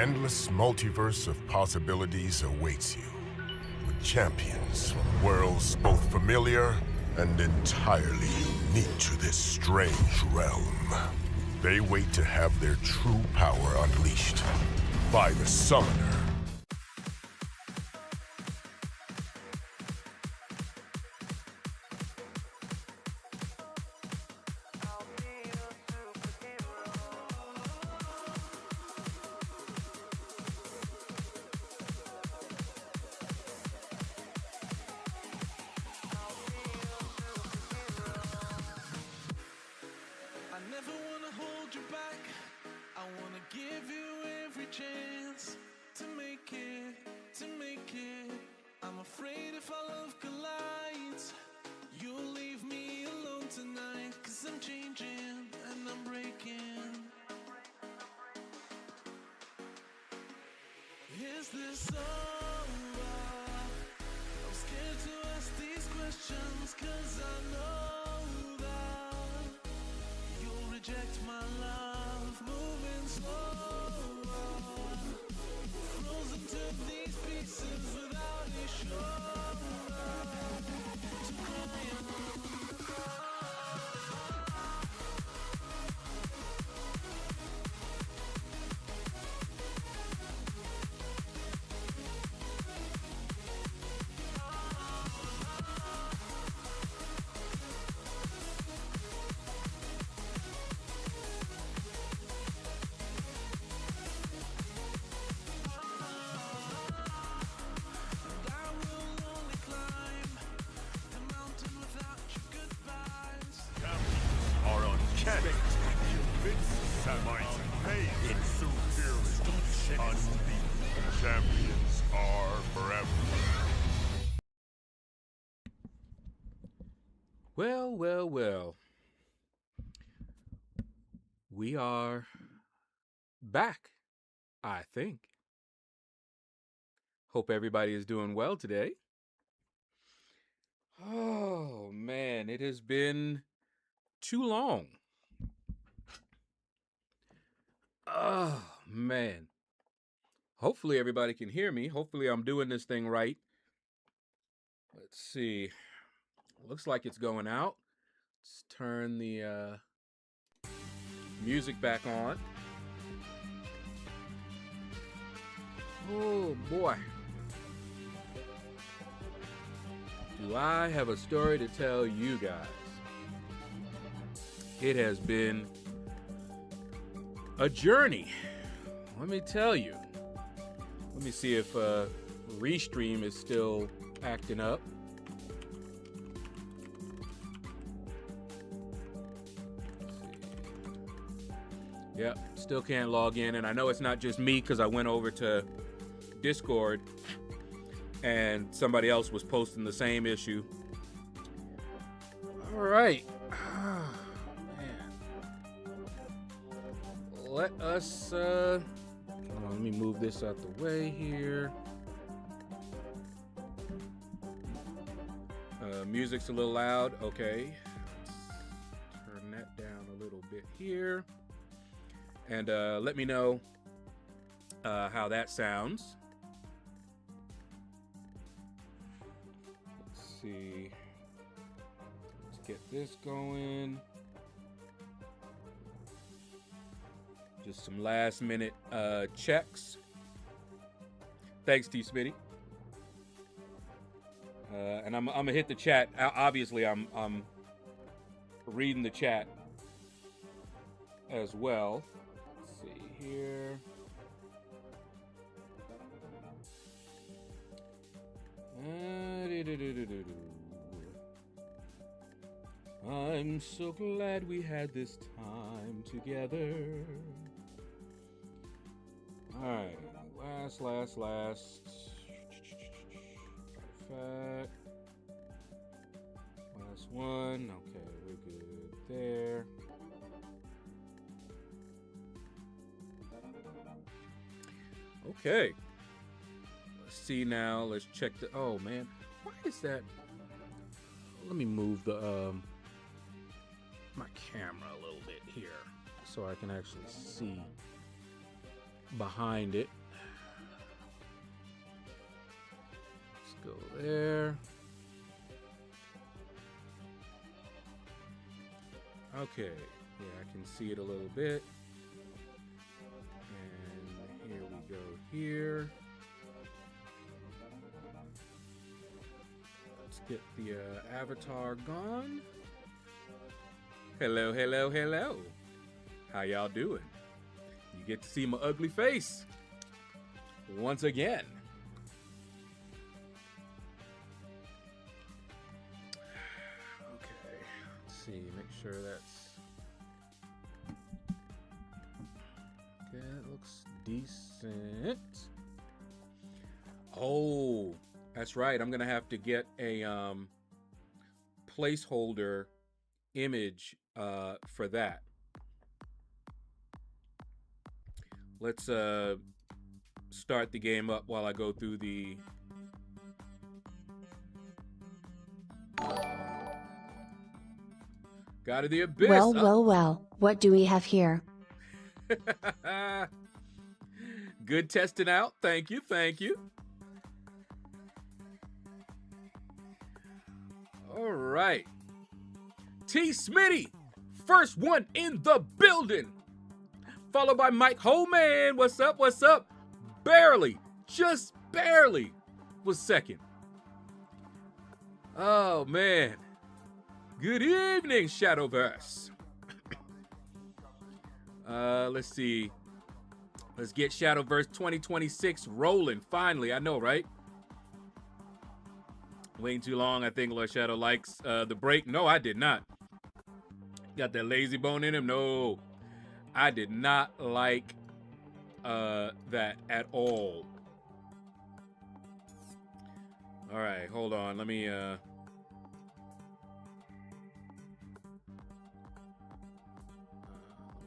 endless multiverse of possibilities awaits you, with champions from worlds both familiar and entirely unique to this strange realm. They wait to have their true power unleashed by the Summoner. Is this over? I'm scared to ask these questions, 'cause I know that you'll reject my love. Moving slower, frozen to these pieces without a shoulder to cry on. Champions are forever. Well, well, well. We are back, I think. Hope everybody is doing well today. Oh, man, it has been too long. Oh, man. Hopefully everybody can hear me. Hopefully I'm doing this thing right. Let's see. Looks like it's going out. Let's turn the music back on. Oh, boy. Do I have a story to tell you guys? It has been a journey, let me tell you. Let me see if Restream is still acting up. Yep, still can't log in, and I know it's not just me because I went over to Discord and somebody else was posting the same issue. All right. Oh, man. Let us let me move this out the way here. Music's a little loud. Okay. Let's turn that down a little bit here. And let me know how that sounds. Let's see. Let's get this going. Just some last minute checks. Thanks, T. Smitty. And I'm gonna hit the chat. Obviously, I'm reading the chat as well. Let's see here. I'm so glad we had this time together. All right, last. Perfect. Last one. Okay, we're good there. Okay. Let's see now. Let's check the. Oh man, why is that? Let me move the my camera a little bit here so I can actually see behind it. Go there. Okay, yeah, I can see it a little bit. And here we go here. Let's get the avatar gone. Hello, hello, hello. How y'all doing? You get to see my ugly face once again. Okay, let's see, make sure that's okay. That looks decent. Oh, that's right. I'm gonna have to get a placeholder image for that. Let's start the game up while I go through the God of the Abyss. Well, well, well, what do we have here? Good testing out. Thank you, thank you. All right. T. Smitty, first one in the building. Followed by Mike Holman. What's up? What's up? Barely, just barely was second. Oh, man. Good evening, Shadowverse. Let's see. Let's get Shadowverse 2026 rolling. Finally, I know, right? Waiting too long. I think LordShaedow likes the break. No, I did not. Got that lazy bone in him? No. I did not like that at all. All right, hold on. Let me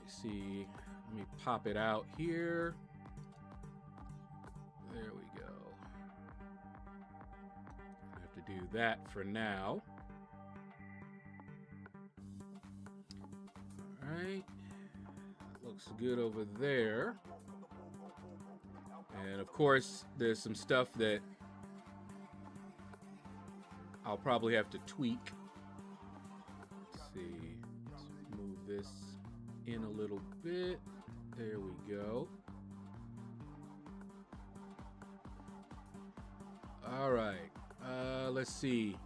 see. Let me pop it out here. There we go. I have to do that for now. All right. Looks good over there. And of course, there's some stuff that I'll probably have to tweak. Let's see. Let's move this in a little bit. There we go. All right. Let's see.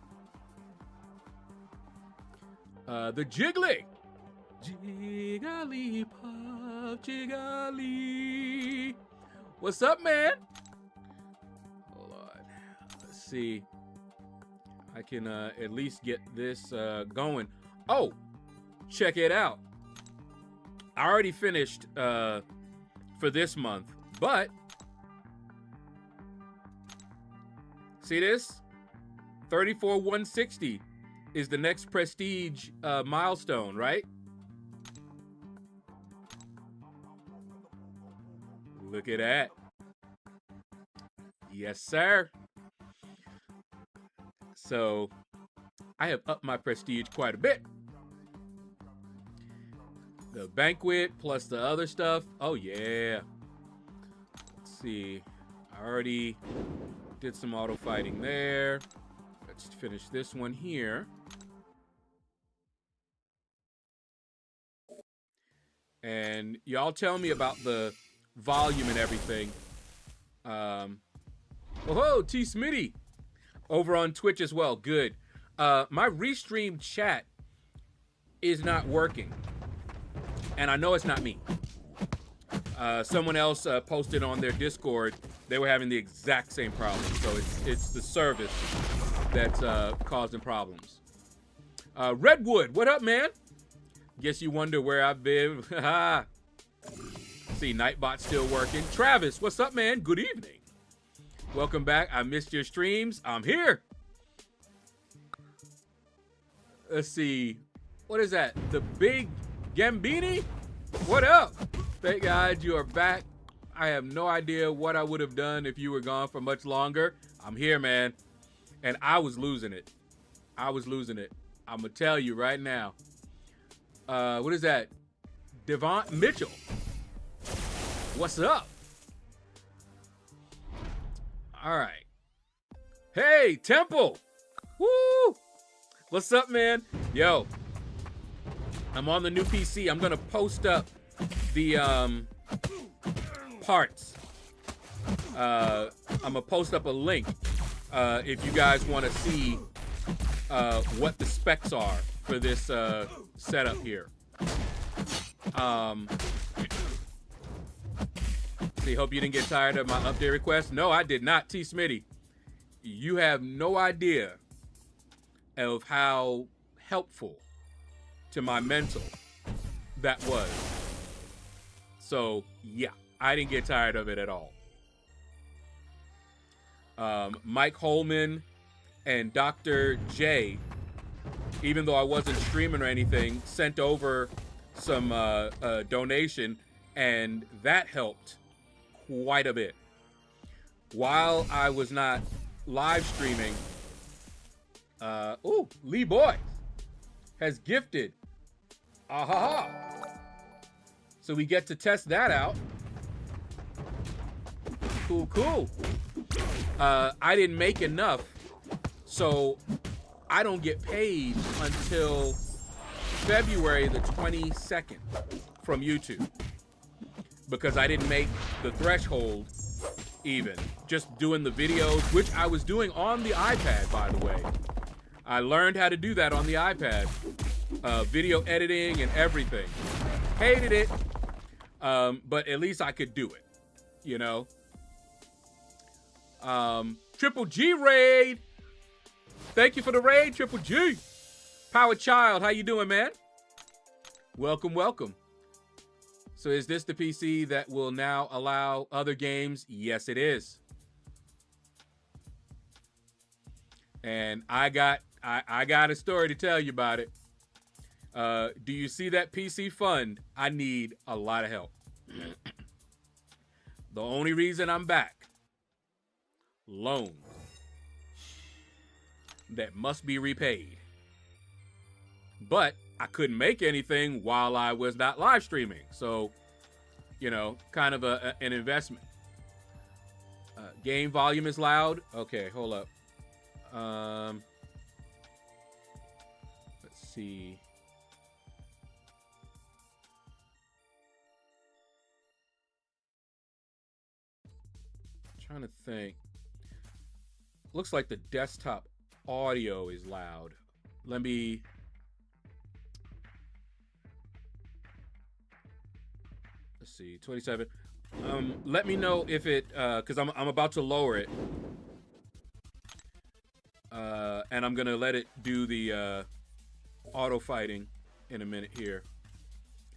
The Jiggly. Jigglypuff, Jiggly. What's up, man? Hold on. Let's see. I can at least get this going. Oh, check it out. I already finished for this month, but see this? 34,160 is the next prestige milestone, right? Look at that. Yes, sir. So I have upped my prestige quite a bit. The banquet plus the other stuff. Oh, yeah. Let's see. I already did some auto fighting there. Let's finish this one here. And y'all tell me about the volume and everything. Oh, T. Smitty over on Twitch as well. Good. My restream chat is not working. And I know it's not me. Someone else posted on their Discord. They were having the exact same problem. So it's the service that's causing problems. Redwood, what up, man? Guess you wonder where I've been. See, Nightbot's still working. Travis, what's up, man? Good evening. Welcome back. I missed your streams. I'm here. Let's see. What is that? The Big Gambini? What up? Thank God you are back. I have no idea what I would have done if you were gone for much longer. I'm here, man. And I was losing it. I was losing it. I'm going to tell you right now. What is that? Devont Mitchell. What's up? All right. Hey, Temple. Woo! What's up, man? Yo, I'm on the new PC. I'm gonna post up the parts. I'm gonna post up a link if you guys want to see what the specs are for this setup here. See, hope you didn't get tired of my update request. No, I did not, T. Smitty. You have no idea of how helpful to my mental that was. So, yeah, I didn't get tired of it at all. Mike Holman and Dr. J, even though I wasn't streaming or anything, sent over some donation, and that helped quite a bit. While I was not live streaming, Lee Boy has gifted. Ahaha. So we get to test that out. Cool, cool. I didn't make enough, so I don't get paid until February the 22nd from YouTube, because I didn't make the threshold even, just doing the videos, which I was doing on the iPad, by the way. I learned how to do that on the iPad. Video editing and everything. Hated it, but at least I could do it, you know? Triple G raid. Thank you for the raid, Triple G. Power Child, how you doing, man? Welcome, welcome. So is this the PC that will now allow other games? Yes, it is. And I got a story to tell you about it. Do you see that PC fund? I need a lot of help. The only reason I'm back, loans that must be repaid. But I couldn't make anything while I was not live streaming. So, you know, kind of an investment. Game volume is loud. Okay, hold up. Let's see. Trying to think. Looks like the desktop audio is loud. Let me. Let's see, 27. Let me know if it, because I'm about to lower it. And I'm gonna let it do the auto fighting in a minute here.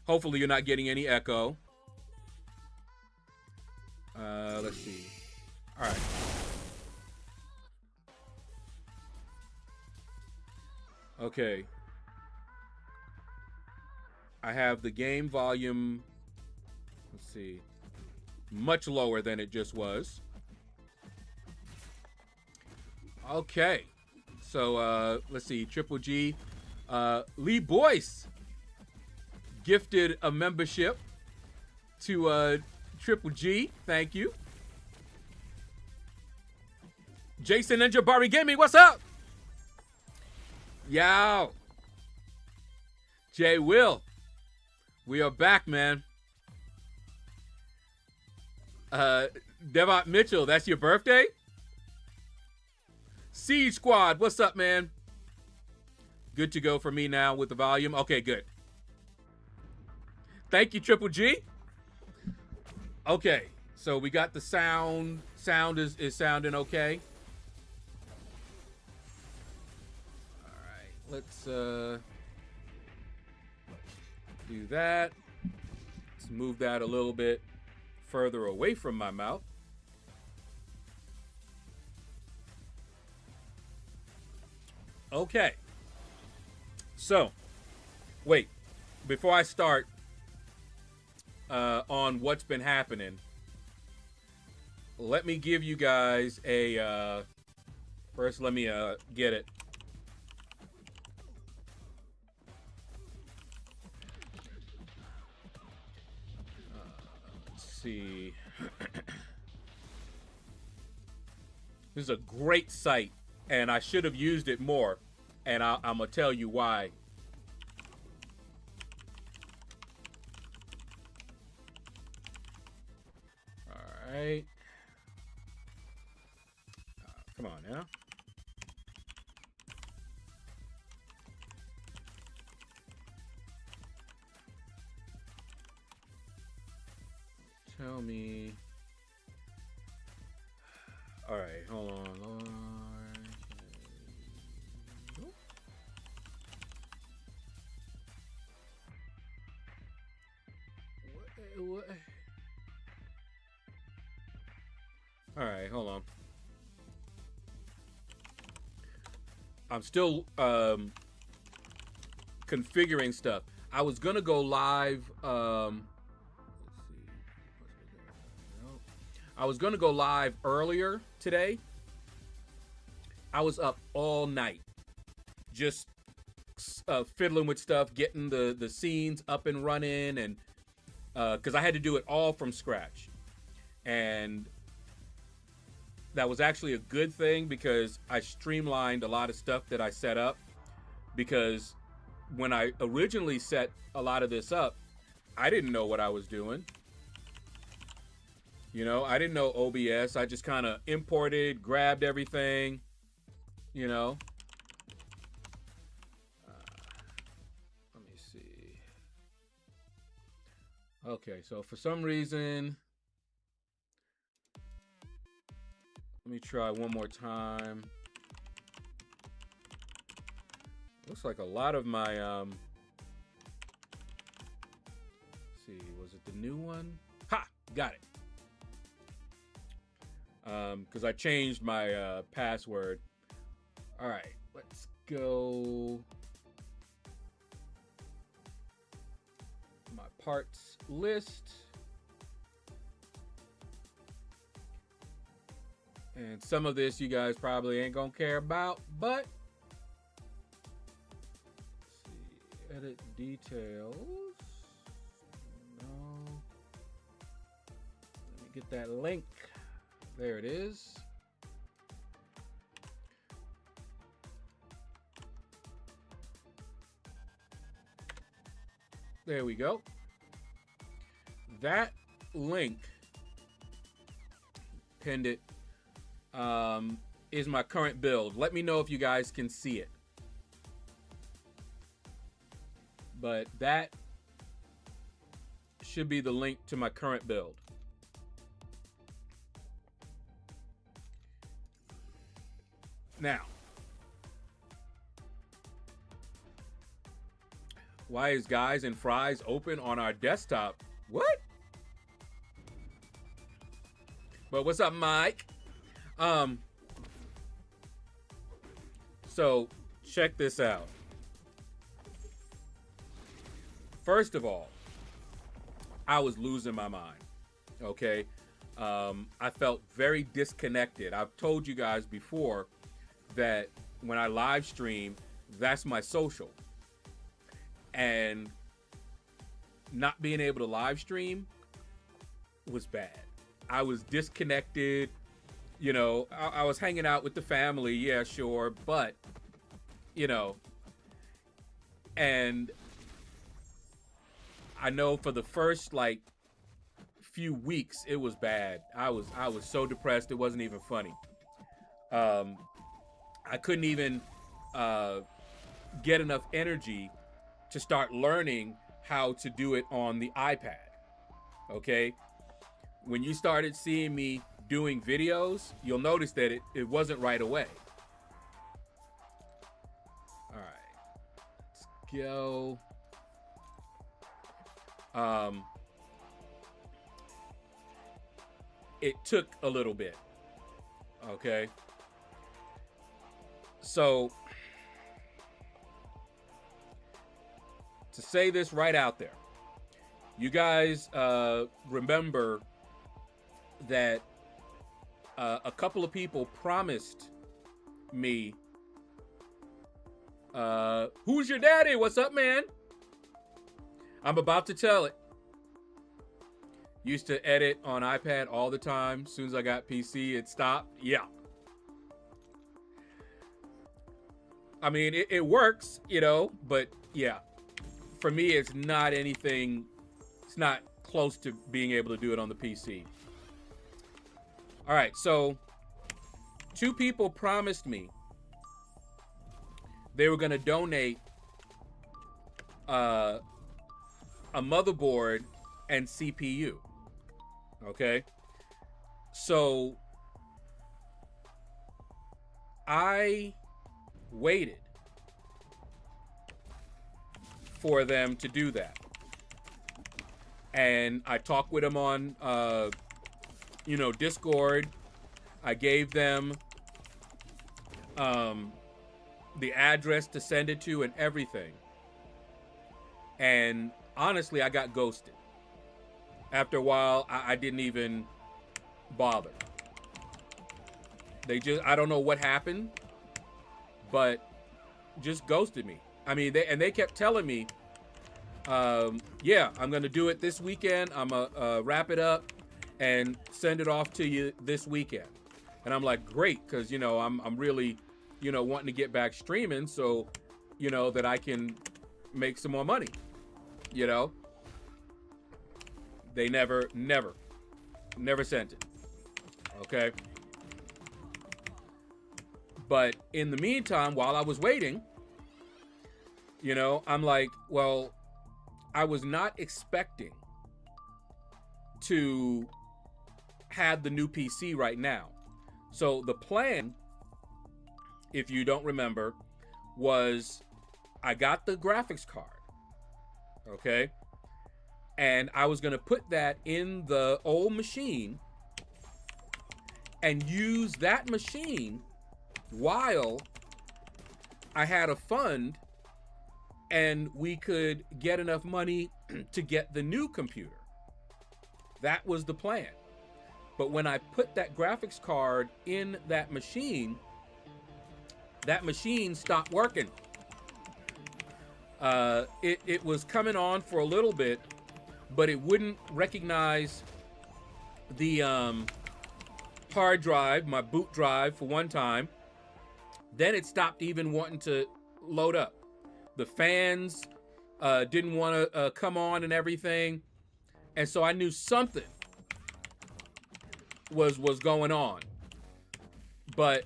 Hopefully you're not getting any echo. Let's see. All right. Okay. I have the game volume, let's see, much lower than it just was. Okay. So, let's see, Triple G. Lee Boyce gifted a membership to Triple G. Thank you. Jason and Jabari Gaming, what's up? Yo. Jay Will. We are back, man. Devont Mitchell, that's your birthday? Siege Squad, what's up, man? Good to go for me now with the volume. Okay, good. Thank you, Triple G. Okay, so we got the sound. Sound is sounding okay. All right, let's do that. Let's move that a little bit further away from my mouth. Okay. So, wait. Before I start on what's been happening, let me give you guys a... first, let me get it. Let's see. This is a great site, and I should have used it more, and I'm gonna tell you why. All right. Come on now. Tell me. All right, hold on. What? All right, hold on. I'm still configuring stuff. I was gonna go live. Let's see. I was gonna go live earlier today. I was up all night, just fiddling with stuff, getting the scenes up and running, and because I had to do it all from scratch, and that was actually a good thing because I streamlined a lot of stuff that I set up. Because when I originally set a lot of this up, I didn't know what I was doing. You know, I didn't know OBS. I just kind of imported, grabbed everything, you know. Let me see. Okay, so for some reason, let me try one more time. Looks like a lot of my, let's see, was it the new one? Ha! Got it. Because I changed my password. All right, let's go. My parts list. And some of this you guys probably ain't gonna care about, but let's see, edit details. No. Let me get that link. There it is. There we go. That link, pinned it, is my current build. Let me know if you guys can see it. But that should be the link to my current build. Now, why is Guys and Fries open on our desktop? What? But what's up, Mike? So check this out. First of all, I was losing my mind. Okay. I felt very disconnected. I've told you guys before that when I live stream, that's my social. And not being able to live stream was bad. I was disconnected. You know, I was hanging out with the family, yeah, sure, but, you know, and I know for the first, like, few weeks, it was bad. I was so depressed, it wasn't even funny. I couldn't even get enough energy to start learning how to do it on the iPad, okay? When you started seeing me doing videos, you'll notice that it wasn't right away. All right, let's go. It took a little bit, okay? So, to say this right out there, you guys remember that a couple of people promised me, who's your daddy? What's up, man? I'm about to tell it. Used to edit on iPad all the time. As soon as I got PC, it stopped. Yeah. I mean, it works, you know, but yeah, for me, it's not anything, it's not close to being able to do it on the PC. All right, so 2 people promised me they were going to donate a motherboard and CPU. Okay, so I waited for them to do that, and I talked with them on you know, Discord. I gave them the address to send it to and everything, and honestly, I got ghosted. After a while, I didn't even bother. They just, I don't know what happened, but just ghosted me. I mean, they kept telling me, yeah, I'm gonna do it this weekend. I'm gonna wrap it up and send it off to you this weekend. And I'm like, great, because, you know, I'm really, you know, wanting to get back streaming so, you know, that I can make some more money, you know. They never sent it. Okay. But in the meantime, while I was waiting, you know, I'm like, well, I was not expecting to have the new PC right now. So the plan, if you don't remember, was I got the graphics card. Okay. And I was going to put that in the old machine and use that machine while I had a fund and we could get enough money to get the new computer. That was the plan. But when I put that graphics card in that machine stopped working. It was coming on for a little bit, but it wouldn't recognize the hard drive, my boot drive, for one time. Then it stopped even wanting to load up. The fans didn't want to come on and everything. And so I knew something was going on. But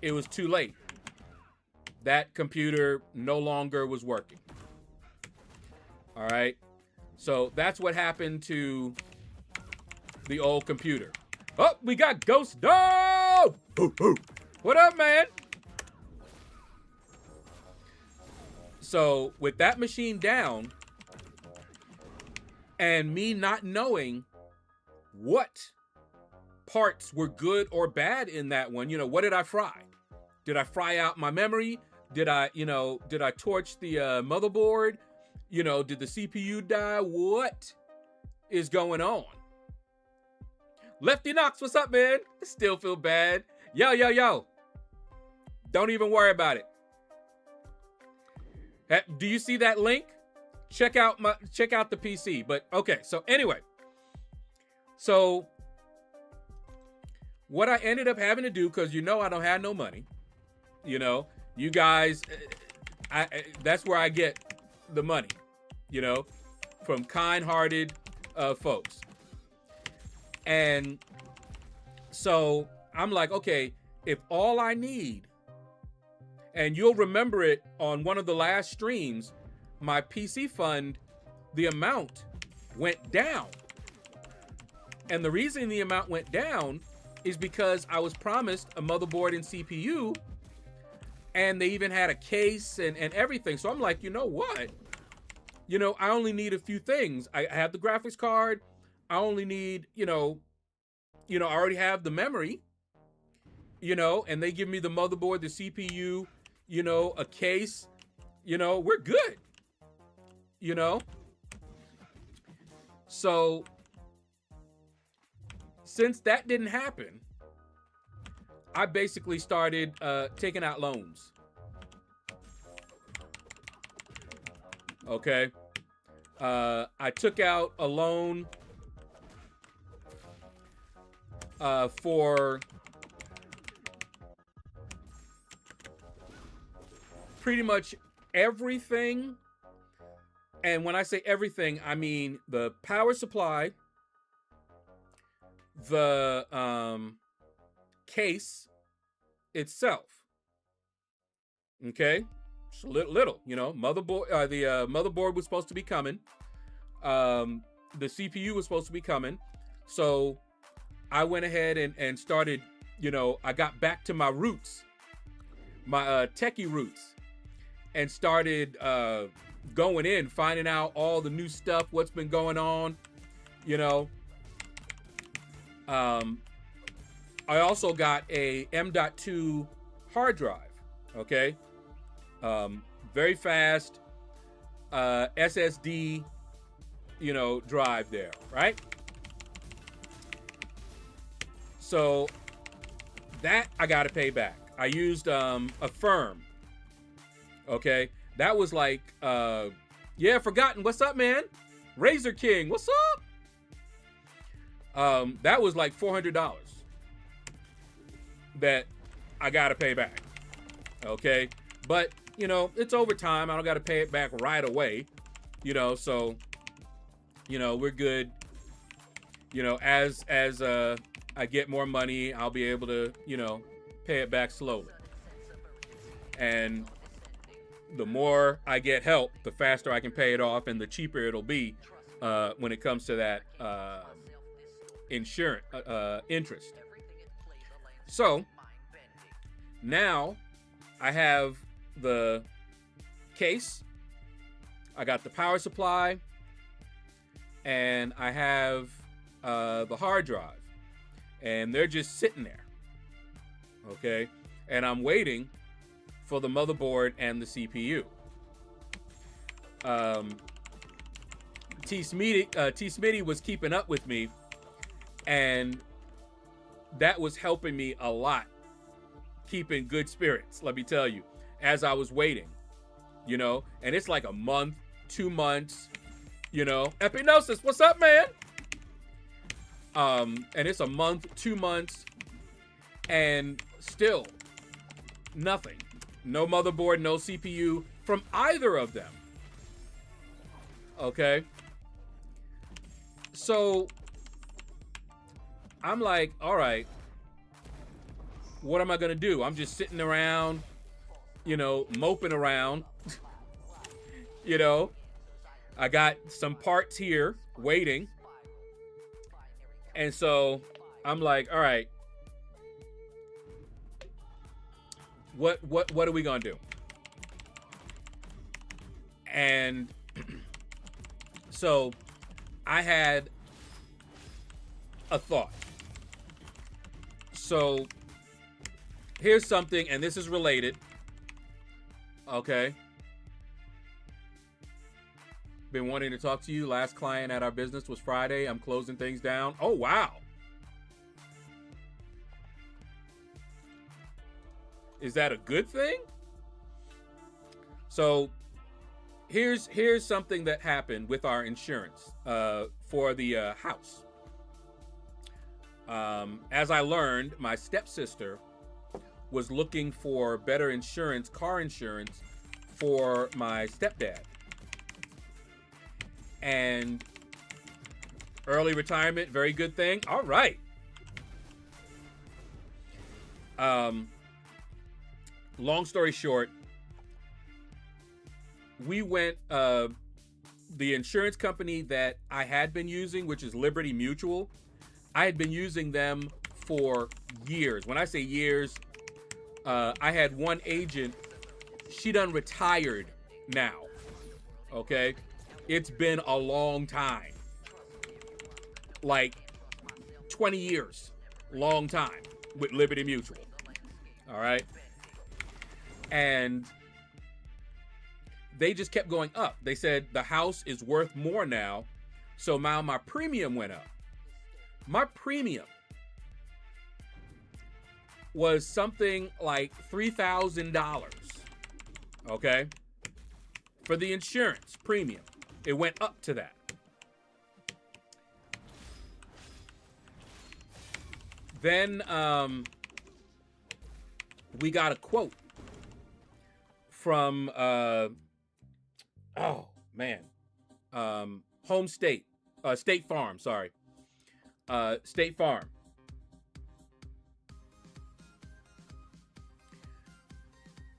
it was too late. That computer no longer was working. All right. So that's what happened to the old computer. Oh, we got Ghost Dog! What up, man? So with that machine down and me not knowing what parts were good or bad in that one, you know, what did I fry? Did I fry out my memory? Did I torch the motherboard? You know, did the CPU die? What is going on? Lefty Knox, what's up, man? I still feel bad. Yo. Don't even worry about it. Do you see that link? Check out the PC. But okay, so anyway. So what I ended up having to do, because you know I don't have no money. You know, you guys, that's where I get the money, you know, from kind-hearted folks. And so I'm like, okay, if all I need, and you'll remember it on one of the last streams, my PC fund, the amount went down. And the reason the amount went down is because I was promised a motherboard and CPU, and they even had a case and everything. So I'm like, you know what? You know, I only need a few things. I have the graphics card. I only need, you know, I already have the memory, you know, and they give me the motherboard, the CPU, you know, a case, you know, we're good, you know? So since that didn't happen, I basically started taking out loans. Okay. I took out a loan for pretty much everything. And when I say everything, I mean the power supply, the case itself. Okay, just little, you know, motherboard. The motherboard was supposed to be coming. The CPU was supposed to be coming. So I went ahead and started. You know, I got back to my roots, my techie roots, and started going in, finding out all the new stuff, what's been going on. You know, I also got a M.2 hard drive. Okay. Very fast SSD, you know, drive there, right? So that I got to pay back. I used a firm. Okay, that was like yeah, Forgotten. What's up, man? Razor King, what's up? That was like $400 that I got to pay back. Okay, but you know, it's over time. I don't got to pay it back right away, you know, so, you know, we're good. You know, as I get more money, I'll be able to, you know, pay it back slowly. And the more I get help, the faster I can pay it off and the cheaper it'll be when it comes to that insurance interest. So now I have the case, I got the power supply, and I have the hard drive, and they're just sitting there. Okay, and I'm waiting for the motherboard and the CPU. T Smitty was keeping up with me, and that was helping me a lot, keeping good spirits, let me tell you, as I was waiting, you know. And it's like a month, 2 months, you know. Epinosis, what's up, man? And it's a month, 2 months, and still nothing. No motherboard, no CPU from either of them. Okay. So I'm like, all right, what am I gonna do? I'm just sitting around, you know, moping around. You know, I got some parts here waiting. And so I'm like, all right, what are we gonna do? And so I had a thought. So here's something, and this is related. Okay. Been wanting to talk to you. Last client at our business was Friday. I'm closing things down. Oh, wow. Is that a good thing? So here's something that happened with our insurance for the house. As I learned, my stepsister was looking for better insurance, car insurance, for my stepdad. And early retirement, very good thing. All right. Long story short, we went, the insurance company that I had been using, which is Liberty Mutual, I had been using them for years. When I say years, I had one agent, she done retired now, okay? It's been a long time, like 20 years, long time with Liberty Mutual, all right? And they just kept going up. They said the house is worth more now, so now my premium went up. My premium was something like $3,000, okay? For the insurance premium. It went up to that. Then we got a quote from oh man, Home State, State Farm. Sorry, State Farm.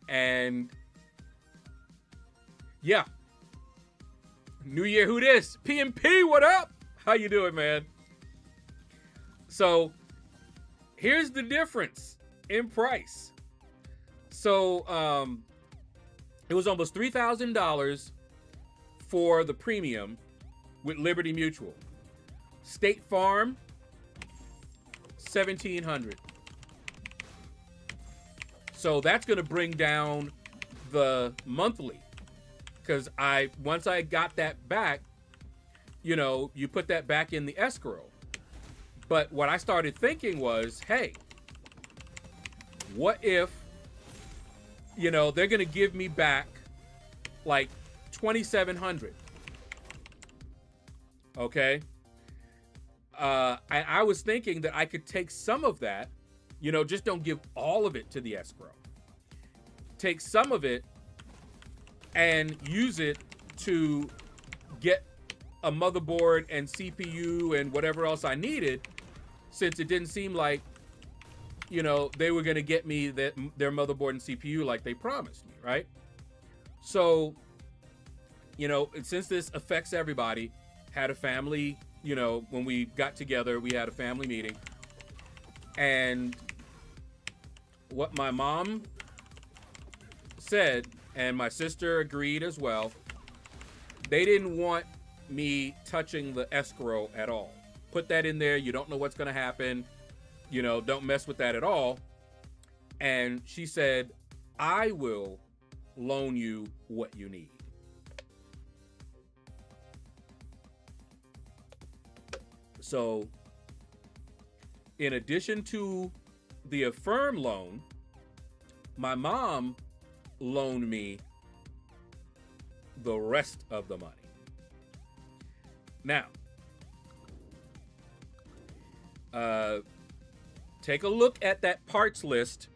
And yeah, New Year, who this? PMP, what up? How you doing, man? So here's the difference in price. So it was almost $3,000 for the premium with Liberty Mutual. State Farm, $1,700. So that's going to bring down the monthly, because once I got that back, you know, you put that back in the escrow. But what I started thinking was, hey, what if, you know, they're going to give me back like $2,700. Okay. I was thinking that I could take some of that, you know, just don't give all of it to the escrow. Take some of it and use it to get a motherboard and CPU and whatever else I needed, since it didn't seem like, you know, they were going to get me their motherboard and CPU like they promised me, right? So, you know, since this affects everybody, had a family, you know, when we got together, we had a family meeting. And what my mom said, and my sister agreed as well, they didn't want me touching the escrow at all. Put that in there. You don't know what's going to happen. You know, don't mess with that at all. And she said, I will loan you what you need. So, in addition to the Affirm loan, my mom loaned me the rest of the money. Now, take a look at that parts list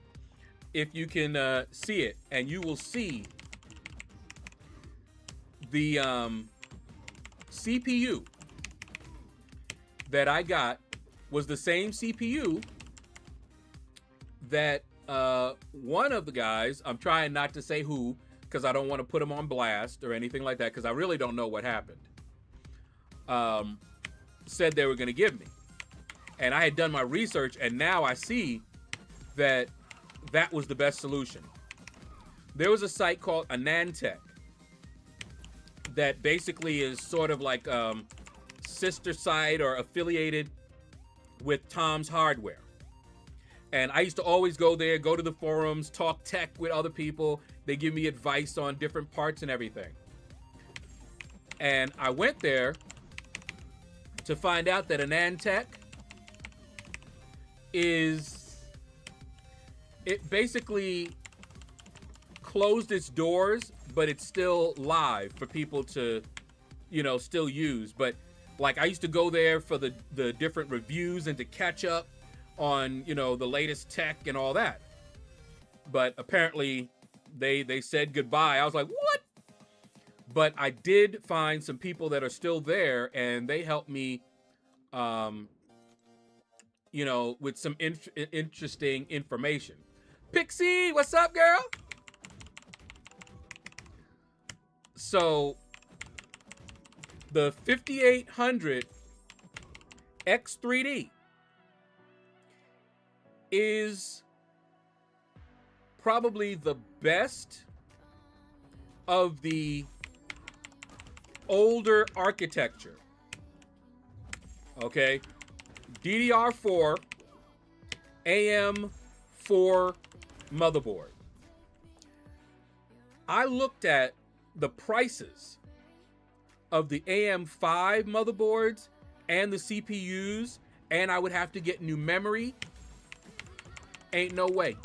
if you can see it, and you will see the CPU that I got was the same CPU that one of the guys, I'm trying not to say who, because I don't want to put him on blast or anything like that, because I really don't know what happened, said they were going to give me. And I had done my research, and now I see that that was the best solution. There was a site called Anantech that basically is sort of like sister site or affiliated with Tom's Hardware. And I used to always go there, go to the forums, talk tech with other people. They give me advice on different parts and everything. And I went there to find out that Anantech it basically closed its doors, but it's still live for people to, you know, still use. But like, I used to go there for the different reviews and to catch up on, you know, the latest tech and all that. But apparently they said goodbye. I was like, what? But I did find some people that are still there, and they helped me, you know, with some interesting information. Pixie, what's up, girl? So the 5800 X3D is probably the best of the older architecture. Okay, DDR4 AM4 motherboard. I looked at the prices of the AM5 motherboards and the CPUs, and I would have to get new memory. Ain't no way.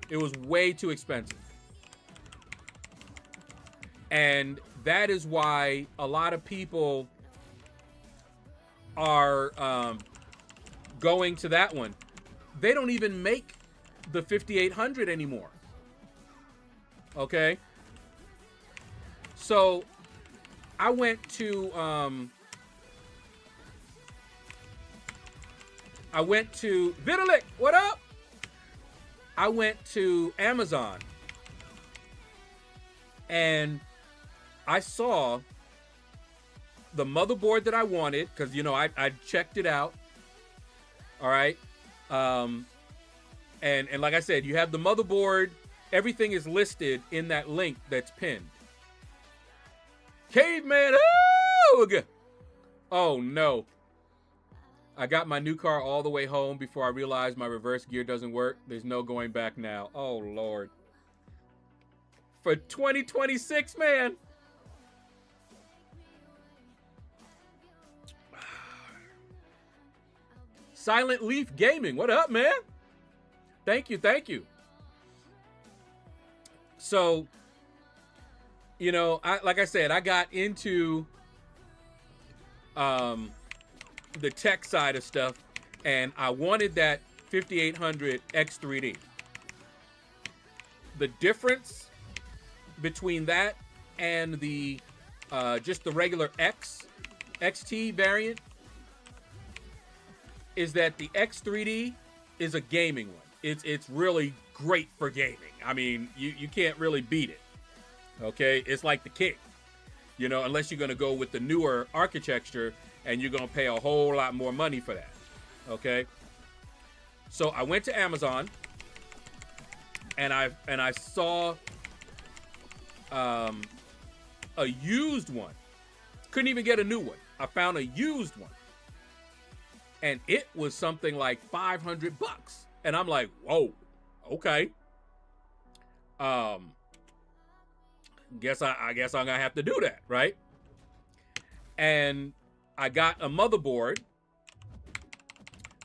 It was way too expensive. And that is why a lot of people are going to that one. They don't even make the 5800 anymore. Okay? So I went to Vitalik, what up? I went to Amazon and I saw the motherboard that I wanted because, you know, I checked it out. All right. And like I said, you have the motherboard. Everything is listed in that link that's pinned. Caveman. Oh, no. I got my new car all the way home before I realized my reverse gear doesn't work. There's no going back now. Oh, Lord. For 2026, man. Silent Leaf Gaming. What up, man? Thank you. Thank you. So, you know, like I said, I got into the tech side of stuff, and I wanted that 5800 X3D. The difference between that and the just the regular XT variant is that the X3D is a gaming one. It's really great for gaming. I mean, you can't really beat it. Okay, it's like the King, you know, unless you're gonna go with the newer architecture and you're gonna pay a whole lot more money for that. Okay, so I went to Amazon and I saw a used one. Couldn't even get a new one. I found a used one, and it was something like $500. And I'm like, whoa, okay. I guess I'm gonna have to do that, right? And I got a motherboard,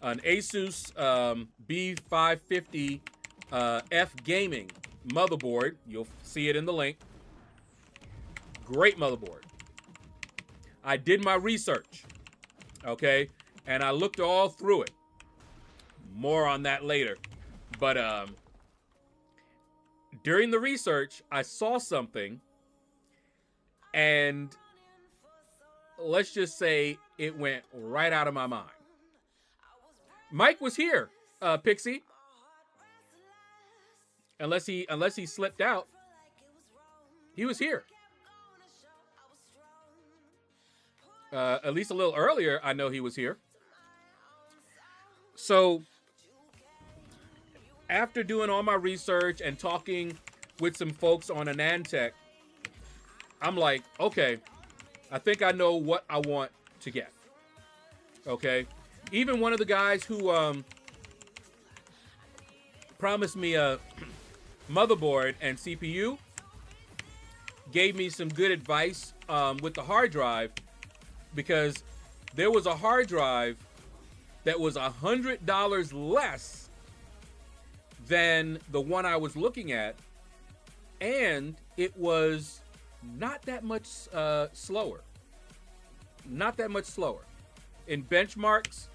an Asus B550 F gaming motherboard. You'll see it in the link. Great motherboard. I did my research, okay, and I looked all through it. More on that later. But during the research, I saw something, and let's just say it went right out of my mind. Mike was here, Pixie. Unless he slipped out, he was here. At least a little earlier, I know he was here. So after doing all my research and talking with some folks on AnandTech, I'm like, okay, I think I know what I want to get. Okay. Even one of the guys who promised me a motherboard and CPU gave me some good advice with the hard drive, because there was a hard drive that was $100 less than the one I was looking at, and it was not that much slower. Not that much slower. In benchmarks,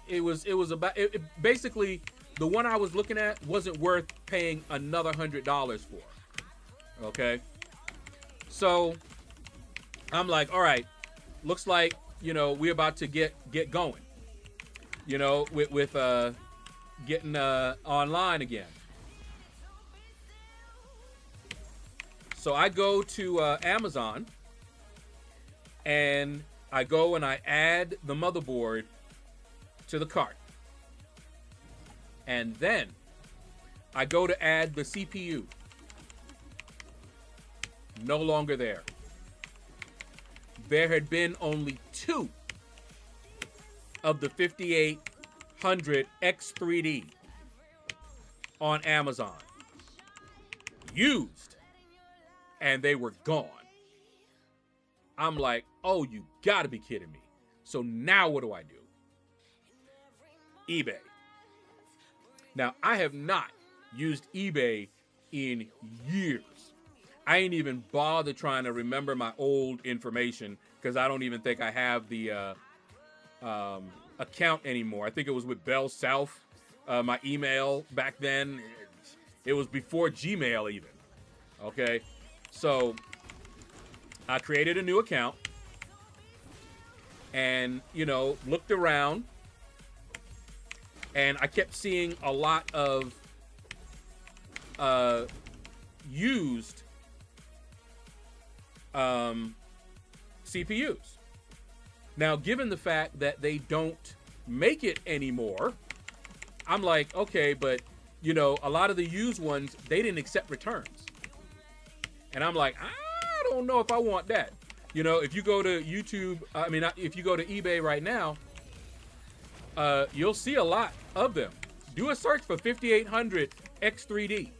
it was about basically the one I was looking at wasn't worth paying another $100 for. Okay, so I'm like, all right, looks like, you know, we're about to get going, you know, with getting online again. So I go to Amazon, and I go and I add the motherboard to the cart. And then I go to add the CPU. No longer there. There had been only 2 of the 5800 X3D on Amazon. Used. And they were gone. I'm like, oh, you gotta be kidding me. So now what do I do? eBay. Now, I have not used eBay in years. I ain't even bothered trying to remember my old information, because I don't even think I have the account anymore. I think it was with Bell South, my email back then. It was before Gmail even. Okay. So I created a new account and, you know, looked around, and I kept seeing a lot of used CPUs. Now, given the fact that they don't make it anymore, I'm like, okay, but, you know, a lot of the used ones, they didn't accept returns. And I'm like, I don't know if I want that. You know, if you go to YouTube, if you go to eBay right now, you'll see a lot of them. Do a search for 5800 X3D,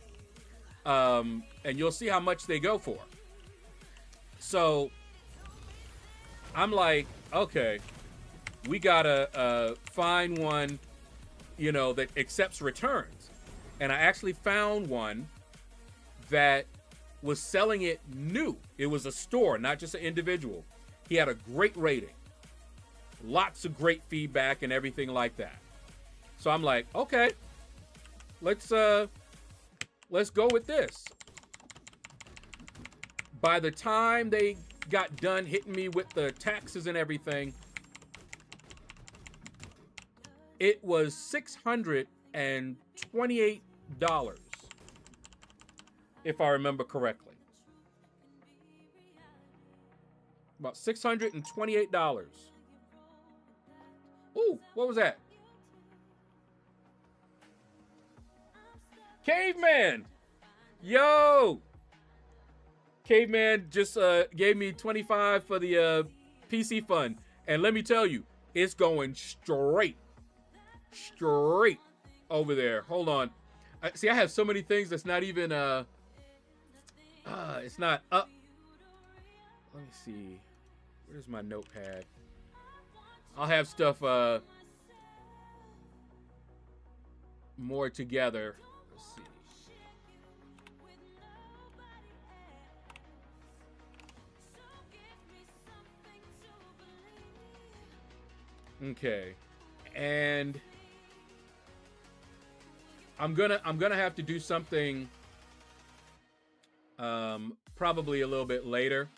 and you'll see how much they go for. So I'm like, okay, we gotta find one, you know, that accepts returns. And I actually found one that was selling it new. It was a store, not just an individual. He had a great rating, lots of great feedback and everything like that. So I'm like, okay, let's go with this. By the time they got done hitting me with the taxes and everything, it was $628, if I remember correctly. About $628. Ooh, what was that? Caveman! Yo! Caveman just gave me 25 for the PC fund. And let me tell you, it's going straight over there. Hold on. See, I have so many things that's not even, it's not up. Let me see. Where's my notepad? I'll have stuff more together. Let's see. Okay. And I'm gonna have to do something probably a little bit later.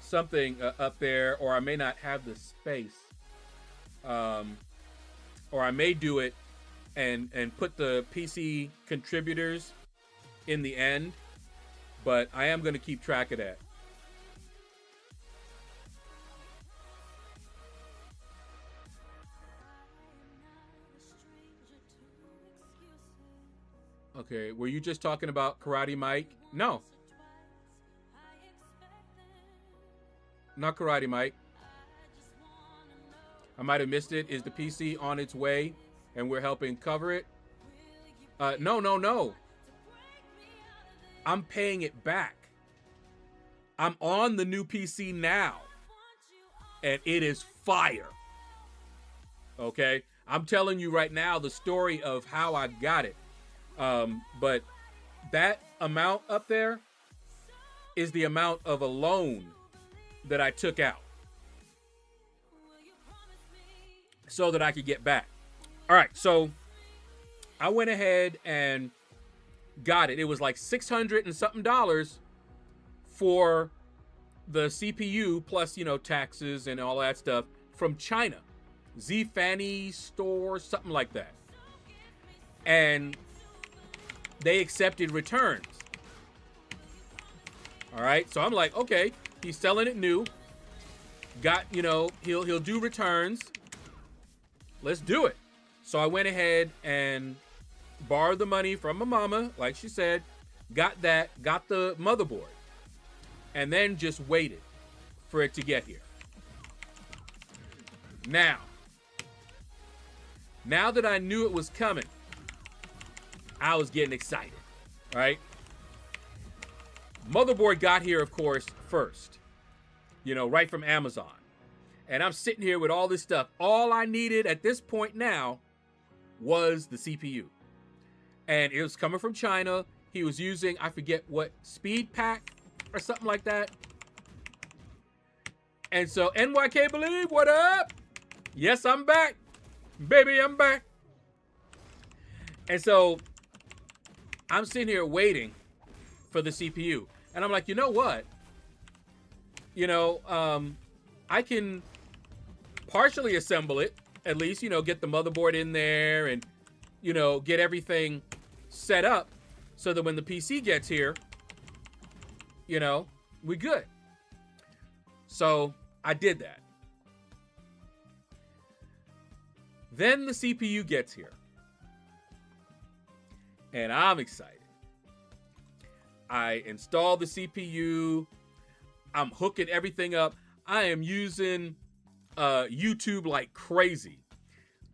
Something up there, or I may not have the space. Or I may do it and put the PC contributors in the end, but I am going to keep track of that. Okay, were you just talking about Karate Mike? No. Not Karate Mike. I might have missed it. Is the PC on its way and we're helping cover it? No. I'm paying it back. I'm on the new PC now. And it is fire. Okay? I'm telling you right now the story of how I got it. But that amount up there is the amount of a loan that I took out so that I could get back. All right, so I went ahead and got it. It was like $600 and something for the CPU plus, you know, taxes and all that stuff from China. Z Fanny store, something like that. And they accepted returns. All right, so I'm like, okay, he's selling it new. Got, you know, he'll do returns. Let's do it. So I went ahead and borrowed the money from my mama, like she said, got that, got the motherboard, and then just waited for it to get here. Now that I knew it was coming, I was getting excited, right? Motherboard got here, of course, first, you know, right from Amazon. And I'm sitting here with all this stuff. All I needed at this point now was the CPU. And it was coming from China. He was using, I forget what, Speed Pack or something like that. And so, NYK Believe, what up? Yes, I'm back. Baby, I'm back. And so, I'm sitting here waiting. for the CPU. And I'm like, you know what? I can partially assemble it, at least, get the motherboard in there and, get everything set up so that when the PC gets here, we good. So I did that. Then the CPU gets here. And I'm excited. I installed the CPU. I'm hooking everything up. I am using YouTube like crazy.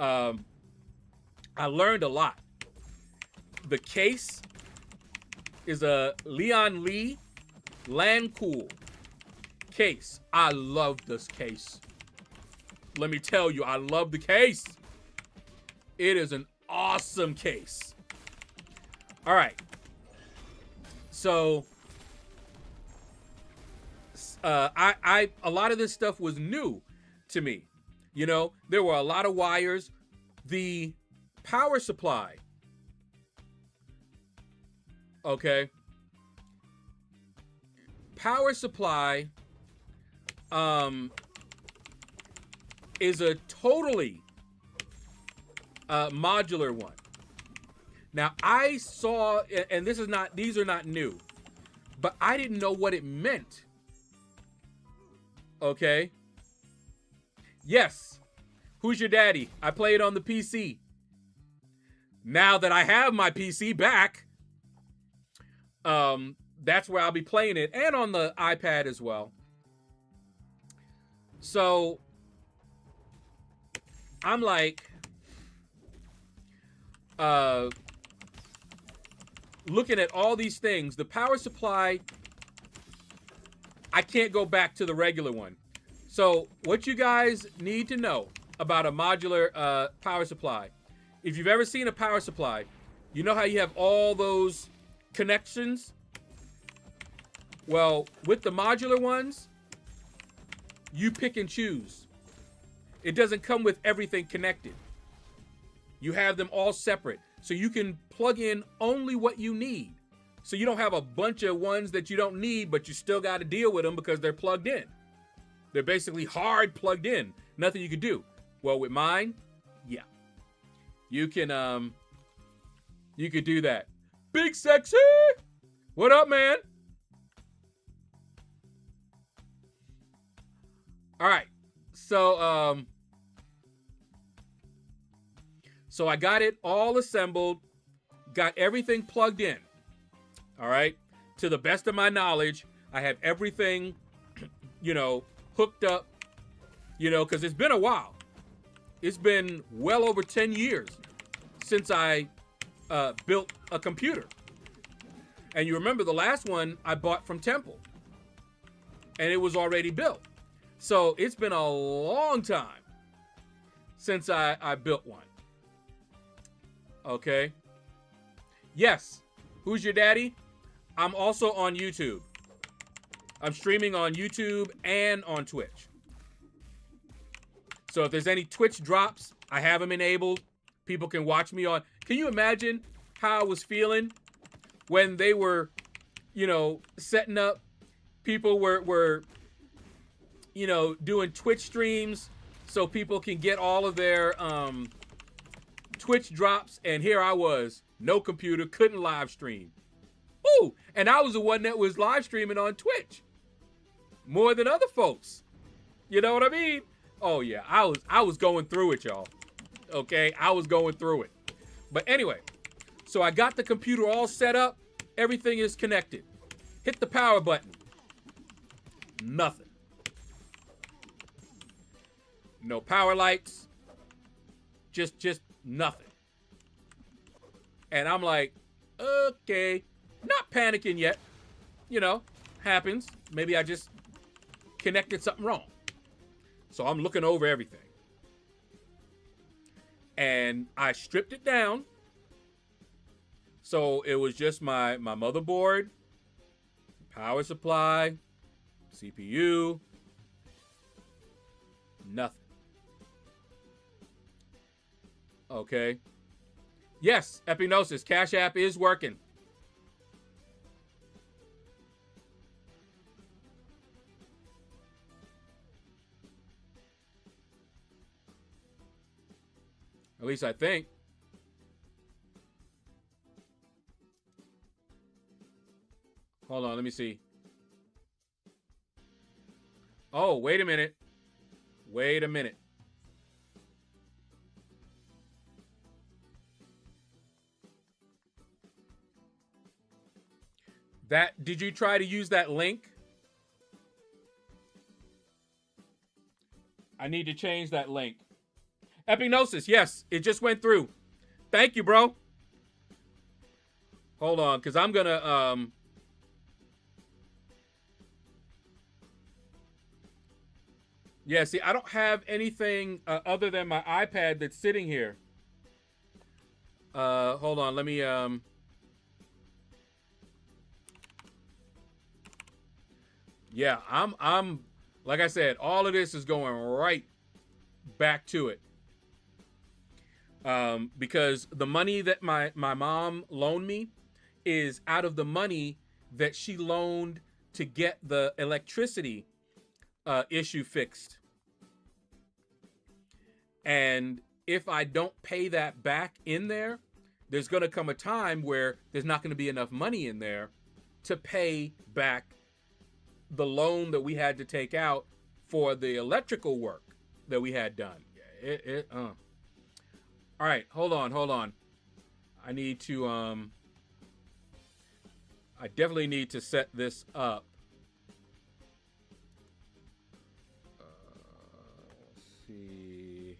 I learned a lot. The case is a Leon Lee Landcool case. I love this case. Let me tell you, I love the case. It is an awesome case. All right. So, a lot of this stuff was new to me. There were a lot of wires. The power supply. Okay. Power supply is a totally modular one. Now I saw, and these are not new, but I didn't know what it meant. Okay. Yes. Who's your daddy? I play it on the PC. Now that I have my PC back, that's where I'll be playing it, and on the iPad as well. So I'm like, looking at all these things. The power supply, I can't go back to the regular one. So what you guys need to know about a modular power supply, if you've ever seen a power supply, you know how you have all those connections? Well, with the modular ones, you pick and choose. It doesn't come with everything connected. You have them all separate, so you can plug in only what you need. So you don't have a bunch of ones that you don't need, but you still got to deal with them because they're plugged in. They're basically hard plugged in. Nothing you can do. Well, with mine, yeah. You can do that. Big Sexy! What up, man? All right. So I got it all assembled, got everything plugged in. All right. To the best of my knowledge, I have everything, hooked up, because it's been a while. It's been well over 10 years since I built a computer. And you remember the last one I bought from Temple, and it was already built. So it's been a long time since I built one. Okay. Yes. Who's your daddy? I'm also on YouTube. I'm streaming on YouTube and on Twitch. So if there's any Twitch drops, I have them enabled. People can watch me on. Can you imagine how I was feeling when they were, setting up? People were doing Twitch streams so people can get all of their Twitch drops, and here I was, no computer, couldn't live stream. Ooh, and I was the one that was live streaming on Twitch more than other folks. You know what I mean? Oh yeah, I was going through it, y'all. Okay, I was going through it. But anyway, so I got the computer all set up. Everything is connected. Hit the power button. Nothing. No power lights. Just nothing. And I'm like, okay, not panicking yet. Happens. Maybe I just connected something wrong. So I'm looking over everything. And I stripped it down. So it was just my motherboard, power supply, CPU, nothing. Okay. Yes, Epinosis, Cash App is working. At least I think. Hold on, let me see. Oh, wait a minute. Wait a minute. Did you try to use that link? I need to change that link. Epignosis, yes, it just went through. Thank you, bro. Hold on, because I'm gonna yeah, see, I don't have anything other than my iPad that's sitting here. Hold on, let me yeah, I'm like I said, all of this is going right back to it. Because the money that my mom loaned me is out of the money that she loaned to get the electricity issue fixed. And if I don't pay that back in there, there's going to come a time where there's not going to be enough money in there to pay back the loan that we had to take out for the electrical work that we had done. All right, hold on. I need to I definitely need to set this up. Let's see.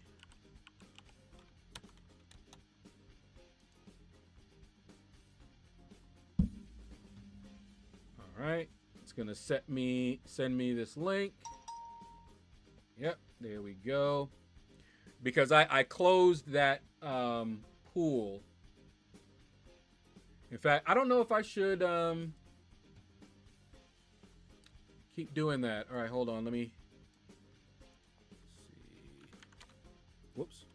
All right. It's gonna send me this link. Yep, there we go. Because I closed that pool. In fact, I don't know if I should keep doing that. All right, hold on. Let me see. Whoops.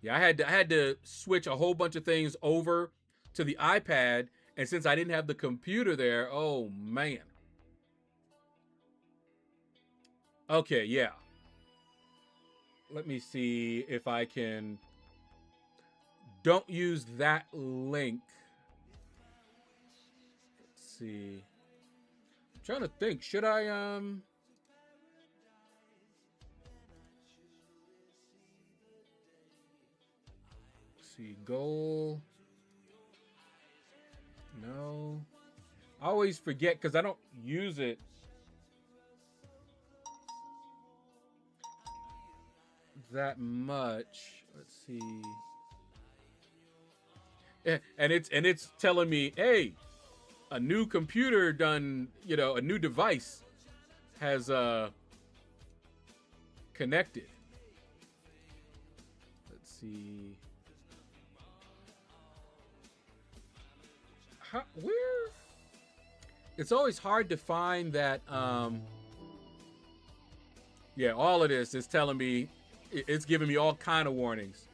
Yeah, I had to switch a whole bunch of things over to the iPad, and since I didn't have the computer there, oh man. Okay, yeah. Let me see if I can. Don't use that link. Let's see. I'm trying to think. Should I see, goal. No. I always forget because I don't use it. That much. Let's see. And it's telling me, hey, a new computer done, a new device has connected. Let's see. Where? It's always hard to find that. Yeah, all of this is telling me, it's giving me all kind of warnings.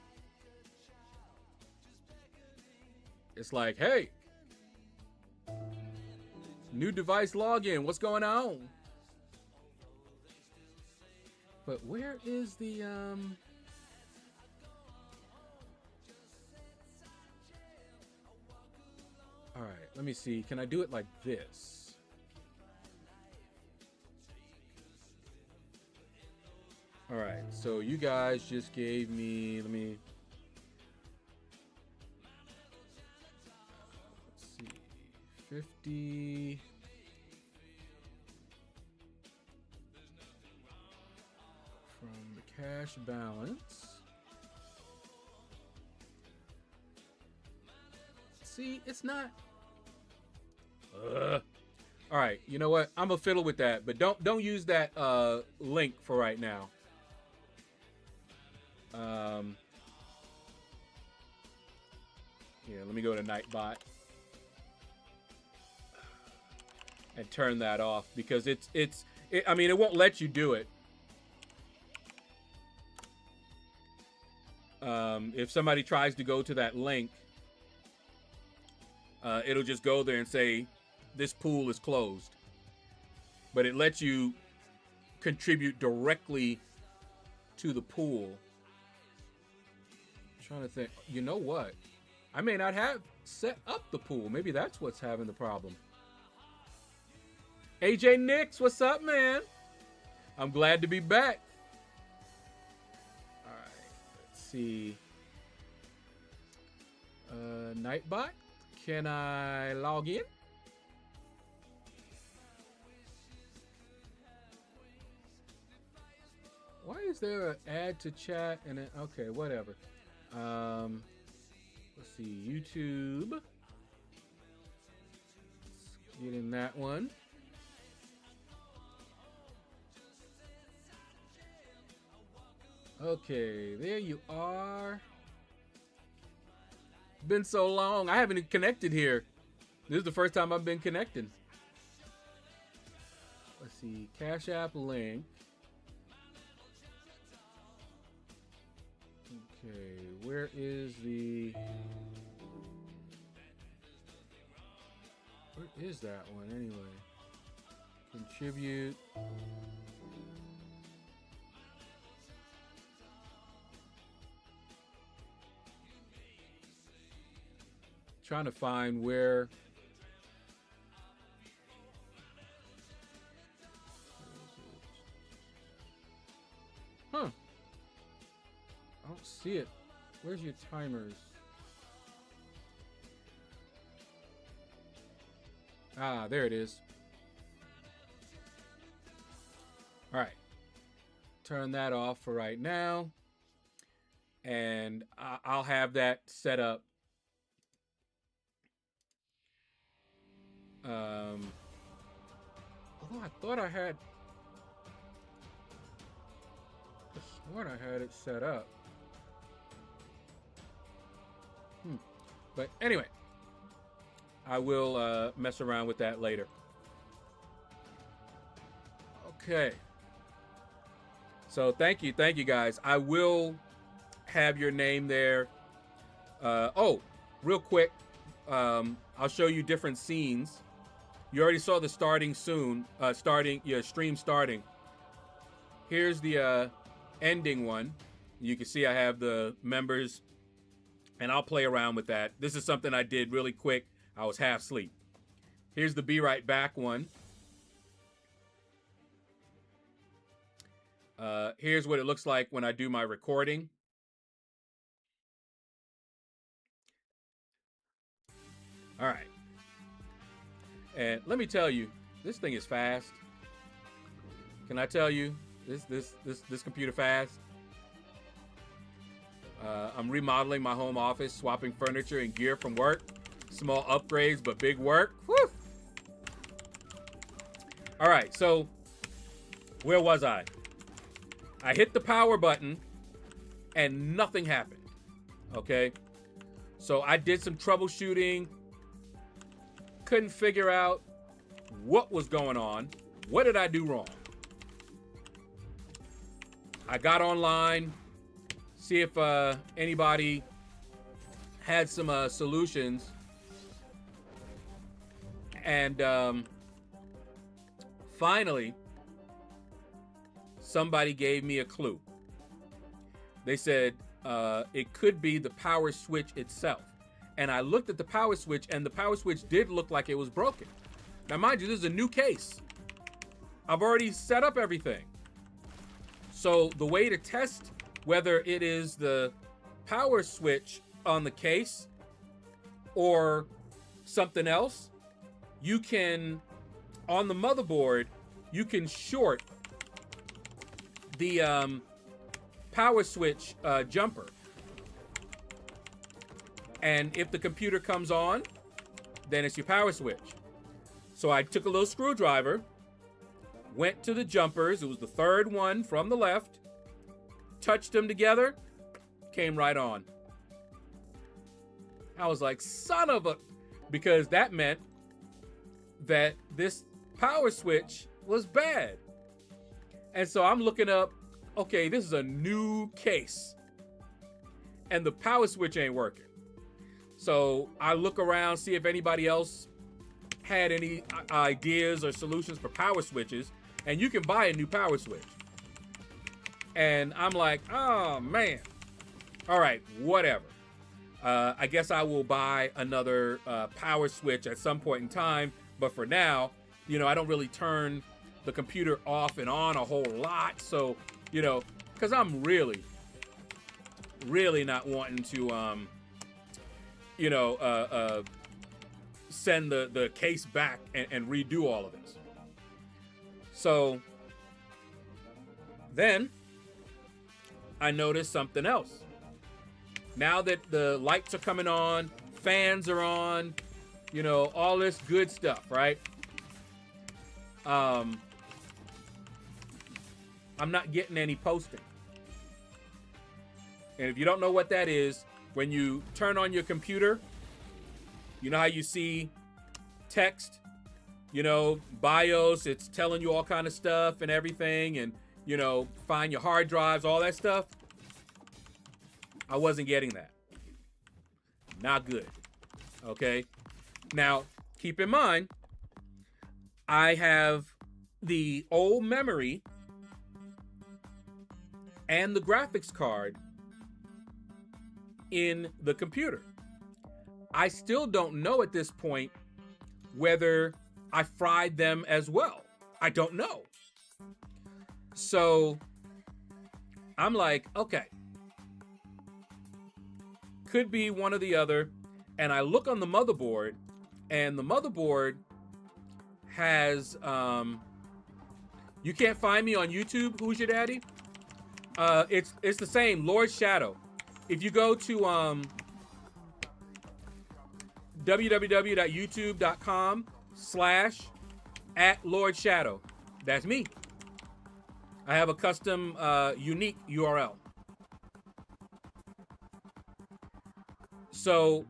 It's like, hey, new device login. What's going on? But where is the All right, let me see. Can I do it like this? All right, so you guys just gave me, let's see, 50. From the cash balance. See, it's not. All right, you know what? I'm gonna fiddle with that, but don't use that link for right now. Here, let me go to Nightbot and turn that off because I mean, it won't let you do it. If somebody tries to go to that link, it'll just go there and say, this pool is closed. But it lets you contribute directly to the pool. I'm trying to think. You know what? I may not have set up the pool. Maybe that's what's having the problem. AJ Nix, what's up, man? I'm glad to be back. All right, let's see. Nightbot, can I log in? Why is there an add to chat and then, okay, whatever. Let's see, YouTube. Let's get in that one. Okay, there you are. Been so long. I haven't connected here. This is the first time I've been connecting. Let's see, Cash App link. Okay, where is that one anyway? Contribute. Trying to find where. Huh. I don't see it. Where's your timers? Ah, there it is. All right. Turn that off for right now. And I'll have that set up. Although I thought I had. I sworn I had it set up. But anyway, I will mess around with that later. Okay. So thank you guys. I will have your name there. Oh, real quick, I'll show you different scenes. You already saw the starting soon. Stream starting. Here's the ending one. You can see I have the members. And I'll play around with that. This is something I did really quick. I was half asleep. Here's the Be Right Back one. Here's what it looks like when I do my recording. All right. And let me tell you, this thing is fast. Can I tell you, this computer fast? I'm remodeling my home office, swapping furniture and gear from work. Small upgrades, but big work. Woo! All right, so where was I? I hit the power button and nothing happened. Okay, so I did some troubleshooting. Couldn't figure out what was going on. What did I do wrong? I got online. See if anybody had some solutions. And finally, somebody gave me a clue. They said it could be the power switch itself. And I looked at the power switch, and the power switch did look like it was broken. Now, mind you, this is a new case. I've already set up everything. So the way to test whether it is the power switch on the case or something else, you can, on the motherboard, you can short the power switch jumper. And if the computer comes on, then it's your power switch. So I took a little screwdriver, went to the jumpers. It was the third one from the left. Touched them together, came right on. I was like, son of a, because that meant that this power switch was bad. And so I'm looking up, okay, this is a new case and the power switch ain't working. So I look around, see if anybody else had any ideas or solutions for power switches, and you can buy a new power switch. And I'm like, oh man, all right, whatever. I guess I will buy another power switch at some point in time, but for now, you know, I don't really turn the computer off and on a whole lot. So, you know, because I'm really not wanting to, you know, send the case back and redo all of this. So then I noticed something else. Now that the lights are coming on, fans are on, you know, all this good stuff, right? I'm not getting any posting. And if you don't know what that is, when you turn on your computer, you know how you see text, you know, BIOS, it's telling you all kind of stuff and everything, and, you know, find your hard drives, all that stuff. I wasn't getting that. Not good. Okay. Now, keep in mind, I have the old memory and the graphics card in the computer. I still don't know at this point whether I fried them as well. I don't know. So I'm like, okay, could be one or the other. And I look on the motherboard, and the motherboard has, you can't find me on YouTube, Who's Your Daddy? It's the same, LordShaedow. If you go to www.youtube.com/@LordShaedow, that's me. I have a custom unique URL. So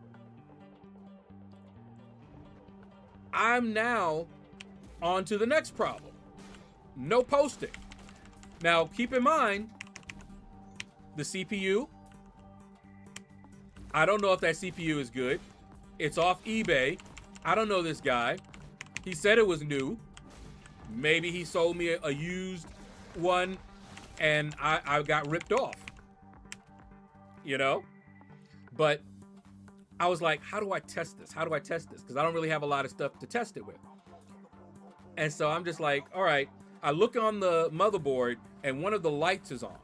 I'm now on to the next problem. No posting. Now, keep in mind, the CPU, I don't know if that CPU is good. It's off eBay. I don't know this guy. He said it was new. Maybe he sold me a used one and I got ripped off. You know? But I was like, how do I test this? How do I test this? Because I don't really have a lot of stuff to test it with. And so I'm just like, all right. I look on the motherboard and one of the lights is on.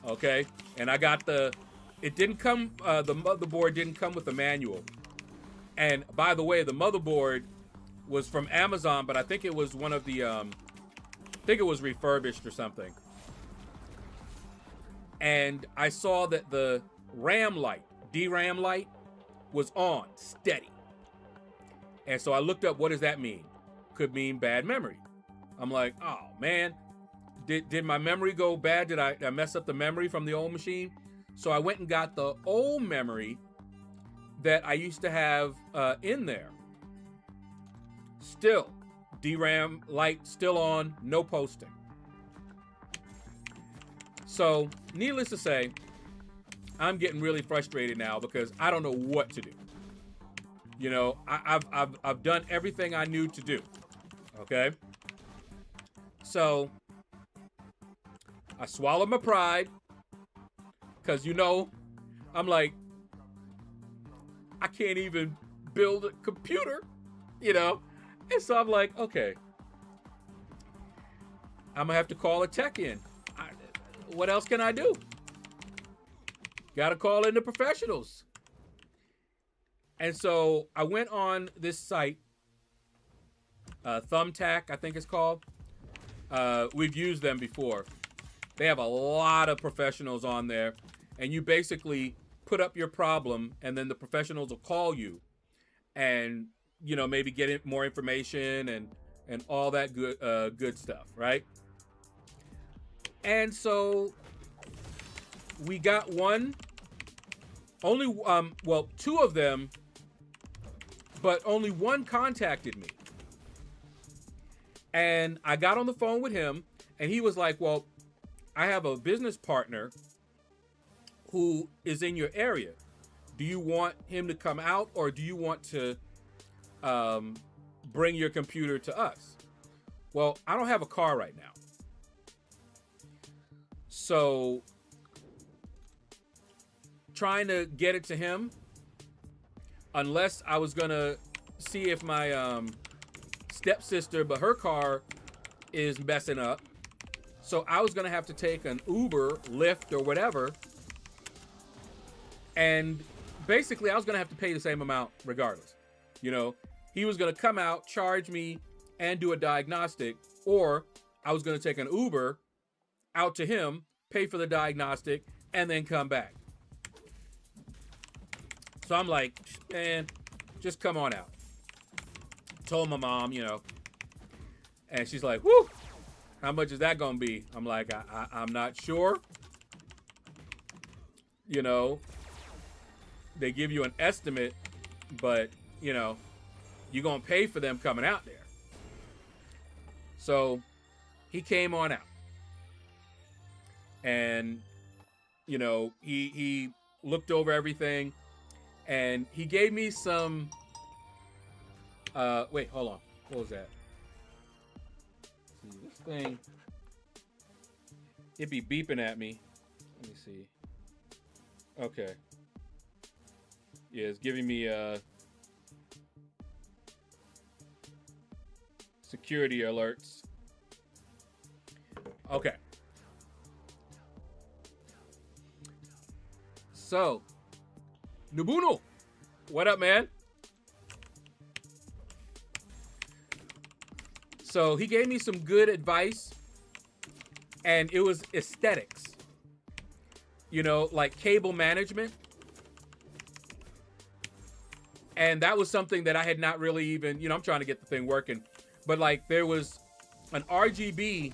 Okay? And I got it didn't come, the motherboard didn't come with the manual. And by the way, the motherboard was from Amazon, but I think it was one of the, I think it was refurbished or something. And I saw that the RAM light, DRAM light, was on, steady. And so I looked up, what does that mean? Could mean bad memory. I'm like, oh man, did my memory go bad? Did I mess up the memory from the old machine? So I went and got the old memory that I used to have in there. Still, DRAM light still on, no posting. So, needless to say, I'm getting really frustrated now because I don't know what to do. You know, I've done everything I knew to do. Okay? So, I swallowed my pride. Because, you know, I'm like, I can't even build a computer, you know? And so I'm like, okay, I'm going to have to call a tech in. What else can I do? Got to call in the professionals. And so I went on this site, Thumbtack, I think it's called. We've used them before. They have a lot of professionals on there. And you basically put up your problem, and then the professionals will call you and, you know, maybe get more information and all that good stuff, right? And so we got two of them, but only one contacted me. And I got on the phone with him, and he was like, well, I have a business partner who is in your area. do you want him to come out, or do you want to bring your computer to us? Well, I don't have a car right now. So trying to get it to him, unless I was going to see if my stepsister, but her car is messing up. So I was going to have to take an Uber, Lyft, or whatever. And basically, I was going to have to pay the same amount regardless. You know, he was going to come out, charge me, and do a diagnostic. Or I was going to take an Uber out to him, pay for the diagnostic, and then come back. So I'm like, man, just come on out. Told my mom, you know. And she's like, whoo, how much is that going to be? I'm like, I'm not sure. You know, they give you an estimate, but, you know, you're going to pay for them coming out there. So he came on out. And, you know, he looked over everything, and he gave me some, wait, hold on. What was that? See, this thing, it be beeping at me. Let me see. Okay. Yeah, it's giving me security alerts. Okay. So, Nubuno, what up, man? So he gave me some good advice, and it was aesthetics. You know, like cable management. And that was something that I had not really even, you know, I'm trying to get the thing working. But like there was an RGB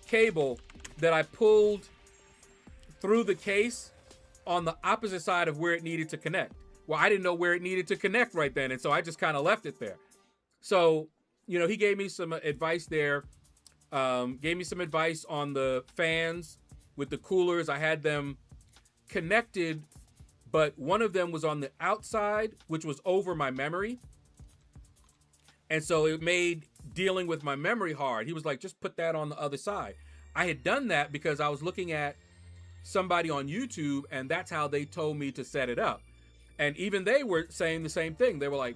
cable that I pulled through the case on the opposite side of where it needed to connect. Well, I didn't know where it needed to connect right then. And so I just kind of left it there. So, you know, he gave me some advice there. Gave me some advice on the fans with the coolers. I had them connected, but one of them was on the outside, which was over my memory. And so it made dealing with my memory hard. He was like, just put that on the other side. I had done that because I was looking at somebody on YouTube, and that's how they told me to set it up. And even they were saying the same thing. They were like,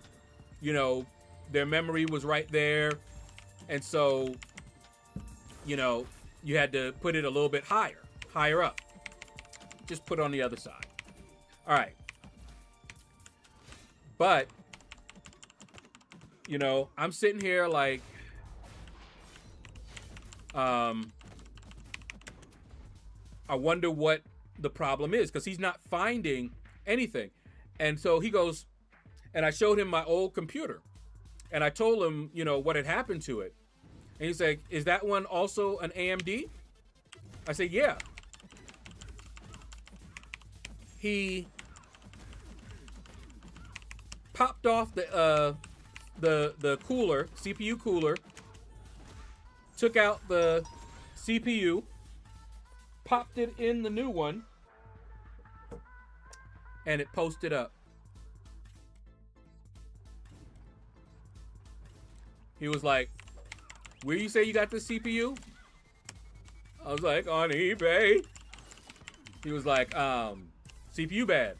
you know, their memory was right there. And so, you know, you had to put it a little bit higher up. Just put it on the other side. All right. But, you know, I'm sitting here like, I wonder what the problem is, because he's not finding anything. And so he goes, and I showed him my old computer, and I told him, you know, what had happened to it. And he's like, is that one also an AMD? I said, yeah. He popped off the cooler, CPU cooler, took out the CPU, popped it in the new one, and it posted up. He was like, where you say you got this CPU? I was like, on eBay. He was like, CPU bad.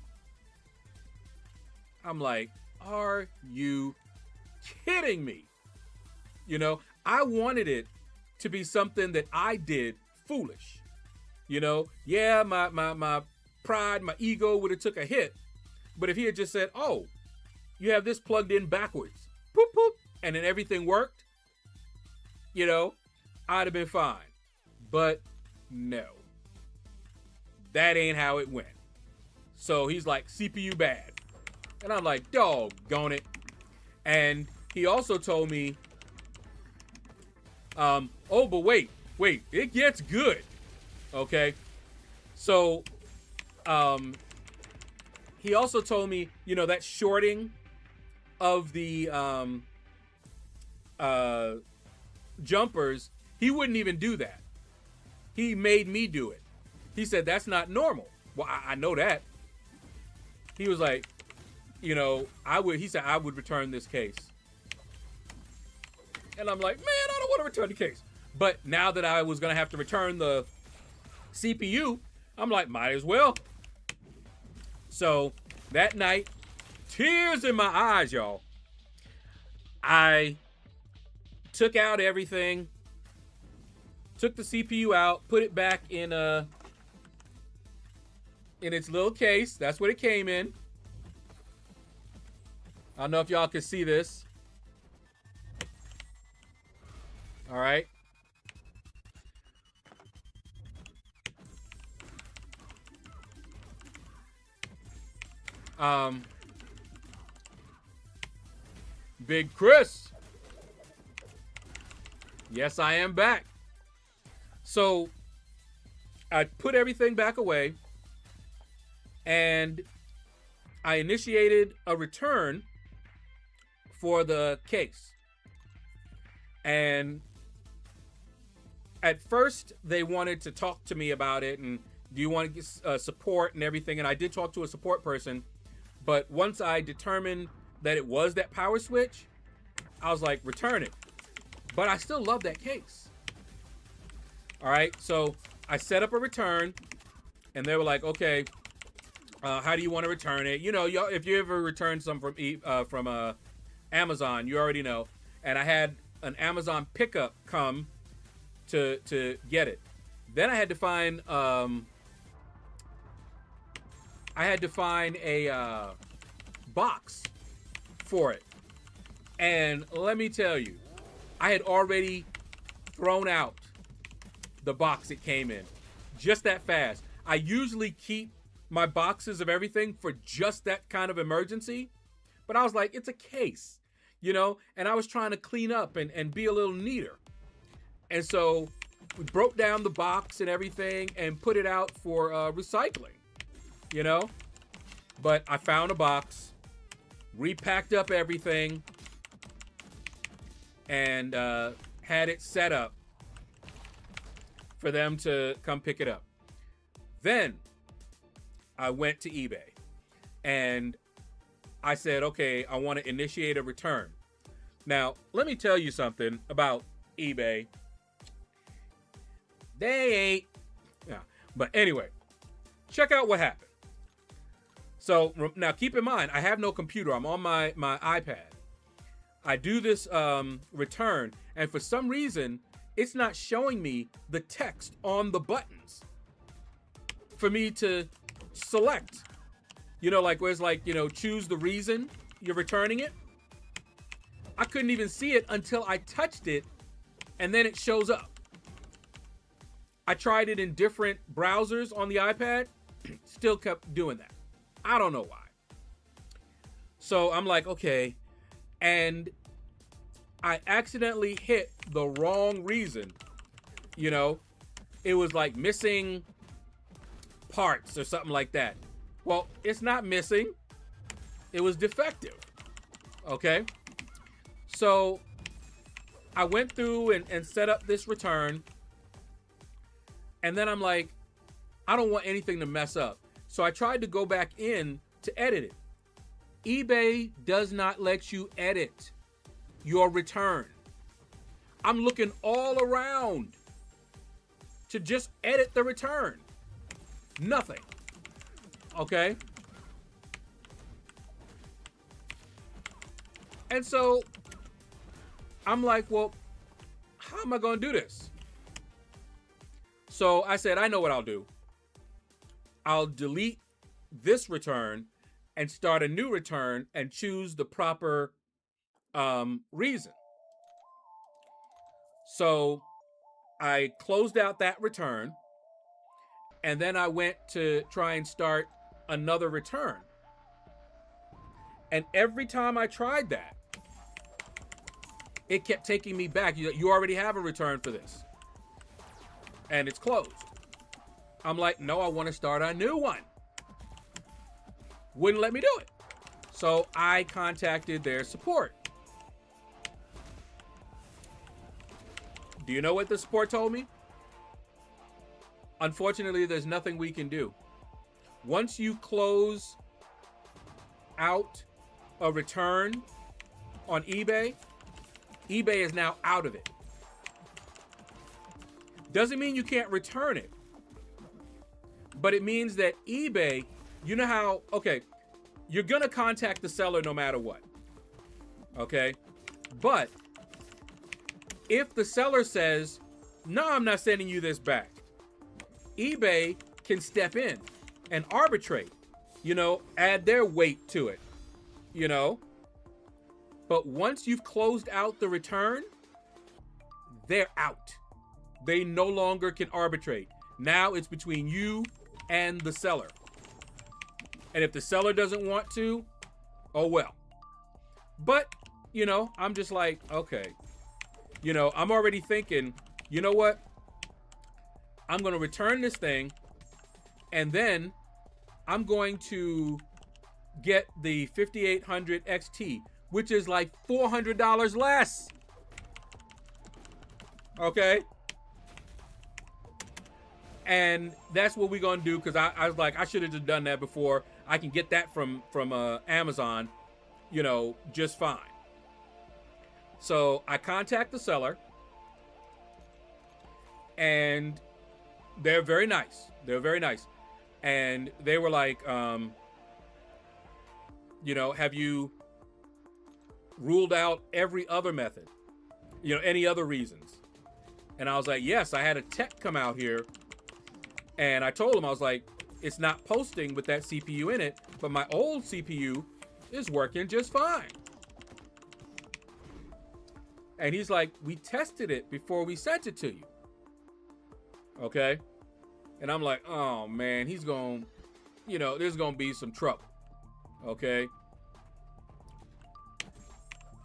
I'm like, are you kidding me? You know, I wanted it to be something that I did foolish. You know, yeah, my pride, my ego would have took a hit. But if he had just said, oh, you have this plugged in backwards, poop, poop, and then everything worked, you know, I'd have been fine. But no, that ain't how it went. So he's like, CPU bad. And I'm like, doggone it. And he also told me, oh, but wait, it gets good. Okay. So, he also told me, you know, that shorting of the, jumpers, he wouldn't even do that. He made me do it. He said, that's not normal. Well, I know that. he was like, you know, he said, I would return this case. And I'm like, man, I don't want to return the case. But now that I was going to have to return the CPU, I'm like, might as well. So that night, tears in my eyes, y'all. I took out everything, took the CPU out, put it back in its little case. That's what it came in. I don't know if y'all can see this. All right. Big Chris. Yes, I am back. So I put everything back away and I initiated a return for the case. And at first they wanted to talk to me about it and do you want to get support and everything. And I did talk to a support person, but once I determined that it was that power switch, I was like, return it. But I still love that case. All right, so I set up a return and they were like, okay, how do you want to return it? You know, y'all, if you ever return some from Amazon, you already know. And I had an Amazon pickup come to get it. Then I had to find a box for it. And let me tell you, I had already thrown out the box it came in just that fast. I usually keep my boxes of everything for just that kind of emergency, but I was like, it's a case, you know, and I was trying to clean up and be a little neater. And so we broke down the box and everything and put it out for recycling, you know, but I found a box, repacked up everything, and had it set up for them to come pick it up. Then I went to eBay and I said, okay, I want to initiate a return. Now, let me tell you something about eBay. They ain't, yeah. But anyway, check out what happened. So now keep in mind, I have no computer. I'm on my iPad. I do this return, and for some reason, it's not showing me the text on the buttons for me to select. You know, like where it's like, you know, choose the reason you're returning it. I couldn't even see it until I touched it, and then it shows up. I tried it in different browsers on the iPad, still kept doing that. I don't know why. So I'm like, okay. And I accidentally hit the wrong reason. You know, it was like missing parts or something like that. Well, it's not missing. It was defective. Okay. So I went through and set up this return. And then I'm like, I don't want anything to mess up. So I tried to go back in to edit it. eBay does not let you edit your return. I'm looking all around to just edit the return. Nothing. Okay? And so I'm like, well, how am I going to do this? So I said, I know what I'll do. I'll delete this return and start a new return and choose the proper reason. So I closed out that return and then I went to try and start another return. And every time I tried that, it kept taking me back. You already have a return for this. And it's closed. I'm like, no, I want to start a new one. Wouldn't let me do it. So I contacted their support. Do you know what the support told me? Unfortunately, there's nothing we can do. Once you close out a return on eBay, eBay is now out of it. Doesn't mean you can't return it, but it means that eBay, you know how, okay, you're gonna contact the seller no matter what, okay? But if the seller says, no, I'm not sending you this back, eBay can step in and arbitrate, you know, add their weight to it, you know? But once you've closed out the return, they're out. They no longer can arbitrate. Now it's between you and the seller. And if the seller doesn't want to, oh well. But, you know, I'm just like, okay. You know, I'm already thinking, you know what? I'm going to return this thing, and then I'm going to get the 5800 XT, which is like $400 less. Okay? And that's what we're going to do, because I was like, I should have just done that before. I can get that from Amazon, you know, just fine. So I contact the seller, and they're very nice. They're very nice. And they were like, you know, have you ruled out every other method? You know, any other reasons? And I was like, yes, I had a tech come out here, and I told him, I was like, it's not posting with that CPU in it, but my old CPU is working just fine. And he's like, we tested it before we sent it to you. Okay? And I'm like, oh man, he's going, you know, there's going to be some trouble. Okay?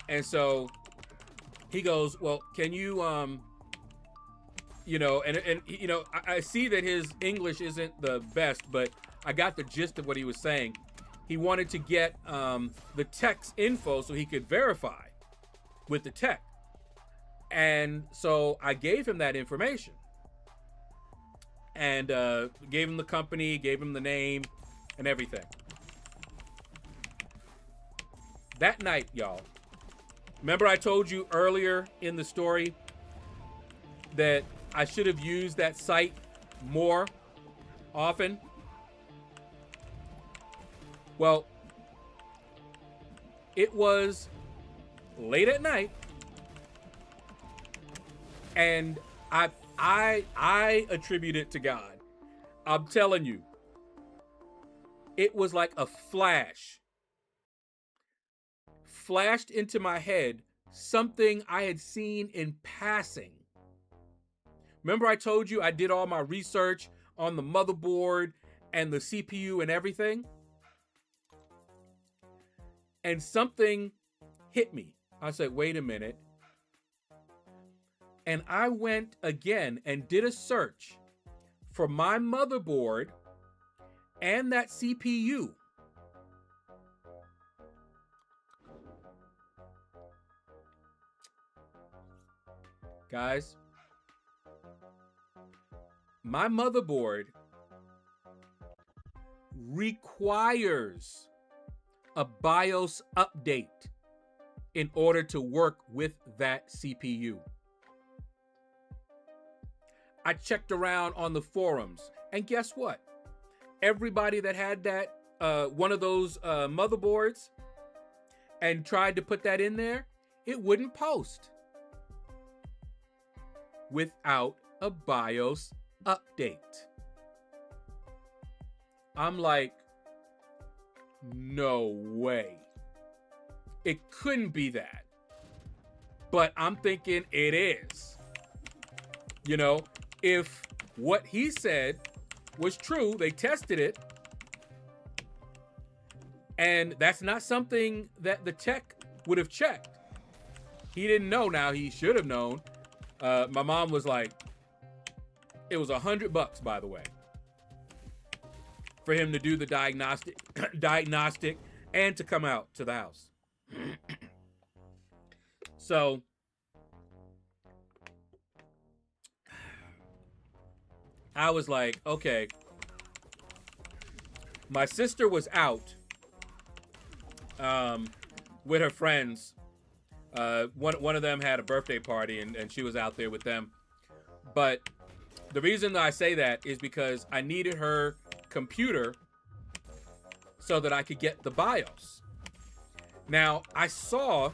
And so he goes, well, can you, you know, and you know, I see that his English isn't the best, but I got the gist of what he was saying. He wanted to get the tech's info so he could verify with the tech. And so I gave him that information, and gave him the company, gave him the name and everything. That night, y'all, remember I told you earlier in the story that I should have used that site more often? Well, it was late at night, and I attribute it to God. I'm telling you, it was like a flashed into my head something I had seen in passing. Remember I told you I did all my research on the motherboard and the CPU and everything? And something hit me. I said, wait a minute. And I went again and did a search for my motherboard and that CPU. Guys, my motherboard requires a BIOS update in order to work with that CPU. I checked around on the forums, and guess what? Everybody that had that one of those motherboards and tried to put that in there, it wouldn't post without a BIOS update. I'm like, no way. It couldn't be that. But I'm thinking it is. You know, if what he said was true, they tested it, and that's not something that the tech would have checked. He didn't know. Now he should have known. My mom was like, it was $100, by the way, for him to do the diagnostic and to come out to the house. So I was like, okay. My sister was out with her friends. One of them had a birthday party, and she was out there with them. But the reason that I say that is because I needed her computer so that I could get the BIOS. Now, I saw,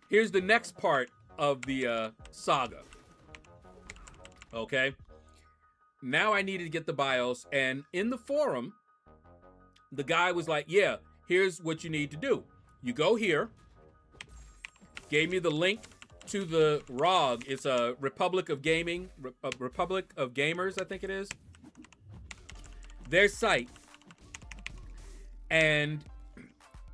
here's the next part of the saga. Okay? Now I needed to get the BIOS, and in the forum, the guy was like, yeah, here's what you need to do. You go here, gave me the link to the ROG. It's a Republic of Gaming, Republic of Gamers, I think it is. Their site. And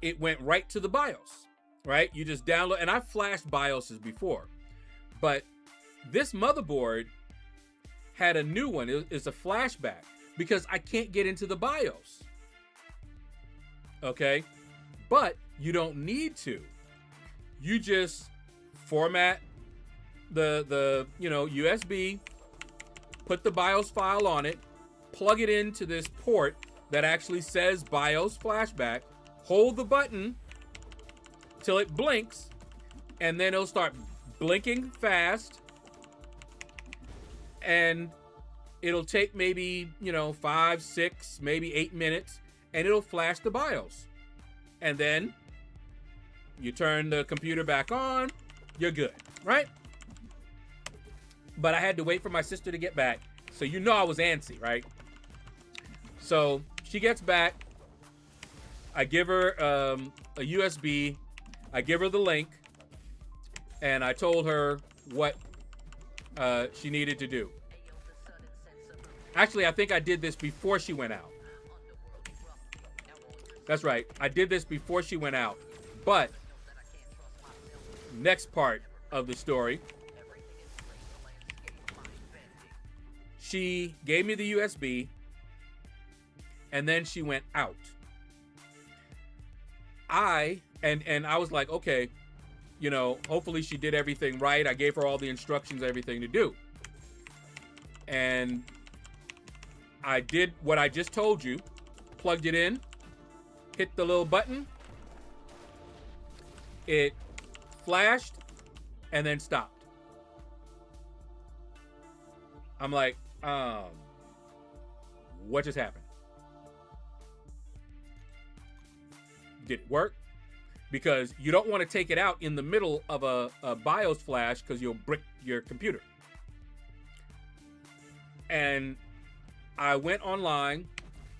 it went right to the BIOS, right? You just download, and I've flashed BIOSes before, but this motherboard had a new one. It's a flashback because I can't get into the BIOS. Okay, but you don't need to. You just format the USB, put the BIOS file on it, plug it into this port that actually says BIOS flashback, hold the button till it blinks, and then it'll start blinking fast, and it'll take maybe 5, 6, maybe 8 minutes, and it'll flash the BIOS. And then you turn the computer back on, you're good, right? But I had to wait for my sister to get back, so I was antsy, right? So she gets back, I give her a USB, I give her the link, and I told her what she needed to do. Actually, I think I did this before she went out. That's right, I did this before she went out. But next part of the story, she gave me the USB, and then she went out. I was like, okay, hopefully she did everything right. I gave her all the instructions, everything to do. And I did what I just told you, plugged it in, hit the little button, it flashed, and then stopped. I'm like, what just happened? Did it work? Because you don't want to take it out in the middle of a BIOS flash because you'll brick your computer. And I went online,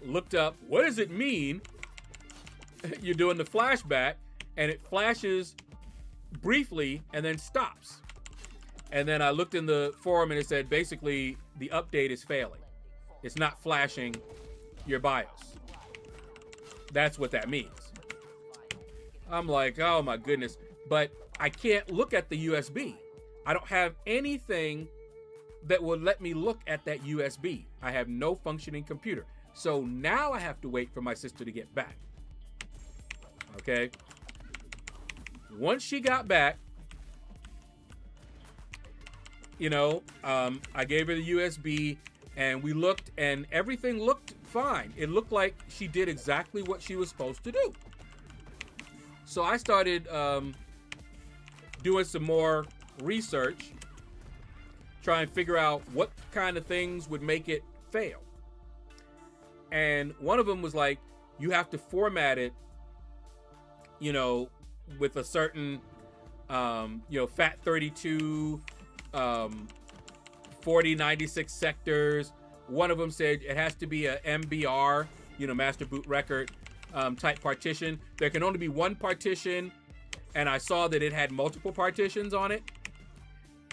looked up, what does it mean you're doing the flashback, and it flashes briefly and then stops. And then I looked in the forum and it said basically the update is failing. It's not flashing your BIOS. That's what that means. I'm like, oh my goodness. But I can't look at the USB. I don't have anything that will let me look at that USB. I have no functioning computer. So now I have to wait for my sister to get back. Okay. Once she got back, I gave her the USB and we looked and everything looked fine. It looked like she did exactly what she was supposed to do. So I started doing some more research, trying to figure out what kind of things would make it fail. And one of them was like, you have to format it, with a certain, FAT32, 4096 sectors. One of them said it has to be a MBR, master boot record type partition. There can only be one partition, and I saw that it had multiple partitions on it.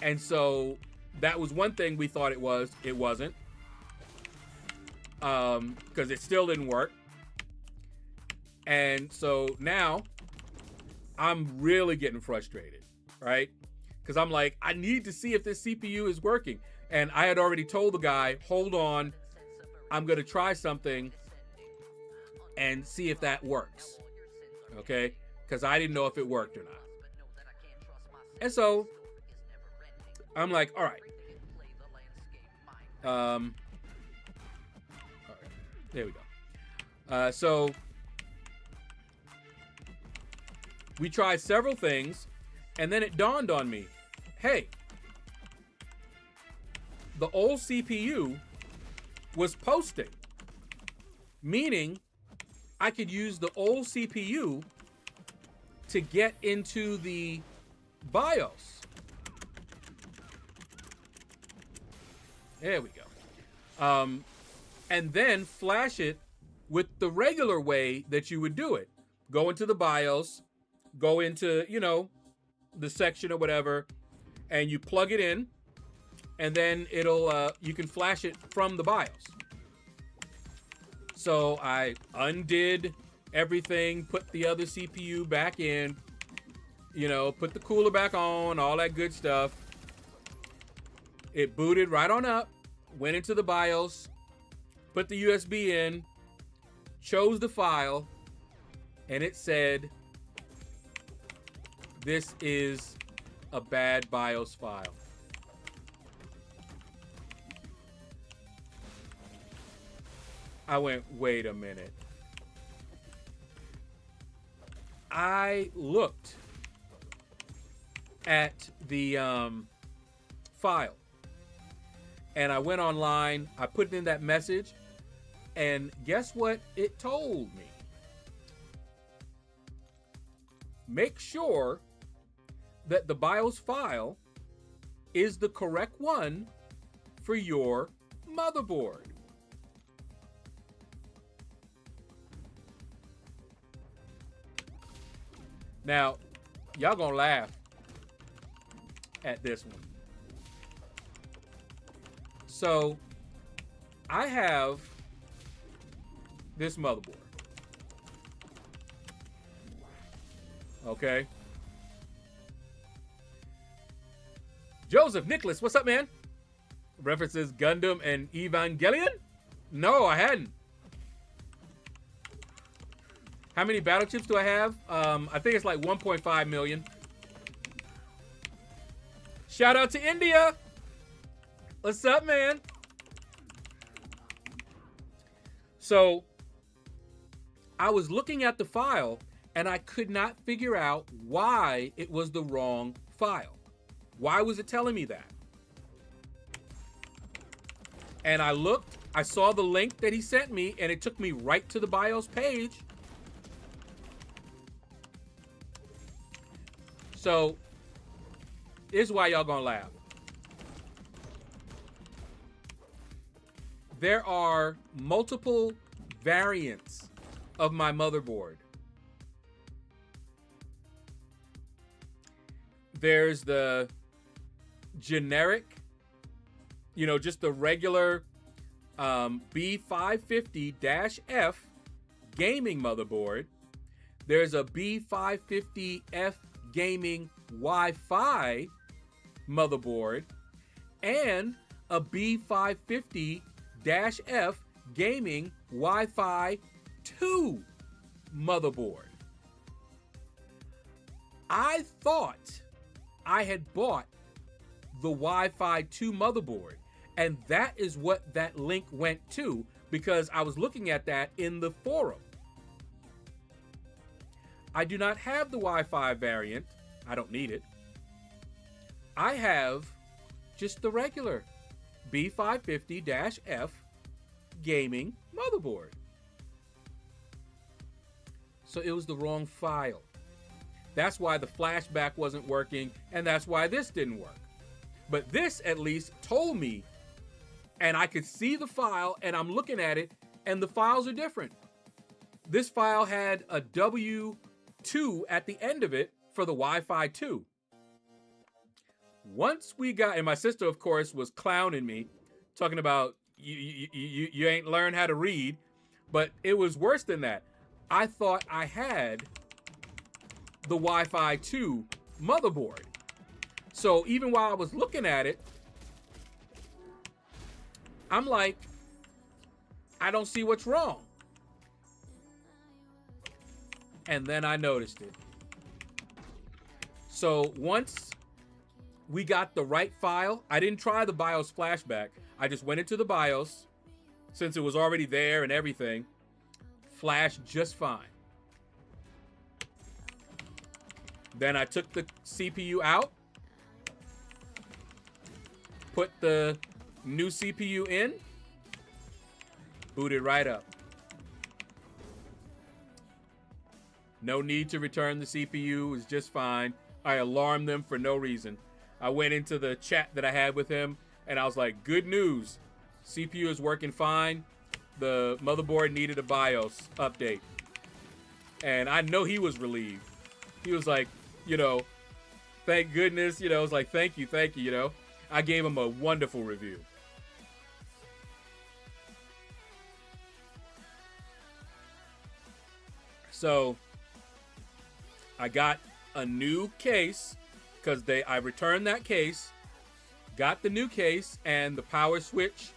And so that was one thing we thought it was. It wasn't. Because it still didn't work. And so now I'm really getting frustrated, right? Because I'm like, I need to see if this CPU is working. And I had already told the guy, hold on, I'm going to try something and see if that works. Okay? Because I didn't know if it worked or not. And so I'm like, all right. All right. There we go. So We tried several things, and then it dawned on me, hey, the old CPU was posting, meaning I could use the old CPU to get into the BIOS. There we go. And then flash it with the regular way that you would do it. Go into the BIOS, go into, you know, the section or whatever, and you plug it in, and then it'll, you can flash it from the BIOS. So I undid everything, put the other CPU back in, you know, put the cooler back on, all that good stuff. It booted right on up, went into the BIOS, put the USB in, chose the file, and it said, this is a bad BIOS file. I went, wait a minute. I looked at the file, and I went online, I put in that message, and guess what it told me? Make sure that the BIOS file is the correct one for your motherboard. Now, y'all gonna laugh at this one. So, I have this motherboard. Okay. Joseph Nicholas, what's up, man? References Gundam and Evangelion? No, I hadn't. How many battle chips do I have? I think it's like 1.5 million. Shout out to India. What's up, man? So, I was looking at the file, and I could not figure out why it was the wrong file. Why was it telling me that? And I looked, I saw the link that he sent me, and it took me right to the BIOS page. So, here's why y'all gonna laugh. There are multiple variants of my motherboard. There's the generic, you know, just the regular B550-F gaming motherboard. There's a B550F gaming Wi-Fi motherboard and a B550-F gaming Wi-Fi 2 motherboard. I thought I had bought the Wi-Fi 2 motherboard, and that is what that link went to, because I was looking at that in the forum. I do not have the Wi-Fi variant. I don't need it. I have just the regular B550-F gaming motherboard. So it was the wrong file. That's why the flashback wasn't working, and that's why this didn't work. But this at least told me, and I could see the file, and I'm looking at it, and the files are different. This file had a W2 at the end of it for the Wi-Fi 2. Once we got, and my sister, of course, was clowning me, talking about you ain't learned how to read, but it was worse than that. I thought I had the Wi-Fi 2 motherboard. So even while I was looking at it, I'm like, I don't see what's wrong. And then I noticed it. So once we got the right file, I didn't try the BIOS flashback. I just went into the BIOS, since it was already there and everything, flashed just fine. Then I took the CPU out, put the new CPU in, booted right up. No need to return the CPU, it was just fine. I alarmed them for no reason. I went into the chat that I had with him and I was like, good news, CPU is working fine. The motherboard needed a BIOS update. And I know he was relieved. He was like, you know, thank goodness, you know, I was like, thank you, you know. I gave him a wonderful review. So I got a new case because I returned that case, got the new case, and the power switch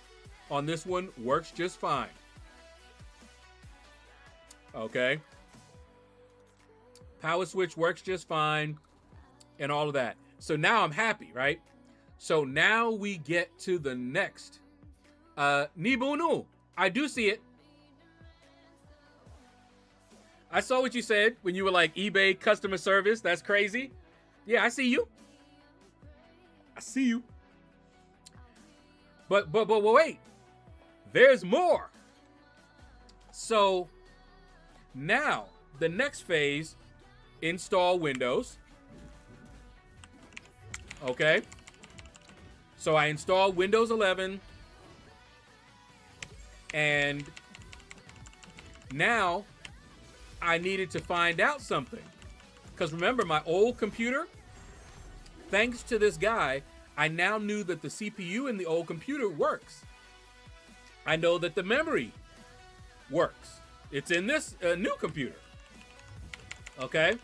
on this one works just fine. Okay. Power switch works just fine and all of that. So now I'm happy, right? So now we get to the next. Nibunu, I do see it. I saw what you said when you were like eBay customer service. That's crazy. Yeah, I see you. I see you. But wait. There's more. So now the next phase, install Windows. Okay. So I installed Windows 11. And now I needed to find out something. Because remember, my old computer, thanks to this guy, I now knew that the CPU in the old computer works. I know that the memory works. It's in this new computer. Okay?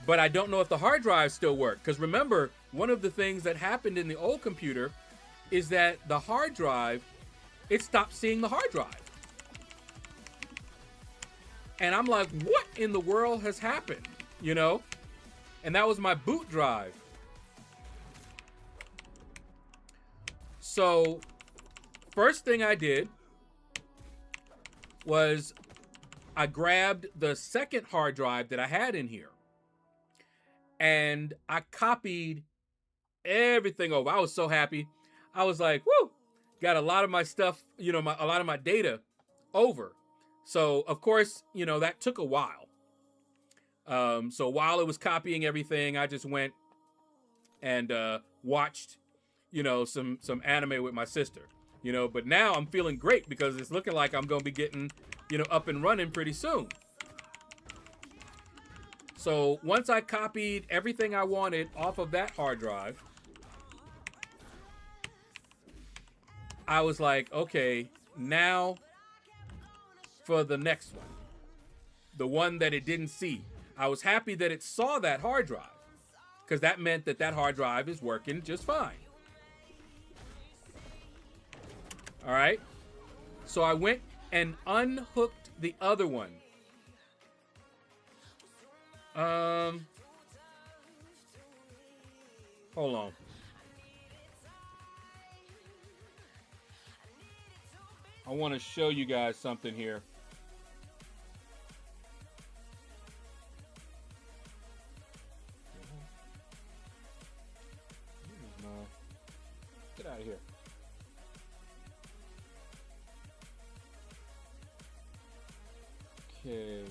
But I don't know if the hard drives still work. Because remember, one of the things that happened in the old computer is that the hard drive, it stopped seeing the hard drive. And I'm like, what in the world has happened? You know? And that was my boot drive. So, first thing I did was I grabbed the second hard drive that I had in here. And I copied everything over. I was so happy. I was like, woo! Got a lot of my stuff, you know, a lot of my data over. So, of course, you know, that took a while. So while it was copying everything, I just went and watched, you know, some anime with my sister, you know. But now I'm feeling great because it's looking like I'm going to be getting, you know, up and running pretty soon. So once I copied everything I wanted off of that hard drive, I was like, okay, now for the next one, the one that it didn't see. I was happy that it saw that hard drive because that meant that that hard drive is working just fine. All right. So I went and unhooked the other one. Hold on. I want to show you guys something here. Get out of here. Okay.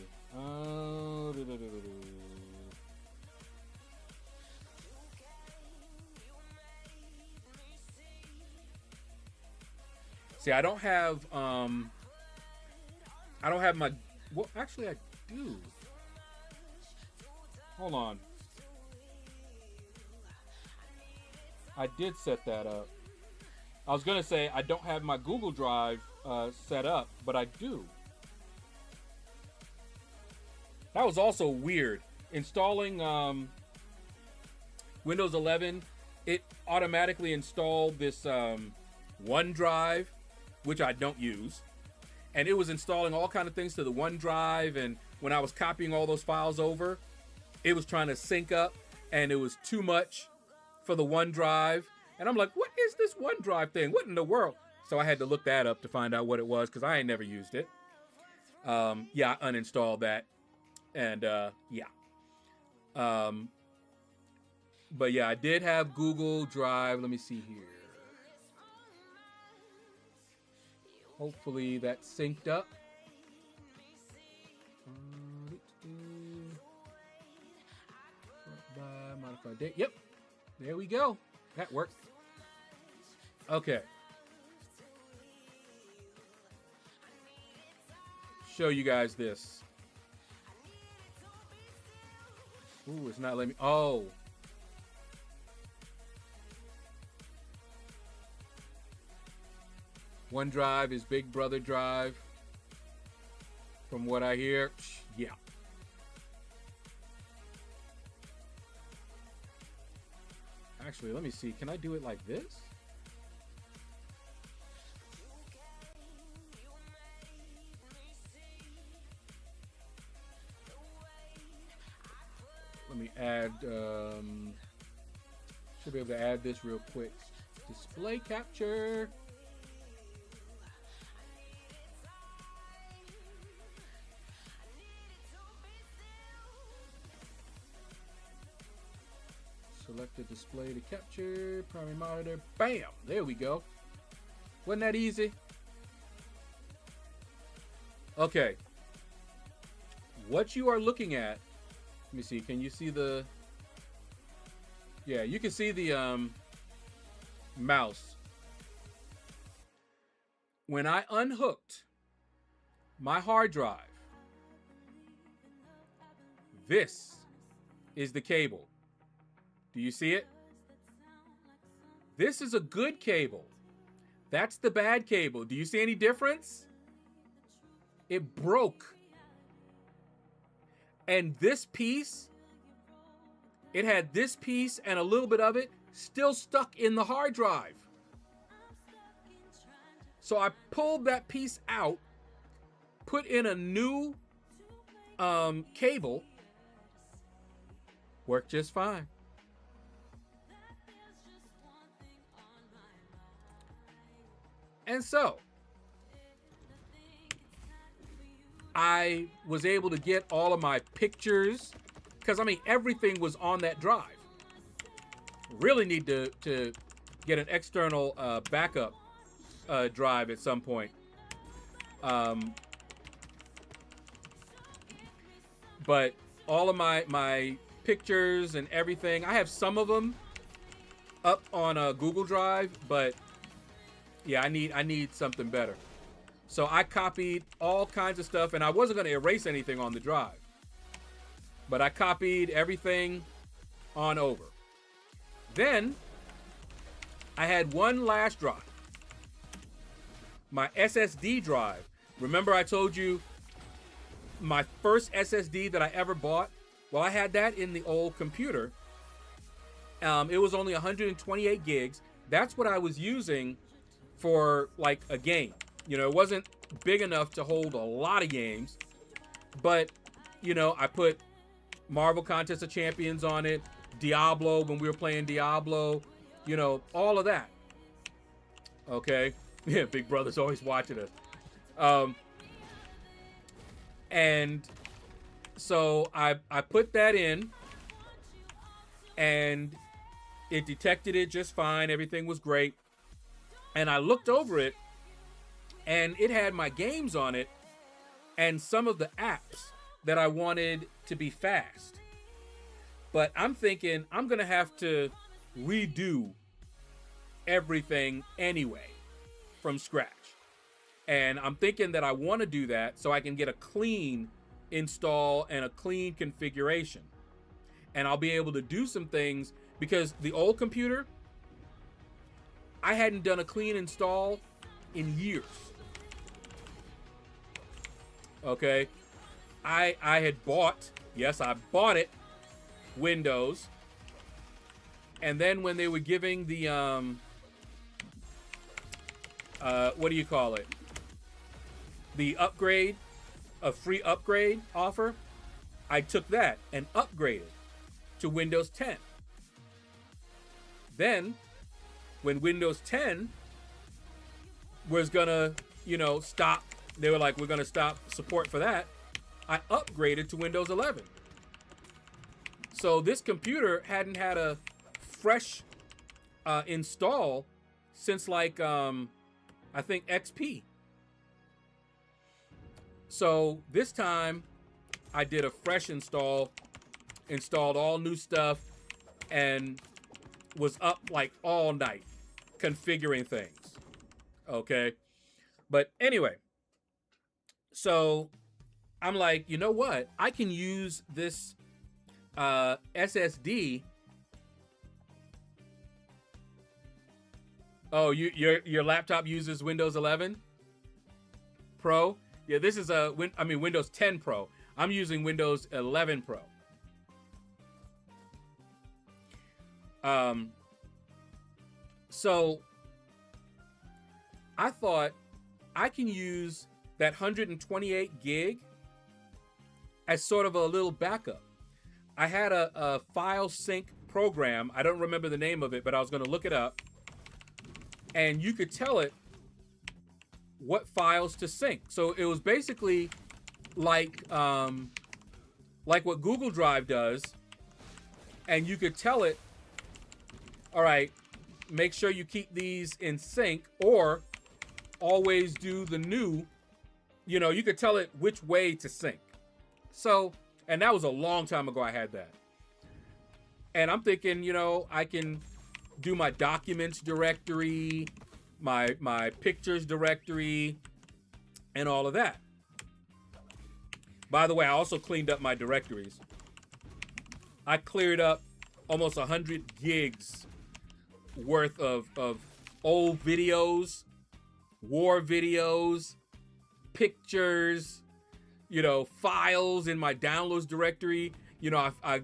See, I don't have my, well, actually I do. Hold on. I did set that up. I was gonna say I don't have my Google Drive set up, but I do. That was also weird. Installing Windows 11, it automatically installed this OneDrive, which I don't use. And it was installing all kind of things to the OneDrive, and when I was copying all those files over, it was trying to sync up, and it was too much for the OneDrive. And I'm like, what is this OneDrive thing? What in the world? So I had to look that up to find out what it was, because I ain't never used it. Yeah, I uninstalled that. And yeah. But yeah, I did have Google Drive. Let me see here. Hopefully that's synced up. Modified date. Yep. There we go. That worked. Okay. Show you guys this. Ooh, it's not letting me. Oh. OneDrive is Big Brother Drive. From what I hear, yeah. Actually, let me see. Can I do it like this? Let me add, should be able to add this real quick. Display capture. Select the display to capture, primary monitor, bam, there we go. Wasn't that easy? Okay. What you are looking at, let me see, can you see the, yeah, you can see the mouse. When I unhooked my hard drive, this is the cable. Do you see it? This is a good cable. That's the bad cable. Do you see any difference? It broke. And this piece, it had this piece and a little bit of it still stuck in the hard drive. So I pulled that piece out, put in a new cable, worked just fine. And so, I was able to get all of my pictures, because I mean, everything was on that drive. Really need to get an external backup drive at some point. But all of my pictures and everything, I have some of them up on a Google Drive, but yeah, I need something better. So I copied all kinds of stuff, and I wasn't going to erase anything on the drive, but I copied everything on over. Then I had one last drive, my SSD drive. Remember I told you my first SSD that I ever bought? Well, I had that in the old computer. It was only 128 gigs. That's what I was using for like a game. You know, it wasn't big enough to hold a lot of games, but you know, I put Marvel Contest of Champions on it, Diablo when we were playing Diablo, you know, all of that. Okay. Yeah, Big Brother's always watching us. And so I put that in, and it detected it just fine. Everything was great. And I looked over it, and it had my games on it and some of the apps that I wanted to be fast. But I'm thinking I'm going to have to redo everything anyway from scratch. And I'm thinking that I want to do that so I can get a clean install and a clean configuration. And I'll be able to do some things, because the old computer, I hadn't done a clean install in years. Okay. I had bought, yes, I bought it, Windows. And then when they were giving the, what do you call it? The upgrade, a free upgrade offer, I took that and upgraded to Windows 10. Then, when Windows 10 was gonna, you know, stop, they were like, we're gonna stop support for that, I upgraded to Windows 11. So this computer hadn't had a fresh install since like I think XP. So this time I did a fresh install, installed all new stuff, and was up like all night configuring things. Okay. But anyway, so I'm like, you know what? I can use this SSD. Oh, your laptop uses Windows 11 Pro? Yeah, this is Windows 10 Pro. I'm using Windows 11 Pro. So I thought I can use that 128 gig as sort of a little backup. I had a file sync program. I don't remember the name of it, but I was going to look it up. And you could tell it what files to sync. So it was basically like what Google Drive does. And you could tell it, all right, make sure you keep these in sync, or always do the new, you could tell it which way to sync. So, and that was a long time ago I had that. And I'm thinking, I can do my documents directory, my pictures directory, and all of that. By the way, I also cleaned up my directories. I cleared up almost 100 gigs worth of old videos, war videos, pictures, files in my downloads directory. I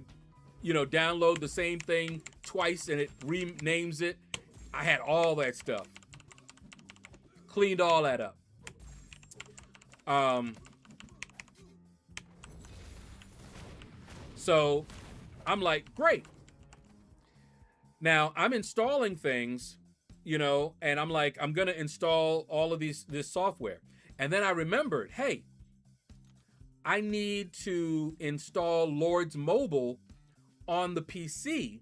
download the same thing twice and it renames it. I had all that stuff. Cleaned all that up. So I'm like, great. Now I'm installing things, and I'm like, I'm going to install all of this software. And then I remembered, hey, I need to install Lord's Mobile on the PC,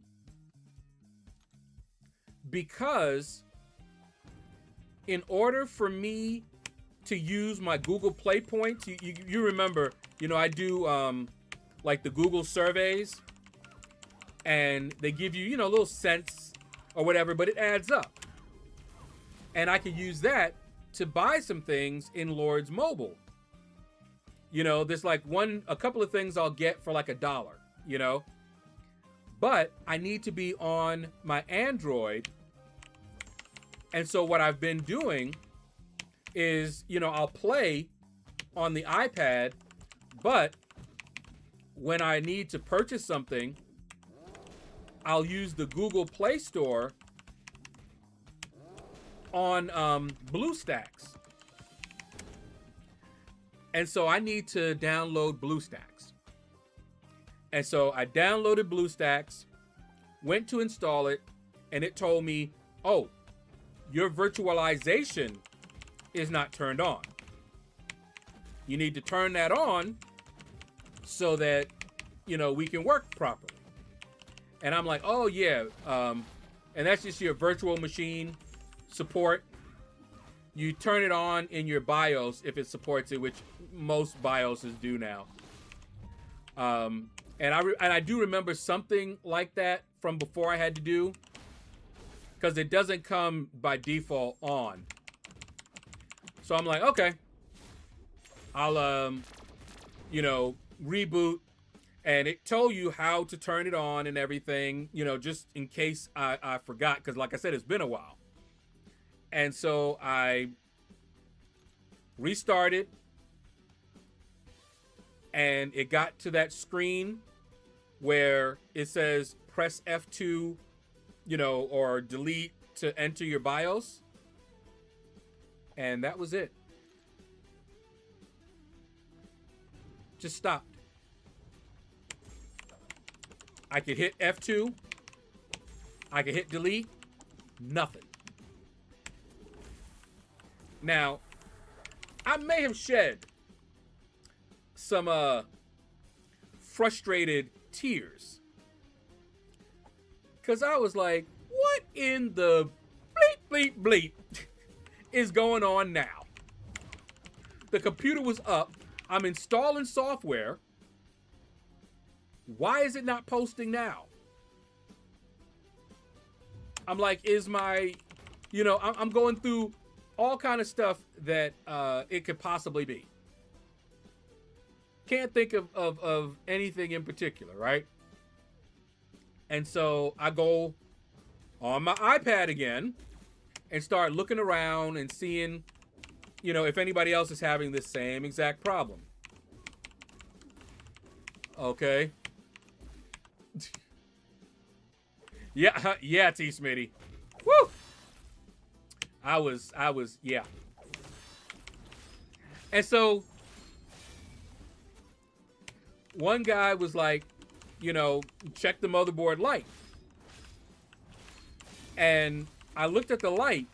because in order for me to use my Google Play points, you remember, I do like the Google surveys, and they give you, little cents or whatever, but it adds up. And I could use that to buy some things in Lord's Mobile. There's like a couple of things I'll get for like $1, but I need to be on my Android. And so what I've been doing is, I'll play on the iPad, but when I need to purchase something, I'll use the Google Play Store on BlueStacks. And so I need to download BlueStacks. And so I downloaded BlueStacks, went to install it, and it told me, oh, your virtualization is not turned on. You need to turn that on so that, we can work properly. And I'm like, oh yeah, and that's just your virtual machine support. You turn it on in your BIOS if it supports it, which most BIOSes do now. And I do remember something like that from before I had to do, because it doesn't come by default on. So I'm like, okay, I'll reboot, and it told you how to turn it on and everything, just in case I forgot, because like I said, it's been a while. And so I restarted, and it got to that screen where it says press F2, or delete to enter your BIOS. And that was it. Just stopped. I could hit F2. I could hit delete. Nothing. Now, I may have shed some frustrated tears Because I was like, what in the bleep, bleep, bleep is going on now? The computer was up. I'm installing software. Why is it not posting now? I'm like, is my, I'm going through all kind of stuff that it could possibly be. Can't think of anything in particular, right? And so I go on my iPad again and start looking around and seeing, if anybody else is having this same exact problem. Okay. Yeah, T Smitty. Woo! I was, yeah. And so one guy was like, check the motherboard light. And I looked at the light,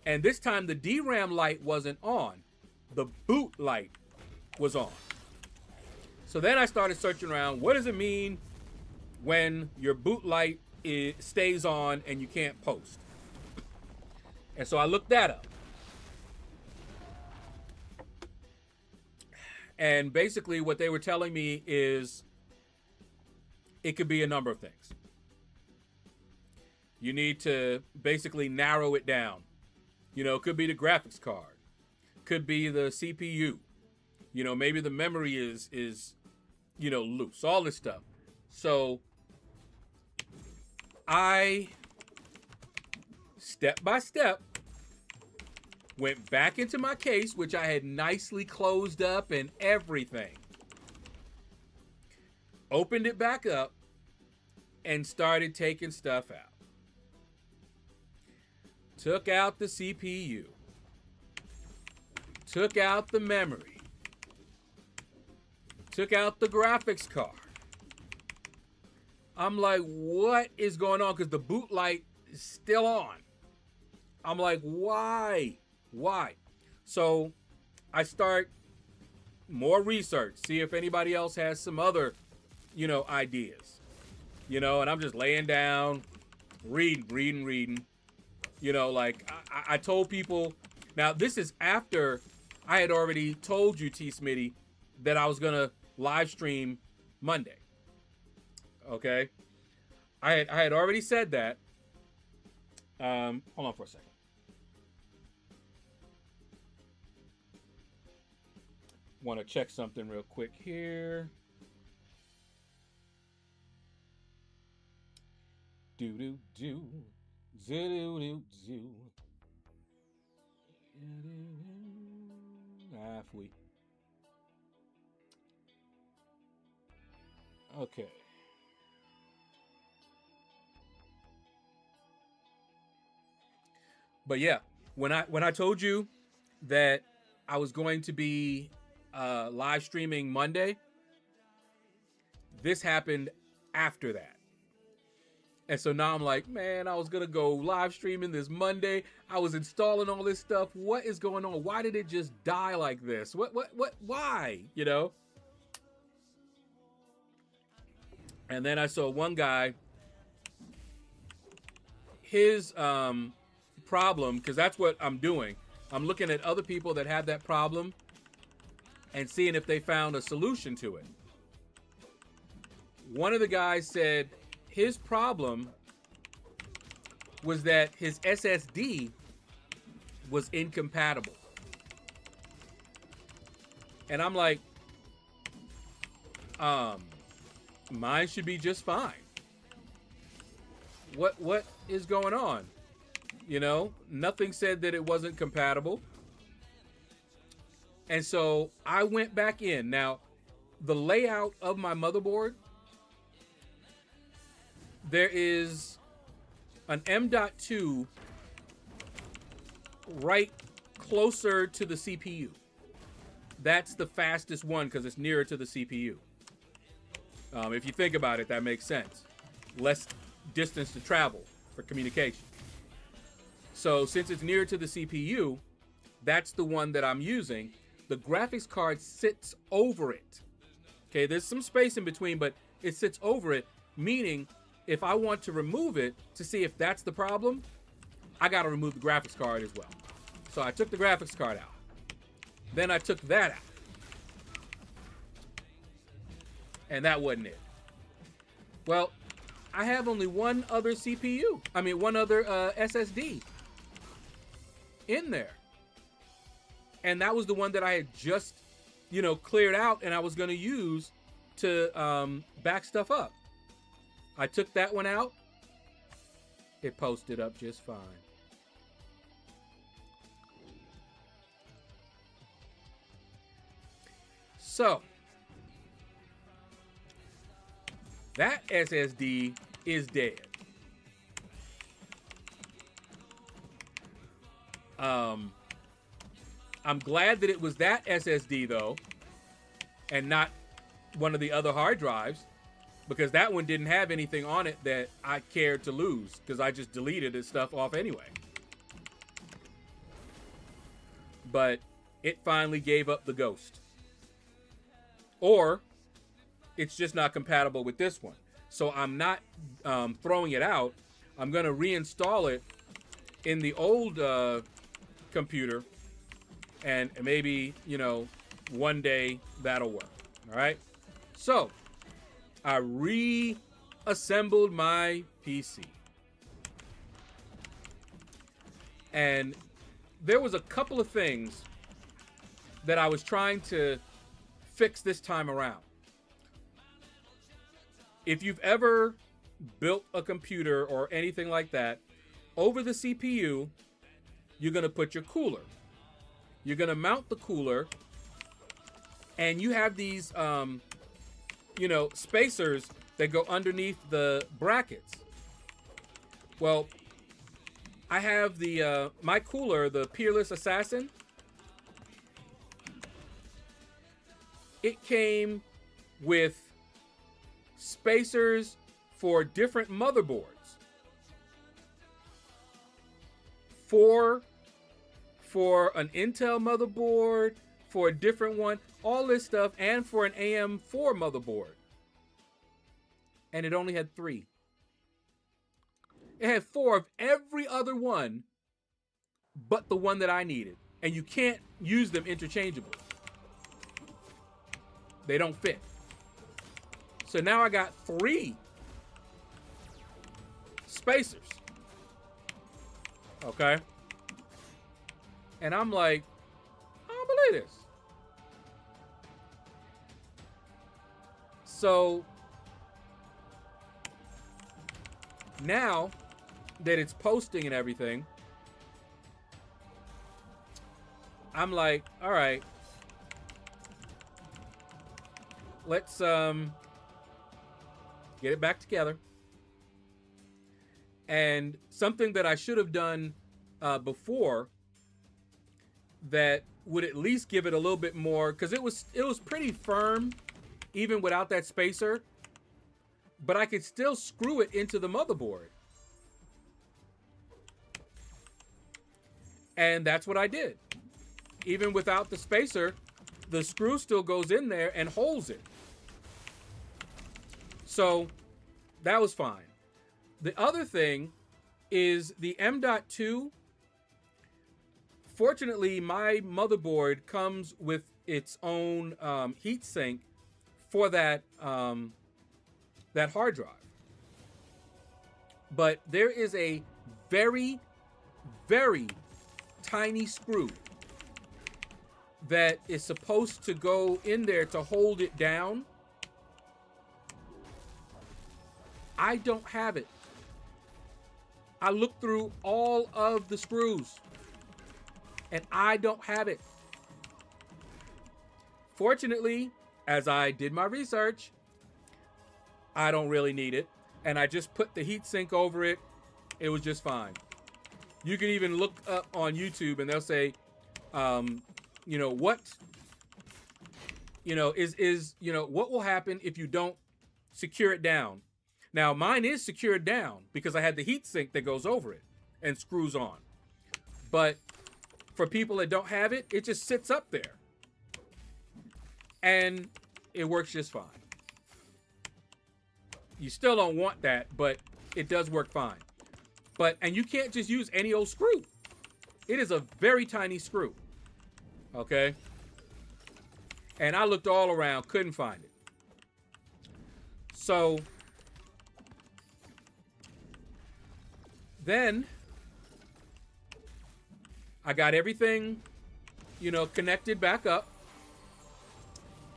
and this time the DRAM light wasn't on. The boot light was on. So then I started searching around, what does it mean when your boot light stays on and you can't post? And so I looked that up. And basically what they were telling me is it could be a number of things. You need to basically narrow it down. It could be the graphics card. Could be the CPU. Maybe the memory is loose. All this stuff. So I, step by step, went back into my case, which I had nicely closed up and everything. Opened it back up and started taking stuff out. Took out the CPU. Took out the memory. Took out the graphics card. I'm like, what is going on? Because the boot light is still on. I'm like, why? Why? So I start more research, see if anybody else has some other, ideas. And I'm just laying down, reading. I told people, now this is after I had already told you, T Smitty, that I was going to live stream Monday. Okay. I had already said that. Hold on for a second. Want to check something real quick here. Do. Halfway. Okay. But yeah, when I told you that I was going to be live streaming Monday, this happened after that. And so now I'm like, man, I was going to go live streaming this Monday. I was installing all this stuff. What is going on? Why did it just die like this? Why? And then I saw one guy, his problem, because that's what I'm doing. I'm looking at other people that have that problem and seeing if they found a solution to it. One of the guys said his problem was that his SSD was incompatible. And I'm like, mine should be just fine. What is going on? Nothing said that it wasn't compatible. And so I went back in. Now, the layout of my motherboard, there is an M.2 right closer to the CPU. That's the fastest one because it's nearer to the CPU. If you think about it, that makes sense. Less distance to travel for communication. So since it's nearer to the CPU, that's the one that I'm using. The graphics card sits over it. Okay, there's some space in between, but it sits over it, meaning if I want to remove it to see if that's the problem, I got to remove the graphics card as well. So I took the graphics card out. Then I took that out. And that wasn't it. Well, I have only one other CPU. I mean, one other SSD in there. And that was the one that I had just, you know, cleared out and I was going to use to back stuff up. I took that one out. It posted up just fine. So, that SSD is dead. I'm glad that it was that SSD though, and not one of the other hard drives, because that one didn't have anything on it that I cared to lose, because I just deleted this stuff off anyway. But it finally gave up the ghost. Or it's just not compatible with this one. So I'm not throwing it out. I'm going to reinstall it in the old computer. And maybe, you know, one day that'll work. All right. So I reassembled my PC. And there was a couple of things that I was trying to fix this time around. If you've ever built a computer or anything like that, over the CPU, you're going to put your cooler. You're going to mount the cooler, and you have these, you know, spacers that go underneath the brackets. Well, I have the my cooler, the Peerless Assassin. It came with spacers for different motherboards. 4 for an Intel motherboard, for a different one, all this stuff, and for an AM4 motherboard. And it only had 3. It had 4 of every other one but the one that I needed. And you can't use them interchangeably. They don't fit. So now I got 3 spacers. Okay. And I'm like, I don't believe this. So now that it's posting and everything, I'm like, all right, let's get it back together. And something that I should have done before that would at least give it a little bit more, because it was pretty firm even without that spacer, but I could still screw it into the motherboard. And that's what I did. Even without the spacer, the screw still goes in there and holds it. So that was fine. The other thing is the M.2. Fortunately, my motherboard comes with its own heatsink for that that hard drive. But there is a very, very tiny screw that is supposed to go in there to hold it down. I don't have it. I looked through all of the screws and I don't have it. Fortunately, as I did my research, I don't really need it. And I just put the heatsink over it. It was just fine. You can even look up on YouTube and they'll say, you know, what, you know, you know, what will happen if you don't secure it down? Now, mine is secured down because I had the heatsink that goes over it and screws on. But for people that don't have it, it just sits up there. And it works just fine. You still don't want that, but it does work fine. And you can't just use any old screw. It is a very tiny screw. Okay? And I looked all around, couldn't find it. So then I got everything, you know, connected back up,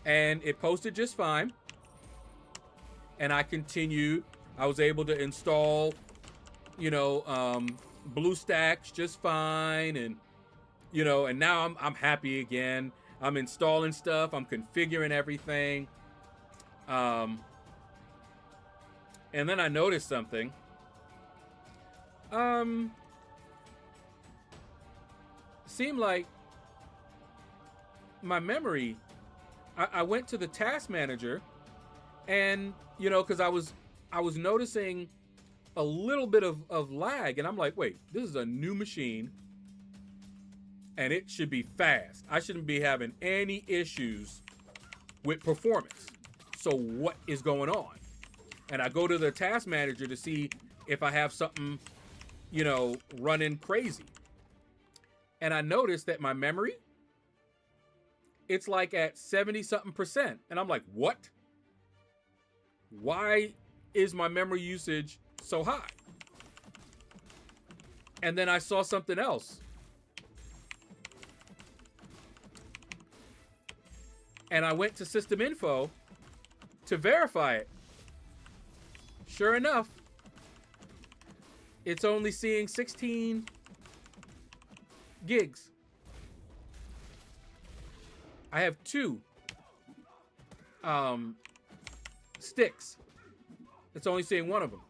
and it posted just fine. And I continued. I was able to install, you know, BlueStacks just fine, and you know, and now I'm happy again. I'm installing stuff. I'm configuring everything. And then I noticed something. Seemed like my memory. I went to the task manager, and you know, because I was noticing a little bit of lag, and I'm like, wait, this is a new machine, and it should be fast. I shouldn't be having any issues with performance. So what is going on? And I go to the task manager to see if I have something, you know, running crazy. And I noticed that my memory, it's like at 70-something%. And I'm like, what? Why is my memory usage so high? And then I saw something else. And I went to System Info to verify it. Sure enough, it's only seeing 16 gigs. I have 2 sticks. It's only seeing one of them.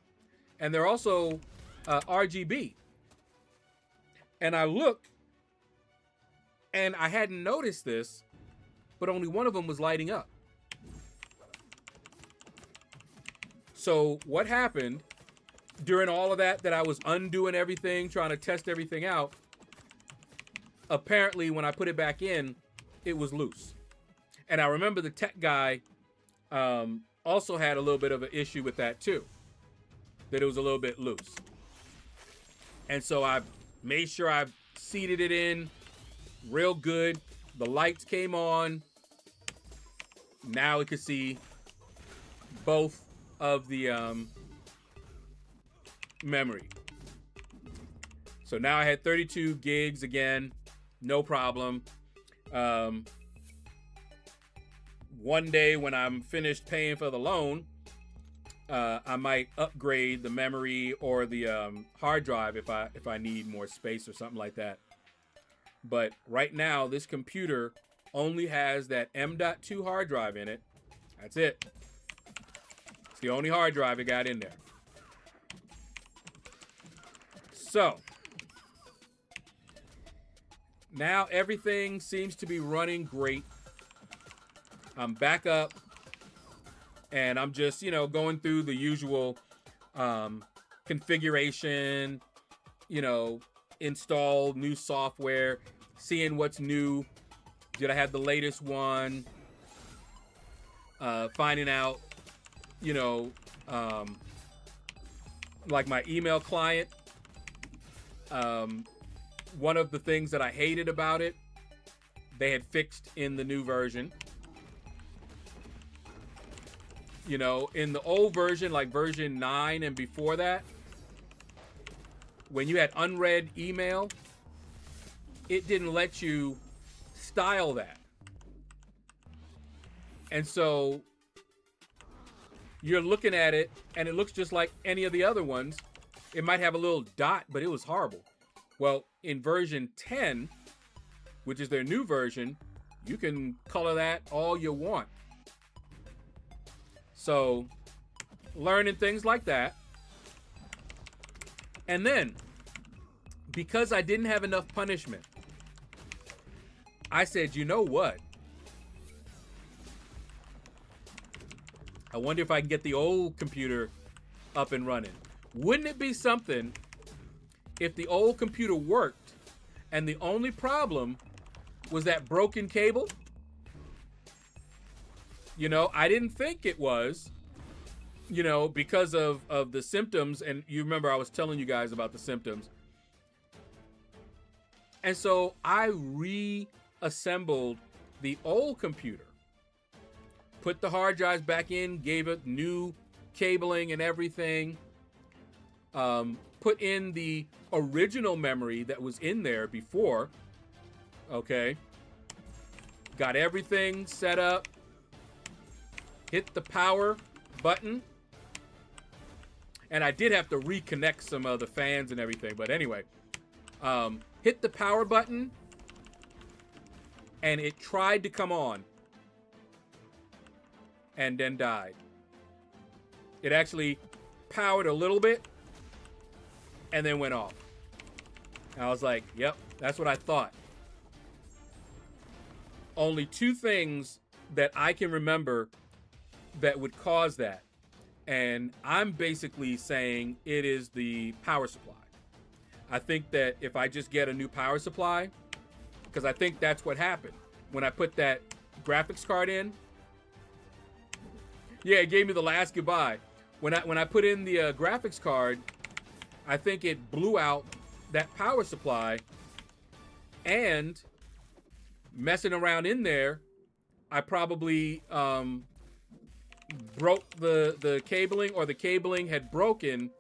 And they're also RGB. And I looked, and I hadn't noticed this, but only one of them was lighting up. So what happened during all of that I was undoing everything, trying to test everything out, apparently when I put it back in, it was loose. And I remember the tech guy also had a little bit of an issue with that too, that it was a little bit loose. And so I made sure I seated it in real good. The lights came on. Now we could see both of the memory. So now I had 32 gigs again, no problem. One day when I'm finished paying for the loan, I might upgrade the memory or the hard drive if I need more space or something like that. But right now, this computer only has that M.2 hard drive in it. That's it. It's the only hard drive it got in there. So now everything seems to be running great. I'm back up, and I'm just, you know, going through the usual configuration, you know, install new software, seeing what's new. Did I have the latest one? Finding out, you know, like my email client. One of the things that I hated about it, they had fixed in the new version. You know, in the old version, like version 9 and before that, when you had unread email, it didn't let you style that. And so you're looking at it, and it looks just like any of the other ones. It might have a little dot, but it was horrible. Well, in version 10, which is their new version, you can color that all you want. So, learning things like that. And then, because I didn't have enough punishment, I said, you know what? I wonder if I can get the old computer up and running. Wouldn't it be something if the old computer worked and the only problem was that broken cable? You know, I didn't think it was, you know, because of the symptoms, and you remember I was telling you guys about the symptoms. And so I reassembled the old computer, put the hard drives back in, gave it new cabling and everything, put in the original memory that was in there before, okay, got everything set up, hit the power button, and I did have to reconnect some of the fans and everything, but anyway, hit the power button, and it tried to come on, and then died. It actually powered a little bit, and then went off. And I was like, yep, that's what I thought. Only two things that I can remember that would cause that. And I'm basically saying it is the power supply. I think that if I just get a new power supply, because I think that's what happened when I put that graphics card in. Yeah, it gave me the last goodbye. When I put in the graphics card, I think it blew out that power supply, and messing around in there, I probably broke the cabling, or the cabling had broken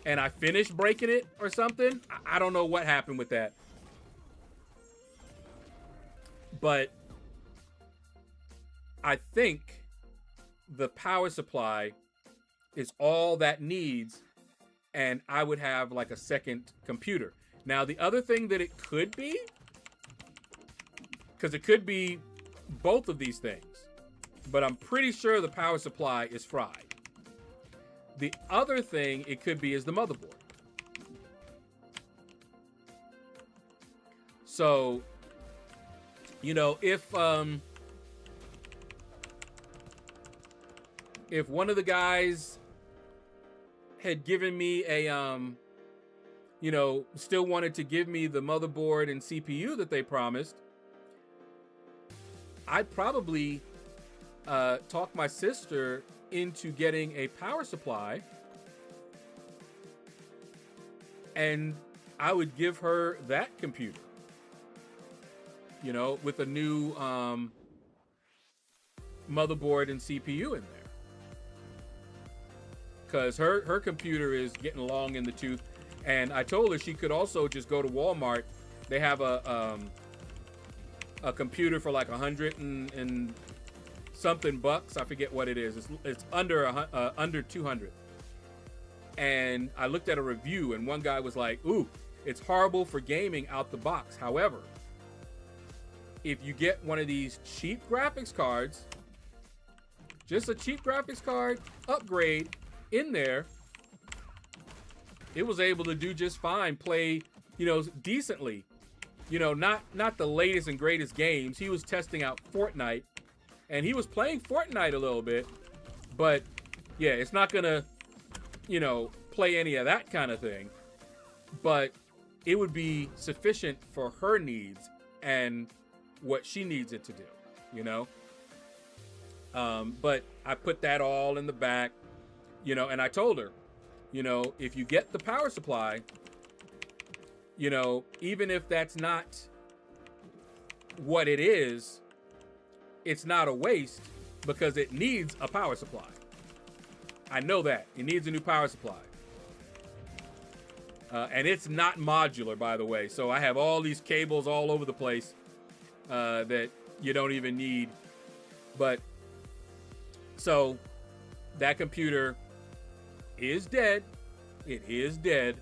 and I finished breaking it or something. I don't know what happened with that. But I think the power supply is all that needs, and I would have like a second computer. Now, the other thing that it could be, because it could be both of these things, but I'm pretty sure the power supply is fried. The other thing it could be is the motherboard. So, you know, if one of the guys had given me a, you know, still wanted to give me the motherboard and CPU that they promised, I'd probably talk my sister into getting a power supply, and I would give her that computer, you know, with a new motherboard and CPU in there, because her computer is getting long in the tooth. And I told her she could also just go to Walmart. They have a computer for like $100 and something bucks. I forget what it is. It's under 200. And I looked at a review, and one guy was like, "Ooh, it's horrible for gaming out the box. However, if you get one of these cheap graphics cards, just a cheap graphics card upgrade in there, it was able to do just fine. Play, you know, decently. You know, not the latest and greatest games. He was testing out Fortnite, and he was playing Fortnite a little bit, but yeah, it's not gonna, you know, play any of that kind of thing, but it would be sufficient for her needs and what she needs it to do, you know? But I put that all in the back, you know, and I told her, you know, if you get the power supply, you know, even if that's not what it is, it's not a waste, because it needs a power supply. I know that. It needs a new power supply. And it's not modular, by the way. So I have all these cables all over the place that you don't even need. But so that computer is dead. It is dead.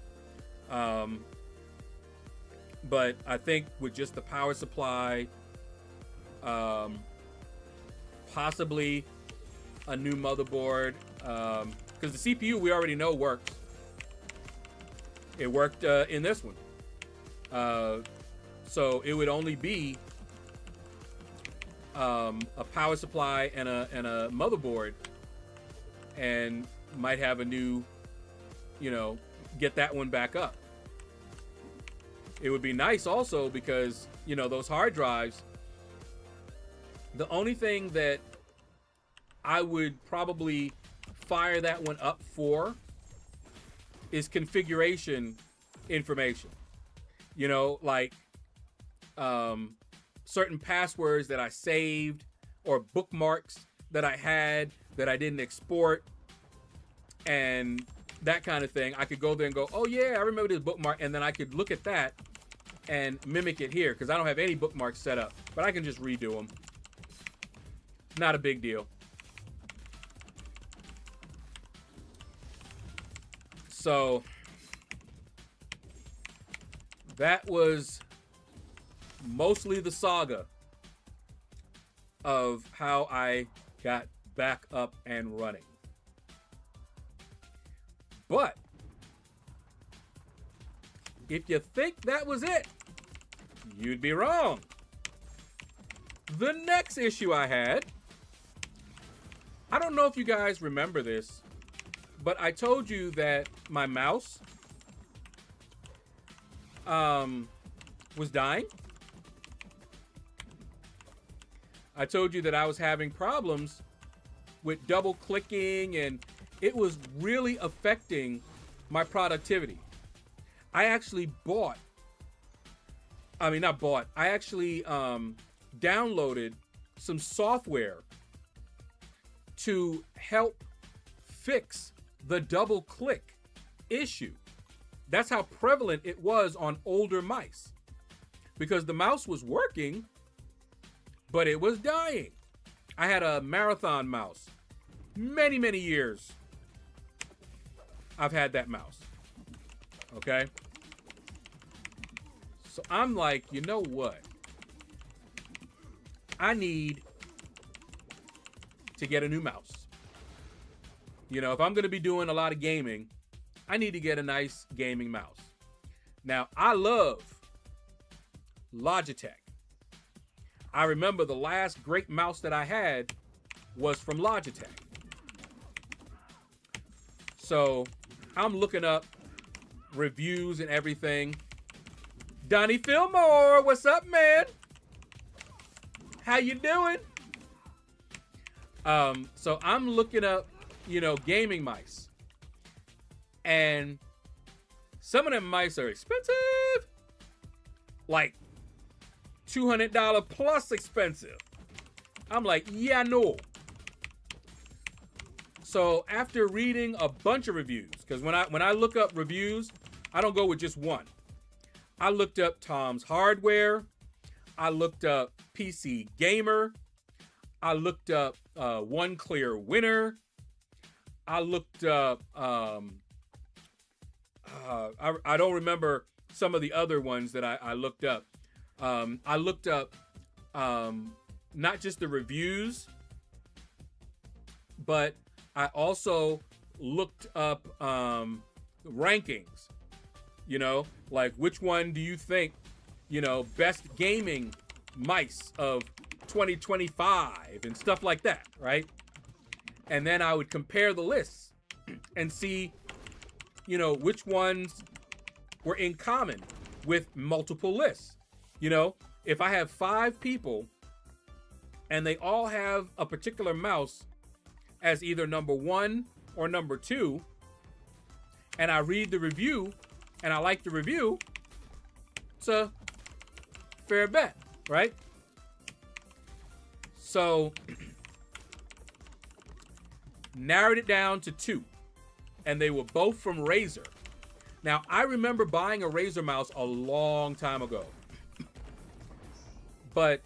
But I think with just the power supply, possibly a new motherboard, because the CPU we already know works. It worked in this one. So it would only be a power supply and a motherboard, and might have a new, you know, get that one back up. It would be nice also because, you know, those hard drives, the only thing that I would probably fire that one up for is configuration information. You know, like certain passwords that I saved or bookmarks that I had that I didn't export and that kind of thing. I could go there and go, oh yeah, I remember this bookmark, and then I could look at that and mimic it here because I don't have any bookmarks set up, but I can just redo them. Not a big deal. So that was mostly the saga of how I got back up and running. But if you think that was it, you'd be wrong. The next issue I had, I don't know if you guys remember this, but I told you that my mouse was dying. I told you that I was having problems with double clicking and it was really affecting my productivity. I actually downloaded some software to help fix the double click issue. That's how prevalent it was on older mice. Because the mouse was working, but it was dying. I had a marathon mouse. Many, many years I've had that mouse. Okay? So I'm like, you know what? I need to get a new mouse. You know, if I'm going to be doing a lot of gaming, I need to get a nice gaming mouse. Now, I love Logitech. I remember the last great mouse that I had was from Logitech. So I'm looking up reviews and everything. Donnie Fillmore, what's up, man? How you doing? So I'm looking up, you know, gaming mice. And some of them mice are expensive. Like $200 plus expensive. I'm like, yeah, no. So after reading a bunch of reviews, because when I look up reviews, I don't go with just one. I looked up Tom's Hardware. I looked up PC Gamer. I looked up One Clear Winner. I looked up, I don't remember some of the other ones that I looked up. I looked up not just the reviews, but I also looked up rankings. You know, like which one do you think, you know, best gaming mice of 2025 and stuff like that, right? And then I would compare the lists and see, you know, which ones were in common with multiple lists. You know, if I have 5 people and they all have a particular mouse as either number 1 or number 2, and I read the review and I like the review, it's a fair bet, right? So narrowed it down to 2, and they were both from Razer. Now, I remember buying a Razer mouse a long time ago, but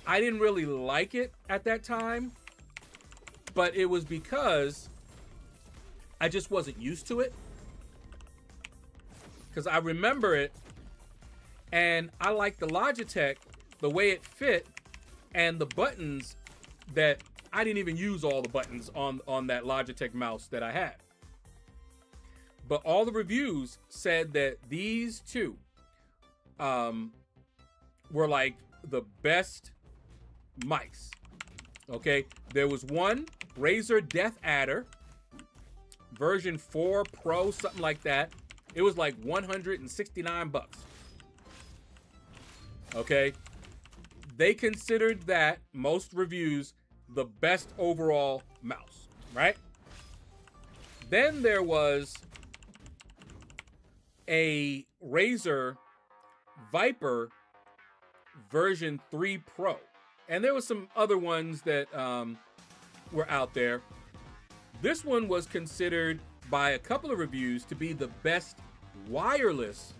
I didn't really like it at that time, but it was because I just wasn't used to it. Because I remember it, and I liked the Logitech, the way it fit, and the buttons that I didn't even use all the buttons on that Logitech mouse that I had. But all the reviews said that these two were like the best mice. Okay, there was one Razer Death Adder, version 4 Pro, something like that. It was like $169. Okay, they considered that, most reviews, the best overall mouse, right? Then there was a Razer Viper version 3 Pro. And there was some other ones that were out there. This one was considered by a couple of reviews to be the best wireless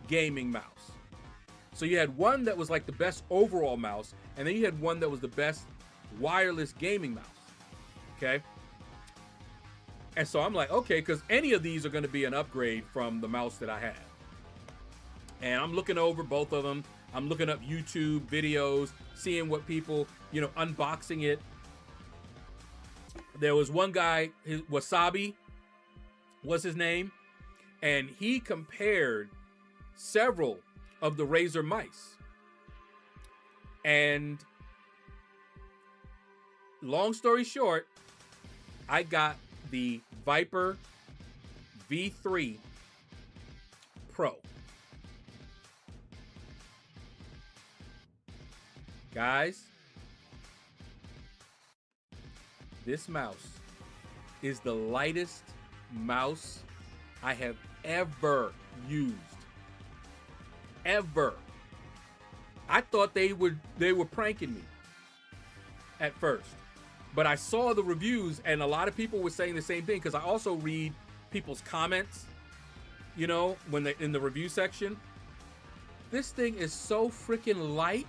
gaming mouse. So you had one that was like the best overall mouse, and then you had one that was the best wireless gaming mouse. Okay? And so I'm like, okay, because any of these are going to be an upgrade from the mouse that I had. And I'm looking over both of them. I'm looking up YouTube videos, seeing what people, unboxing it. There was one guy, Wasabi was his name, and he compared several of the Razer mice. And long story short, I got the Viper V3 Pro. Guys, this mouse is the lightest mouse I have ever used. Ever. I thought they were pranking me at first. But I saw the reviews, and a lot of people were saying the same thing, because I also read people's comments, when they're in the review section. This thing is so freaking light.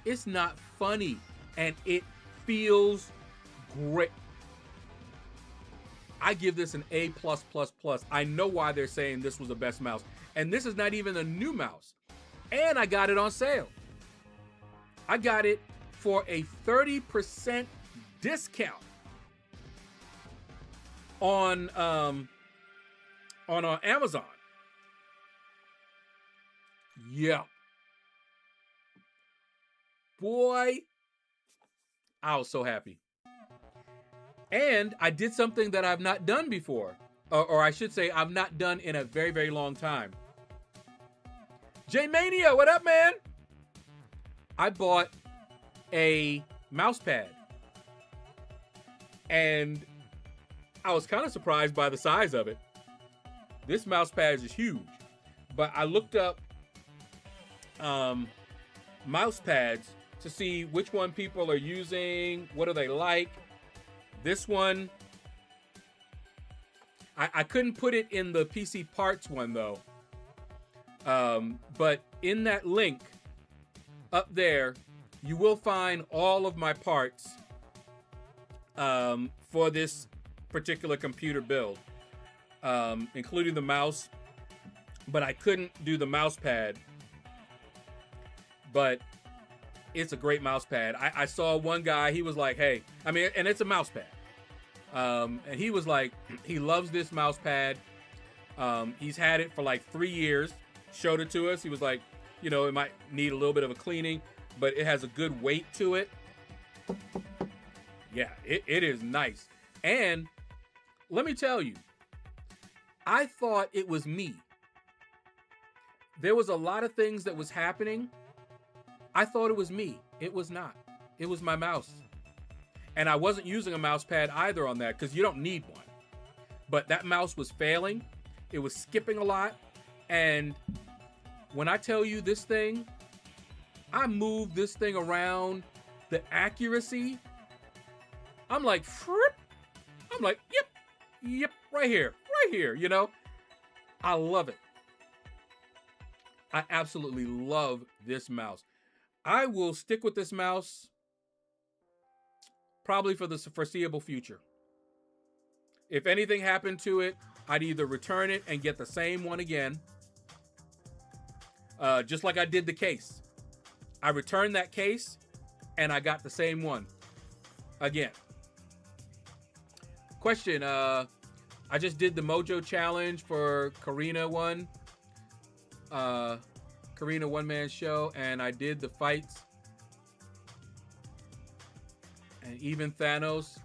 It's not funny, and it feels great. I give this an A+++. I know why they're saying this was the best mouse. And this is not even a new mouse. And I got it on sale. I got it for a 30% discount on Amazon. Yeah. Boy, I was so happy. And I did something that I've not done before. Or I should say, I've not done in a very, very long time. J-Mania, what up, man? I bought a mouse pad. And I was kind of surprised by the size of it. This mouse pad is huge. But I looked up mouse pads to see which one people are using, what do they like. This one, I couldn't put it in the PC parts one though. But in that link up there, you will find all of my parts for this particular computer build, including the mouse. But I couldn't do the mouse pad. But it's a great mouse pad. I saw one guy, he was like, hey, and it's a mouse pad. And he was like, he loves this mouse pad. He's had it for like 3 years. Showed it to us. He was like, it might need a little bit of a cleaning, but it has a good weight to it. Yeah, it is nice. And let me tell you, I thought it was me. There was a lot of things that was happening. I thought it was me. It was not. It was my mouse. And I wasn't using a mouse pad either on that, because you don't need one. But that mouse was failing. It was skipping a lot. And when I tell you this thing, I moved this thing around. The accuracy, I'm like, fripp. I'm like, yep, right here, I love it. I absolutely love this mouse. I will stick with this mouse probably for the foreseeable future. If anything happened to it, I'd either return it and get the same one again, just like I did the case. I returned that case and I got the same one again. Question, I just did the Mojo challenge for Karina one man show, and I did the fights and even Thanos,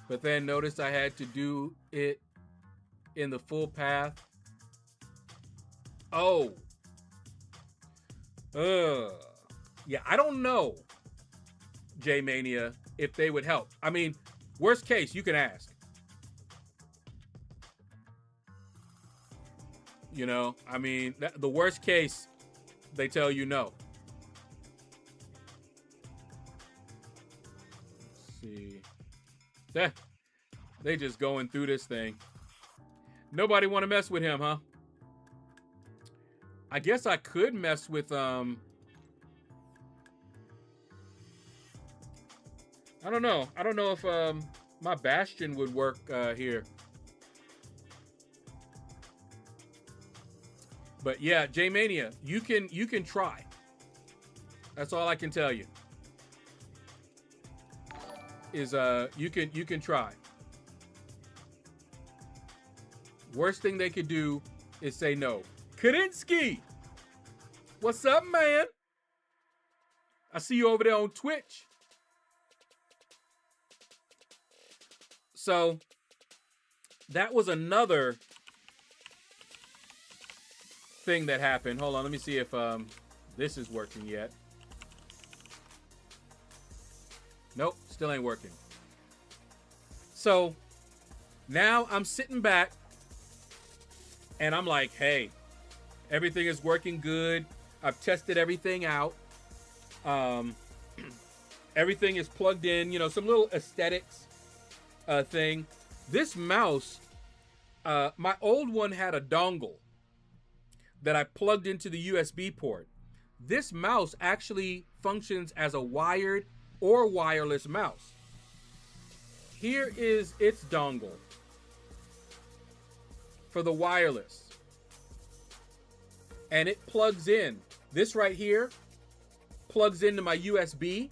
but then noticed I had to do it in the full path. Oh. Yeah, I don't know, J-Mania, if they would help. Worst case, you can ask. You know, I mean, the worst case, they tell you no. Let's see. They just going through this thing. Nobody want to mess with him, huh? I guess I could mess with, I don't know. I don't know if my Bastion would work here. But yeah, J-Mania, you can try. That's all I can tell you. Is you can try. Worst thing they could do is say no. Kadinsky, what's up, man? I see you over there on Twitch. So that was another thing that happened. Hold on, let me see if this is working yet. Nope, still ain't working. So now I'm sitting back and I'm like, hey, everything is working good. I've tested everything out. Everything is plugged in, you know, some little aesthetics thing. This mouse, my old one had a dongle that I plugged into the USB port. This mouse actually functions as a wired or wireless mouse. Here is its dongle for the wireless. And it plugs in. This right here plugs into my USB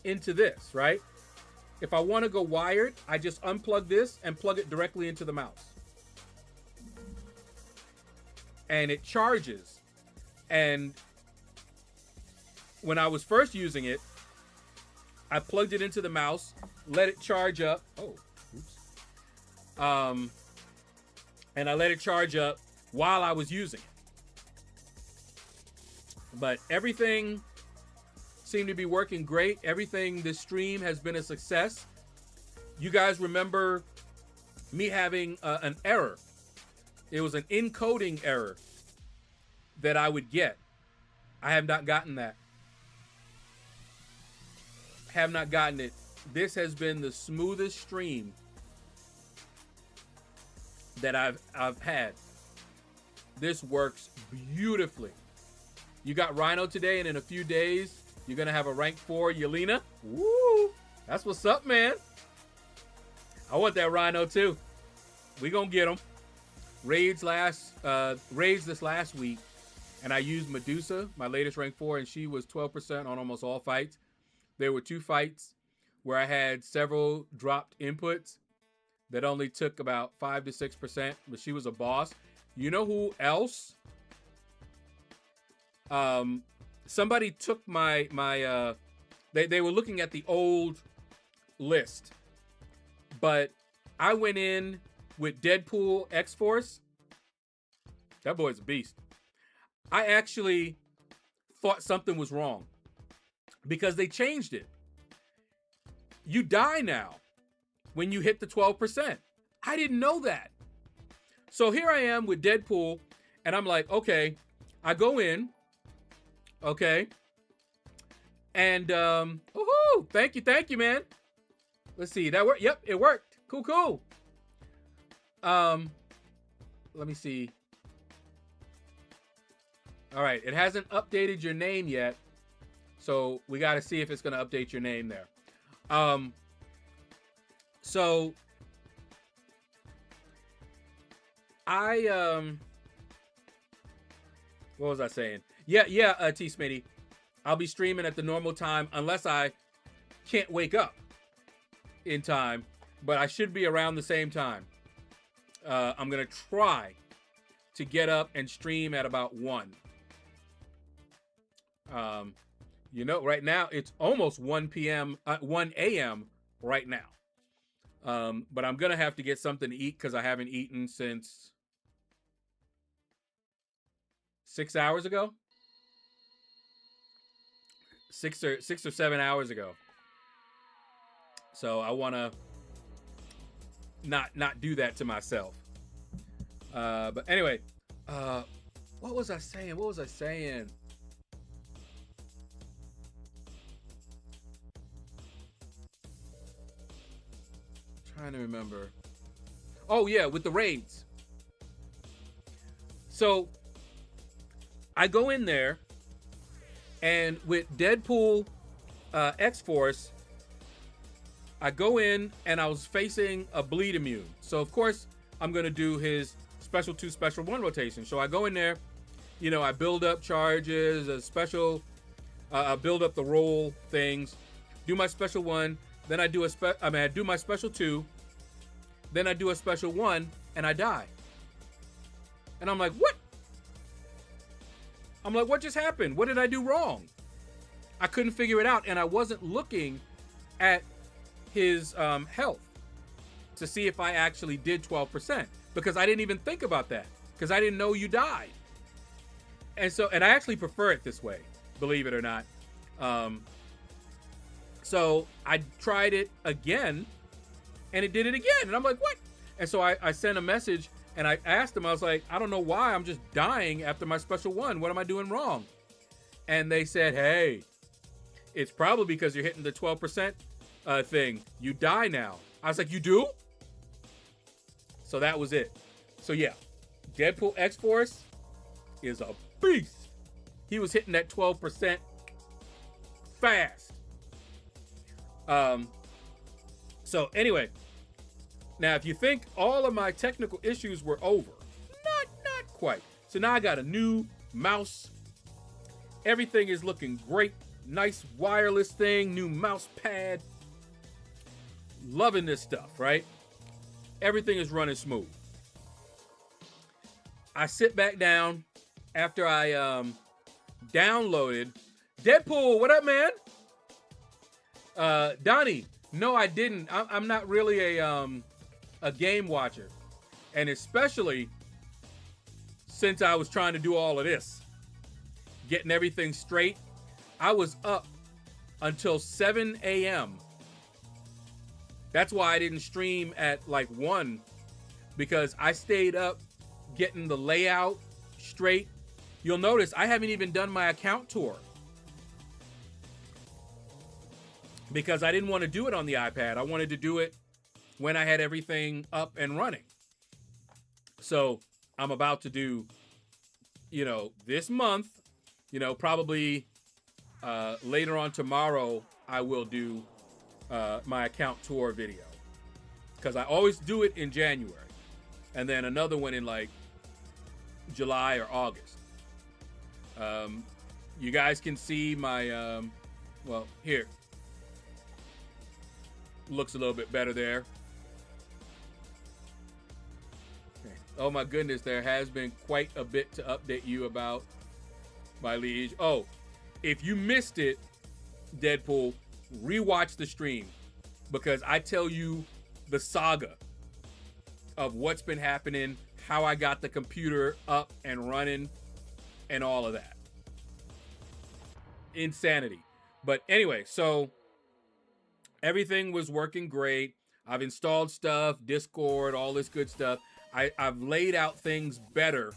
into this, right? If I want to go wired, I just unplug this and plug it directly into the mouse. And it charges. And when I was first using it, I plugged it into the mouse, let it charge up. Oh, oops. And I let it charge up while I was using it. But everything seemed to be working great. Everything this stream has been a success. You guys remember me having an error. It was an encoding error that I would get. I have not gotten that. Have not gotten it. This has been the smoothest stream that I've had. This works beautifully. You got Rhino today, and in a few days, you're going to have a rank 4 Yelena. Woo! That's what's up, man. I want that Rhino, too. We going to get him. Raids this last week, and I used Medusa, my latest rank 4, and she was 12% on almost all fights. There were 2 fights where I had several dropped inputs that only took about 5 to 6%, but she was a boss. You know who else? Somebody took my they were looking at the old list, but I went in with Deadpool X-Force. That boy's a beast. I actually thought something was wrong because they changed it. You die now when you hit the 12%. I didn't know that. So here I am with Deadpool, and I'm like, okay, I go in, okay, and woohoo! Thank you, man. Let's see, that worked. Yep, it worked. Cool. Let me see. All right, it hasn't updated your name yet, so we got to see if it's going to update your name there. So I what was I saying? Yeah, T Smitty. I'll be streaming at the normal time unless I can't wake up in time, but I should be around the same time. I'm gonna try to get up and stream at about 1. You know, right now it's almost 1 a.m. right now. But I'm gonna have to get something to eat because I haven't eaten since 6 hours ago. 6 or 7 hours ago. So I want to not do that to myself. But anyway, What was I saying? What was I saying? Trying to remember. Oh yeah, with the raids. So I go in there, and with Deadpool X-Force, I go in and I was facing a bleed immune. So of course I'm gonna do his special 2, special 1 rotation. So I go in there, you know, I build up charges, a special, build up the roll things, do my special 1, then I do I do my special 2, then I do a special 1, and I die. And I'm like, what? I'm like, what just happened? What did I do wrong? I couldn't figure it out, and I wasn't looking at his health to see if I actually did 12%, because I didn't even think about that, because I didn't know you died. And so, and I actually prefer it this way, believe it or not. So I tried it again, and it did it again, and I'm like, what? And so I sent a message, and I asked him, I was like, I don't know why I'm just dying after my special 1. What am I doing wrong? And they said, hey, it's probably because you're hitting the 12% thing. You die now. I was like, you do? So that was it. So yeah, Deadpool X-Force is a beast. He was hitting that 12% fast. So anyway, now if you think all of my technical issues were over, not quite. So now I got a new mouse. Everything is looking great. Nice wireless thing, new mouse pad. Loving this stuff, right? Everything is running smooth. I sit back down after I downloaded Deadpool. What up, man? Donnie, no, I didn't. I'm not really a game watcher, and especially since I was trying to do all of this, getting everything straight. I was up until 7 a.m. That's why I didn't stream at like 1, because I stayed up getting the layout straight. You'll notice I haven't even done my account tour because I didn't want to do it on the iPad. I wanted to do it when I had everything up and running. So I'm about to do, you know, this month, you know, probably later on tomorrow, I will do my account tour video, because I always do it in January, and then another one in like July or August. You guys can see my well, here looks a little bit better there. Okay. Oh my goodness, there has been quite a bit to update you about, my liege. Oh, if you missed it, Deadpool, rewatch the stream, because I tell you the saga of what's been happening, how I got the computer up and running, and all of that. Insanity. But anyway, so everything was working great. I've installed stuff, Discord, all this good stuff. I've laid out things better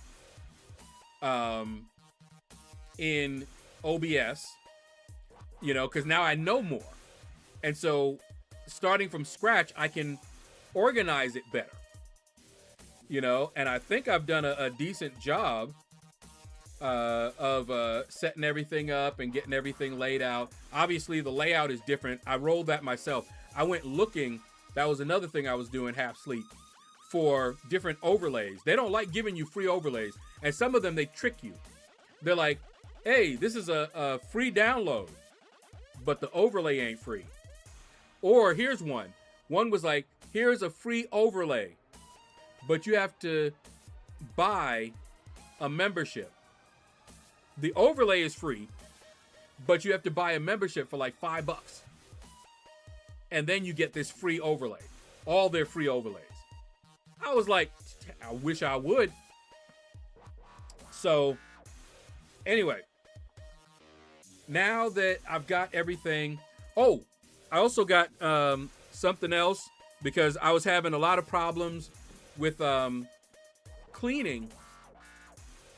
in OBS, you know, because now I know more. And so starting from scratch, I can organize it better, you know, and I think I've done a decent job of setting everything up and getting everything laid out. Obviously, the layout is different. I rolled that myself. I went looking. That was another thing I was doing half sleep, for different overlays. They don't like giving you free overlays. And some of them, they trick you. They're like, hey, this is a free download, but the overlay ain't free. Or here's one. One was like, here's a free overlay, but you have to buy a membership. The overlay is free, but you have to buy a membership for like $5. And then you get this free overlay. All their free overlays. I was like, I wish I would. So anyway, now that I've got everything. Oh, I also got something else, because I was having a lot of problems with cleaning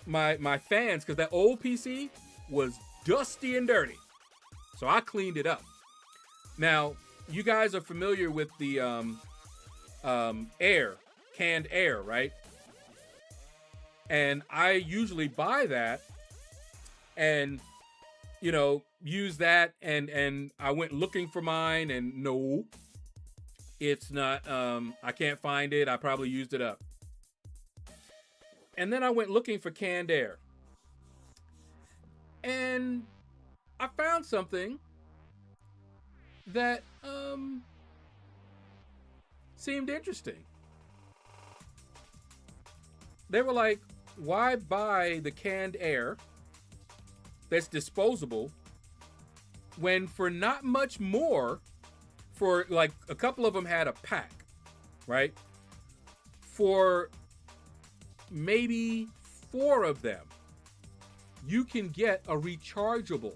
my fans, because that old PC was dusty and dirty. So I cleaned it up. Now, you guys are familiar with the air, canned air, right? And I usually buy that and, you know, use that. And I went looking for mine, and no, it's not, I can't find it. I probably used it up. And then I went looking for canned air. And I found something that seemed interesting. They were like, why buy the canned air that's disposable when for not much more, for like a couple of them had a pack, right? For maybe 4 of them, you can get a rechargeable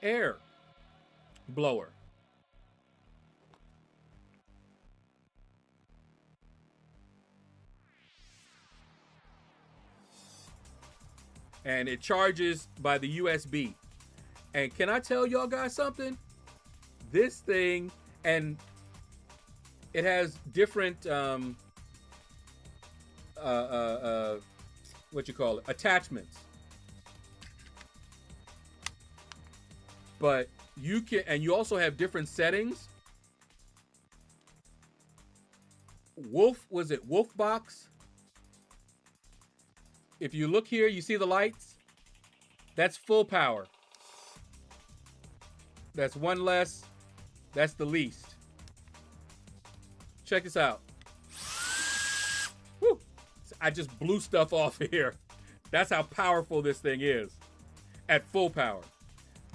air blower. And it charges by the USB. And can I tell y'all guys something? This thing, and it has different what you call it, attachments. But you can, and you also have different settings. Was it Wolf Box? If you look here, you see the lights? That's full power. That's one less. That's the least. Check this out. Woo! I just blew stuff off here. That's how powerful this thing is at full power.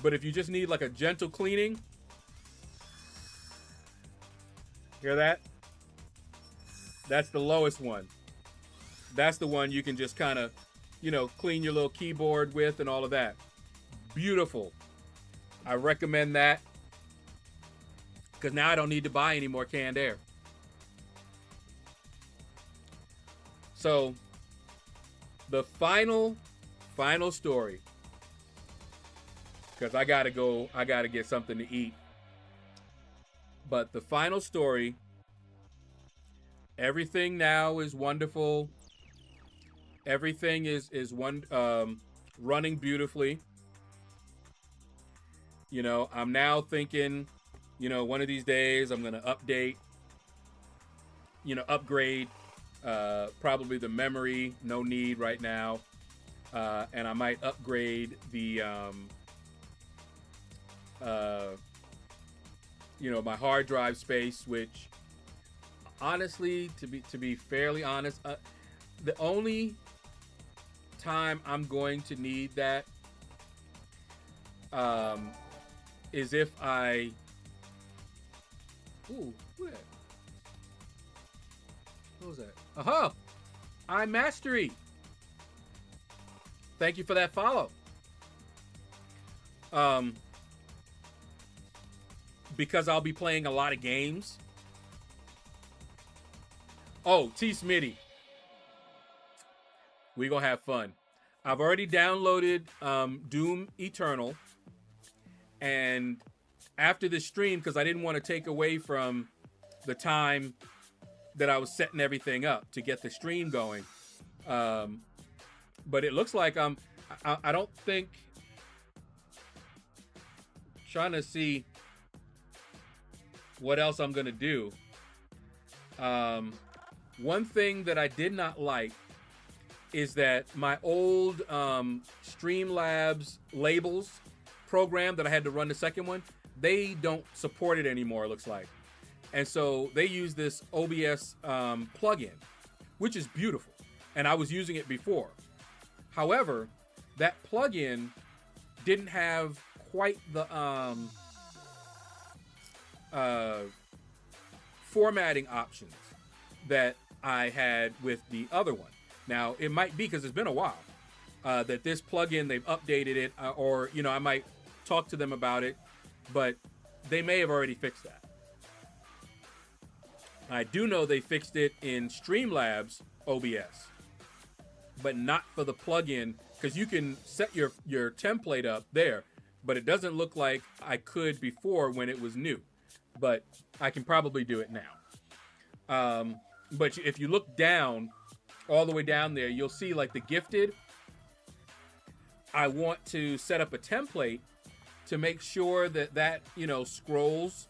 But if you just need like a gentle cleaning, hear that? That's the lowest one. That's the one you can just kind of, you know, clean your little keyboard with and all of that. Beautiful. I recommend that, because now I don't need to buy any more canned air. So the final story, because I gotta go, I gotta get something to eat. But the final story, everything now is wonderful. Everything is running beautifully. You know, I'm now thinking, you know, one of these days I'm gonna update, you know, upgrade probably the memory, no need right now. And I might upgrade the you know, my hard drive space, which honestly, to be fairly honest, the only time I'm going to need that is if I what was that? Aha! iMastery. Thank you for that follow. Because I'll be playing a lot of games. Oh, T Smitty. We gonna have fun. I've already downloaded Doom Eternal. And after this stream, because I didn't want to take away from the time that I was setting everything up to get the stream going. But it looks like I don't think, trying to see what else I'm going to do. One thing that I did not like is that my old Streamlabs labels program that I had to run the second one, they don't support it anymore, it looks like. And so they use this OBS plugin, which is beautiful. And I was using it before. However, that plugin didn't have quite the formatting options that I had with the other one. Now, it might be because it's been a while that this plugin, they've updated it, or, you know, I might talk to them about it, but they may have already fixed that. I do know they fixed it in Streamlabs OBS. but not for the plugin, because you can set your template up there, but it doesn't look like I could before when it was new. But I can probably do it now. But if you look down, all the way down there, you'll see like the gifted. I want to set up a template to make sure that you know, scrolls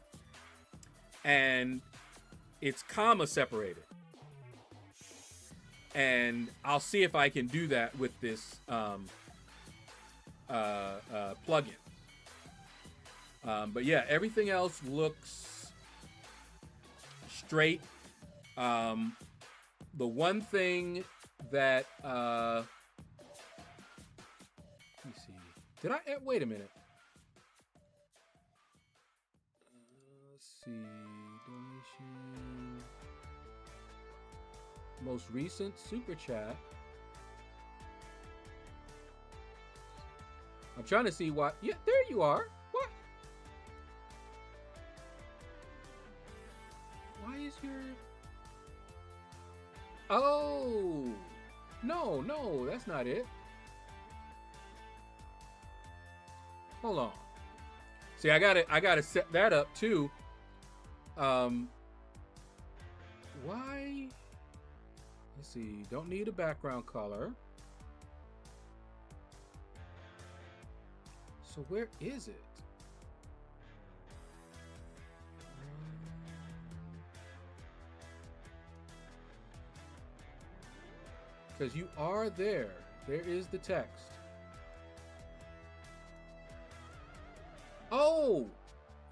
and it's comma separated. And I'll see if I can do that with this plugin. But yeah, everything else looks straight. The one thing that let me see. Did I wait a minute? Let's see. Donation. Most recent super chat. I'm trying to see what. Yeah, there you are. What? Why is your? Oh, no, that's not it. Hold on. See, I gotta set that up too. Why? Let's see. Don't need a background color. So where is it? Because you are there. There is the text. Oh,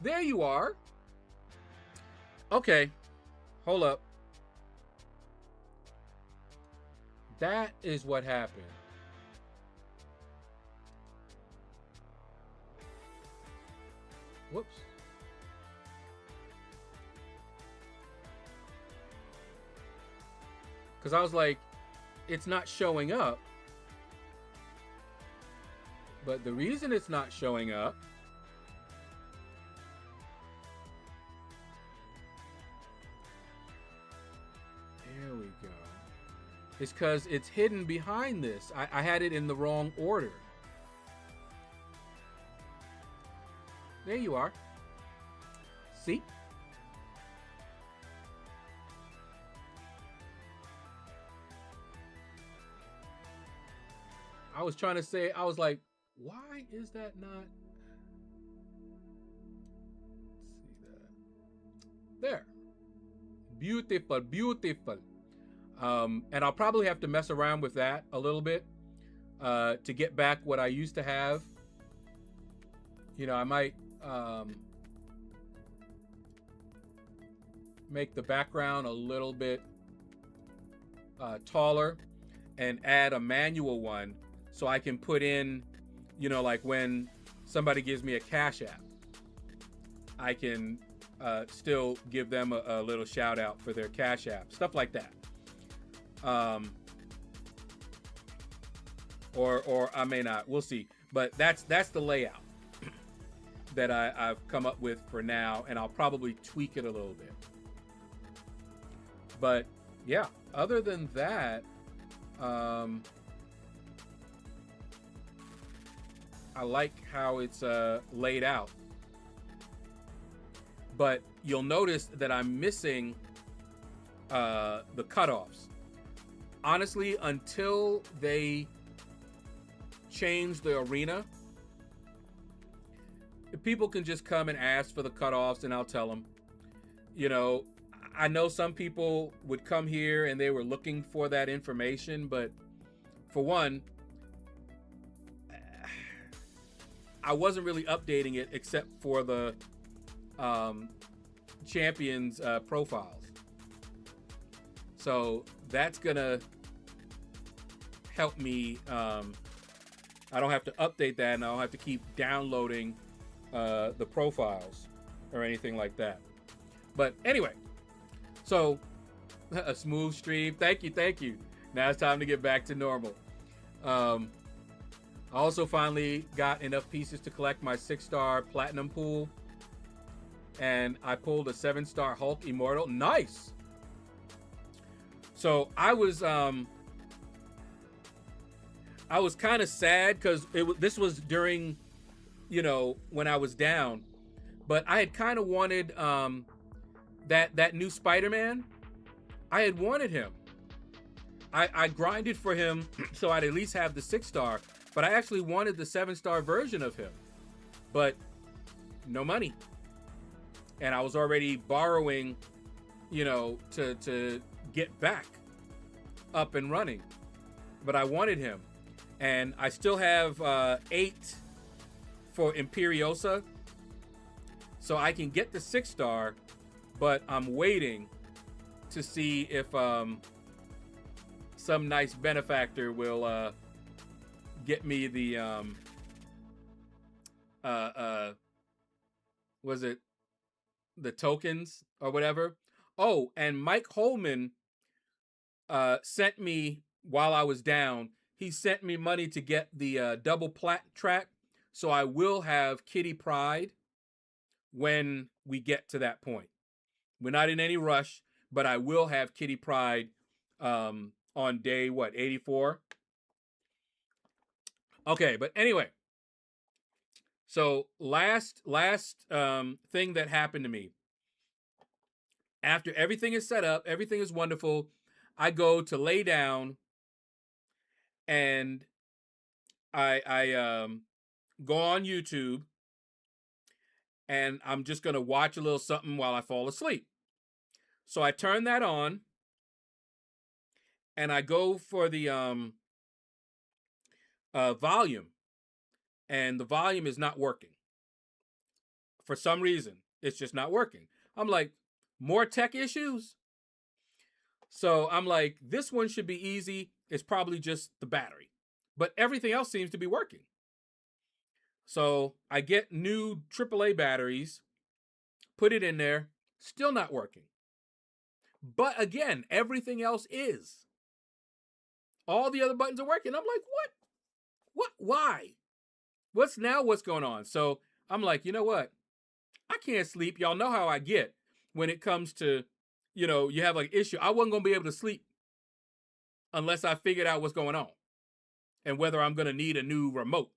there you are. Okay, hold up. That is what happened. Whoops. Because I was like, it's not showing up. But the reason it's not showing up there we go. It's because it's hidden behind this. I had it in the wrong order. There you are. See? I was trying to say, I was like, why is that not? Let's see that. There. Beautiful, beautiful. And I'll probably have to mess around with that a little bit to get back what I used to have. You know, I might make the background a little bit taller and add a manual one so I can put in, you know, like when somebody gives me a Cash App, I can still give them a little shout out for their Cash App, stuff like that. Or I may not, we'll see. But that's the layout that I've come up with for now, and I'll probably tweak it a little bit. But yeah, other than that, I like how it's laid out. But you'll notice that I'm missing the cutoffs. Honestly, until they change the arena, people can just come and ask for the cutoffs and I'll tell them. You know, I know some people would come here and they were looking for that information, but for one, I wasn't really updating it except for the champions profiles. So that's gonna help me. I don't have to update that, and I don't have to keep downloading the profiles or anything like that. But anyway, so a smooth stream. Thank you. Now it's time to get back to normal. I also finally got enough pieces to collect my 6-star platinum pool, and I pulled a 7-star Hulk Immortal. Nice. So I was I was kind of sad because this was during, you know, when I was down, but I had kind of wanted that new Spider-Man. I had wanted him. I grinded for him so I'd at least have the 6-star, but I actually wanted the 7-star version of him, but no money. And I was already borrowing, you know, to get back up and running, but I wanted him. And I still have 8 for Imperiosa, so I can get the 6-star, but I'm waiting to see if some nice benefactor will get me the was it the tokens or whatever. Oh, and Mike Holman sent me, while I was down, he sent me money to get the double plat track, so I will have Kitty Pryde when we get to that point. We're not in any rush, but I will have Kitty Pryde on day, 84? Okay, but anyway. So last thing that happened to me. After everything is set up, everything is wonderful, I go to lay down and I go on YouTube and I'm just going to watch a little something while I fall asleep. So I turn that on and I go for the volume, and the volume is not working. For some reason, it's just not working. I'm like, more tech issues? So I'm like, this one should be easy. It's probably just the battery. But everything else seems to be working. So I get new AAA batteries, put it in there, still not working. But again, everything else is. All the other buttons are working. I'm like, what? Why? What's going on? So I'm like, you know what? I can't sleep. Y'all know how I get when it comes to, you know, you have like an issue. I wasn't going to be able to sleep unless I figured out what's going on and whether I'm going to need a new remote,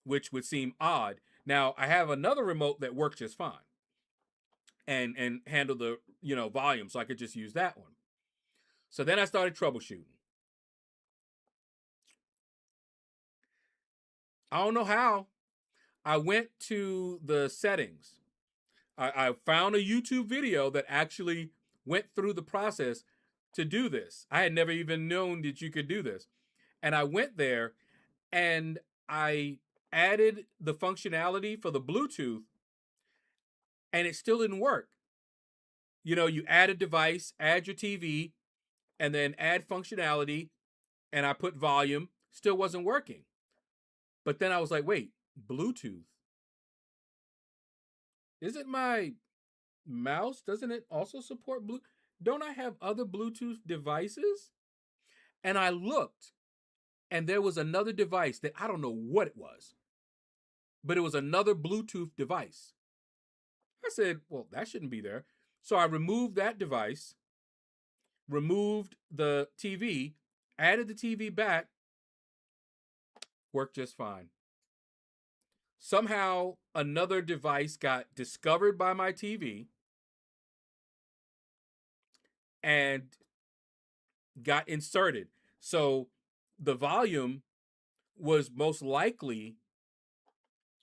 which would seem odd. Now, I have another remote that works just fine and handle the, you know, volume, so I could just use that one. So then I started troubleshooting. I don't know how. I went to the settings. I found a YouTube video that actually went through the process to do this. I had never even known that you could do this. And I went there and I added the functionality for the Bluetooth, and it still didn't work. You know, you add a device, add your TV, and then add functionality, and I put volume, still wasn't working. But then I was like, wait, Bluetooth. Isn't my mouse, doesn't it also support Bluetooth? Don't I have other Bluetooth devices? And I looked, and there was another device that I don't know what it was, but it was another Bluetooth device. I said, well, that shouldn't be there. So I removed that device, removed the TV, added the TV back, worked just fine. Somehow another device got discovered by my TV and got inserted. So the volume was most likely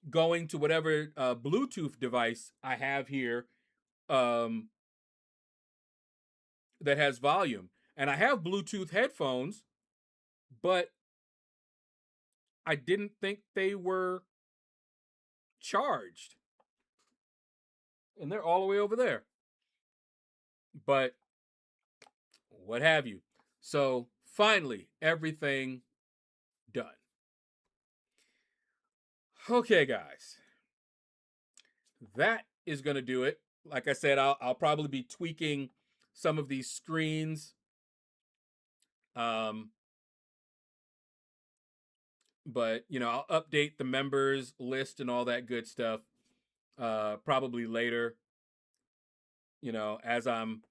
going to whatever Bluetooth device I have here that has volume. And I have Bluetooth headphones, but I didn't think they were charged. And they're all the way over there. But what have you. So finally, everything done. Okay, guys. That is going to do it. Like I said, I'll probably be tweaking some of these screens. But, you know, I'll update the members list and all that good stuff probably later, you know, as I'm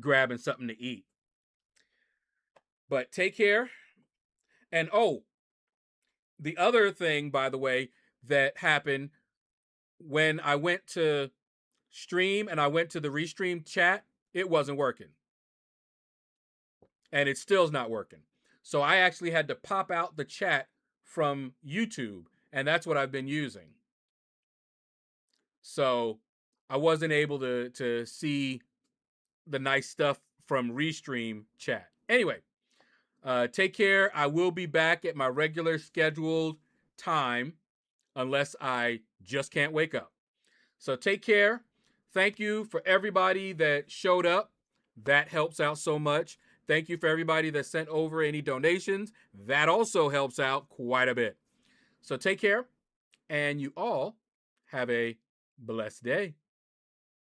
grabbing something to eat. But take care. And oh, the other thing, by the way, that happened when I went to stream and I went to the restream chat, it wasn't working. And it still's not working. So I actually had to pop out the chat from YouTube, and that's what I've been using. So I wasn't able to see the nice stuff from restream chat. Anyway, take care. I will be back at my regular scheduled time unless I just can't wake up. So take care. Thank you for everybody that showed up. That helps out so much. Thank you for everybody that sent over any donations. That also helps out quite a bit. So take care, and you all have a blessed day.